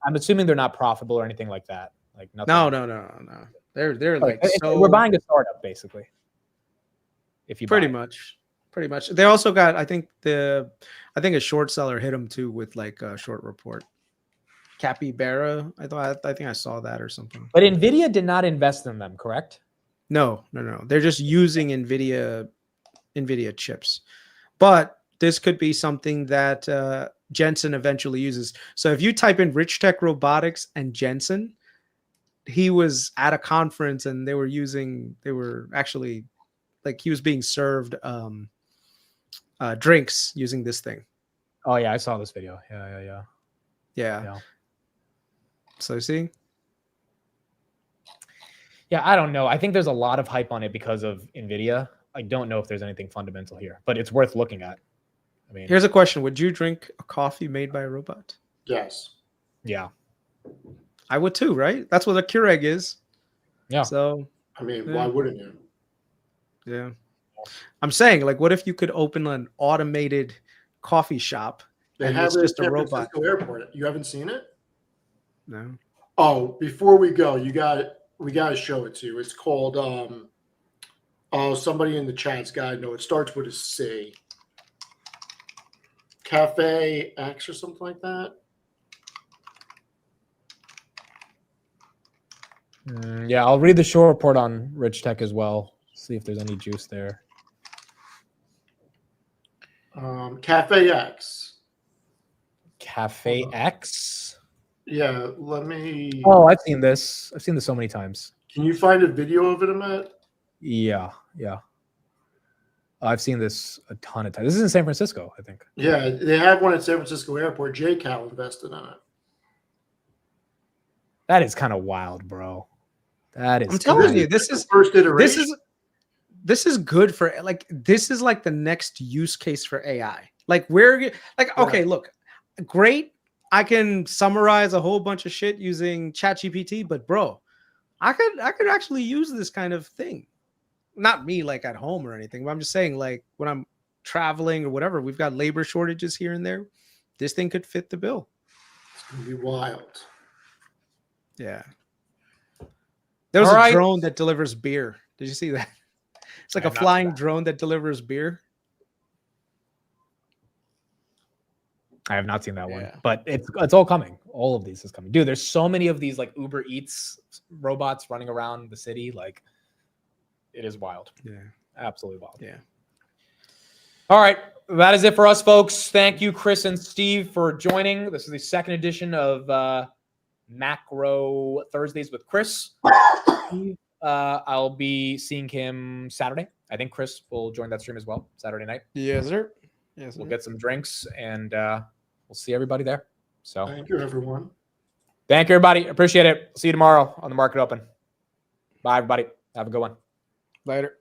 I'm assuming they're not profitable or anything like that. Like nothing. No. They're like we're buying a startup basically. If you pretty buy it. much. They also got I think a short seller hit them too with like a short report. Capybara, I think I saw that or something. But NVIDIA did not invest in them, correct? No. They're just using NVIDIA chips. But this could be something that Jensen eventually uses. So if you type in Rich Tech Robotics and Jensen, he was at a conference and they were actually like he was being served drinks using this thing. Oh yeah, I saw this video. Yeah. So see? Yeah, I don't know. I think there's a lot of hype on it because of NVIDIA. I don't know if there's anything fundamental here, but it's worth looking at. I mean, here's a question. Would you drink a coffee made by a robot? Yes. Yeah. I would too, right? That's what a Keurig is. Yeah. So I mean, Yeah. why wouldn't you? Yeah. I'm saying, like, what if you could open an automated coffee shop They and have it's it just at a San robot? Francisco Airport. You haven't seen it? No. Oh, before we go, we got to show it to you. It's called oh, somebody in the chat's got to know. It starts with a C. Cafe X or something like that. Yeah, I'll read the show report on Rich Tech as well. See if there's any juice there. Cafe X. Cafe X. Yeah, let me. Oh, I've seen this. I've seen this so many times. Can you find a video of it, Matt? Yeah. I've seen this a ton of times. This is in San Francisco, I think. Yeah, they have one at San Francisco Airport. JCal invested in it. That is kind of wild, bro. That is. I'm telling kinda- you, this is The first iteration. this is good for, like, this is like the next use case for AI. Like, we're like, okay, look, great. I can summarize a whole bunch of shit using ChatGPT, but bro, I could actually use this kind of thing. Not me, like, at home or anything, but I'm just saying, like, when I'm traveling or whatever, we've got labor shortages here and there. This thing could fit the bill. It's gonna be wild. Yeah. There was All a right. drone that delivers beer. Did you see that? It's like I a have not flying seen that. drone that delivers beer. I have not seen that one, Yeah. but it's all coming. All of these is coming, dude. There's so many of these like Uber Eats robots running around the city. Like, it is wild. Yeah. Absolutely wild. Yeah. All right, that is it for us, folks. Thank you, Chris and Steve, for joining. This is the second edition of Macro Thursdays with Chris. I'll be seeing him Saturday. I think Chris will join that stream as well, Saturday night. Yes, sir. Yes, We'll get some drinks and we'll see everybody there. So Thank you, everyone. thank you, everybody. Appreciate it. See you tomorrow on the Market Open. Bye, everybody. Have a good one. Later.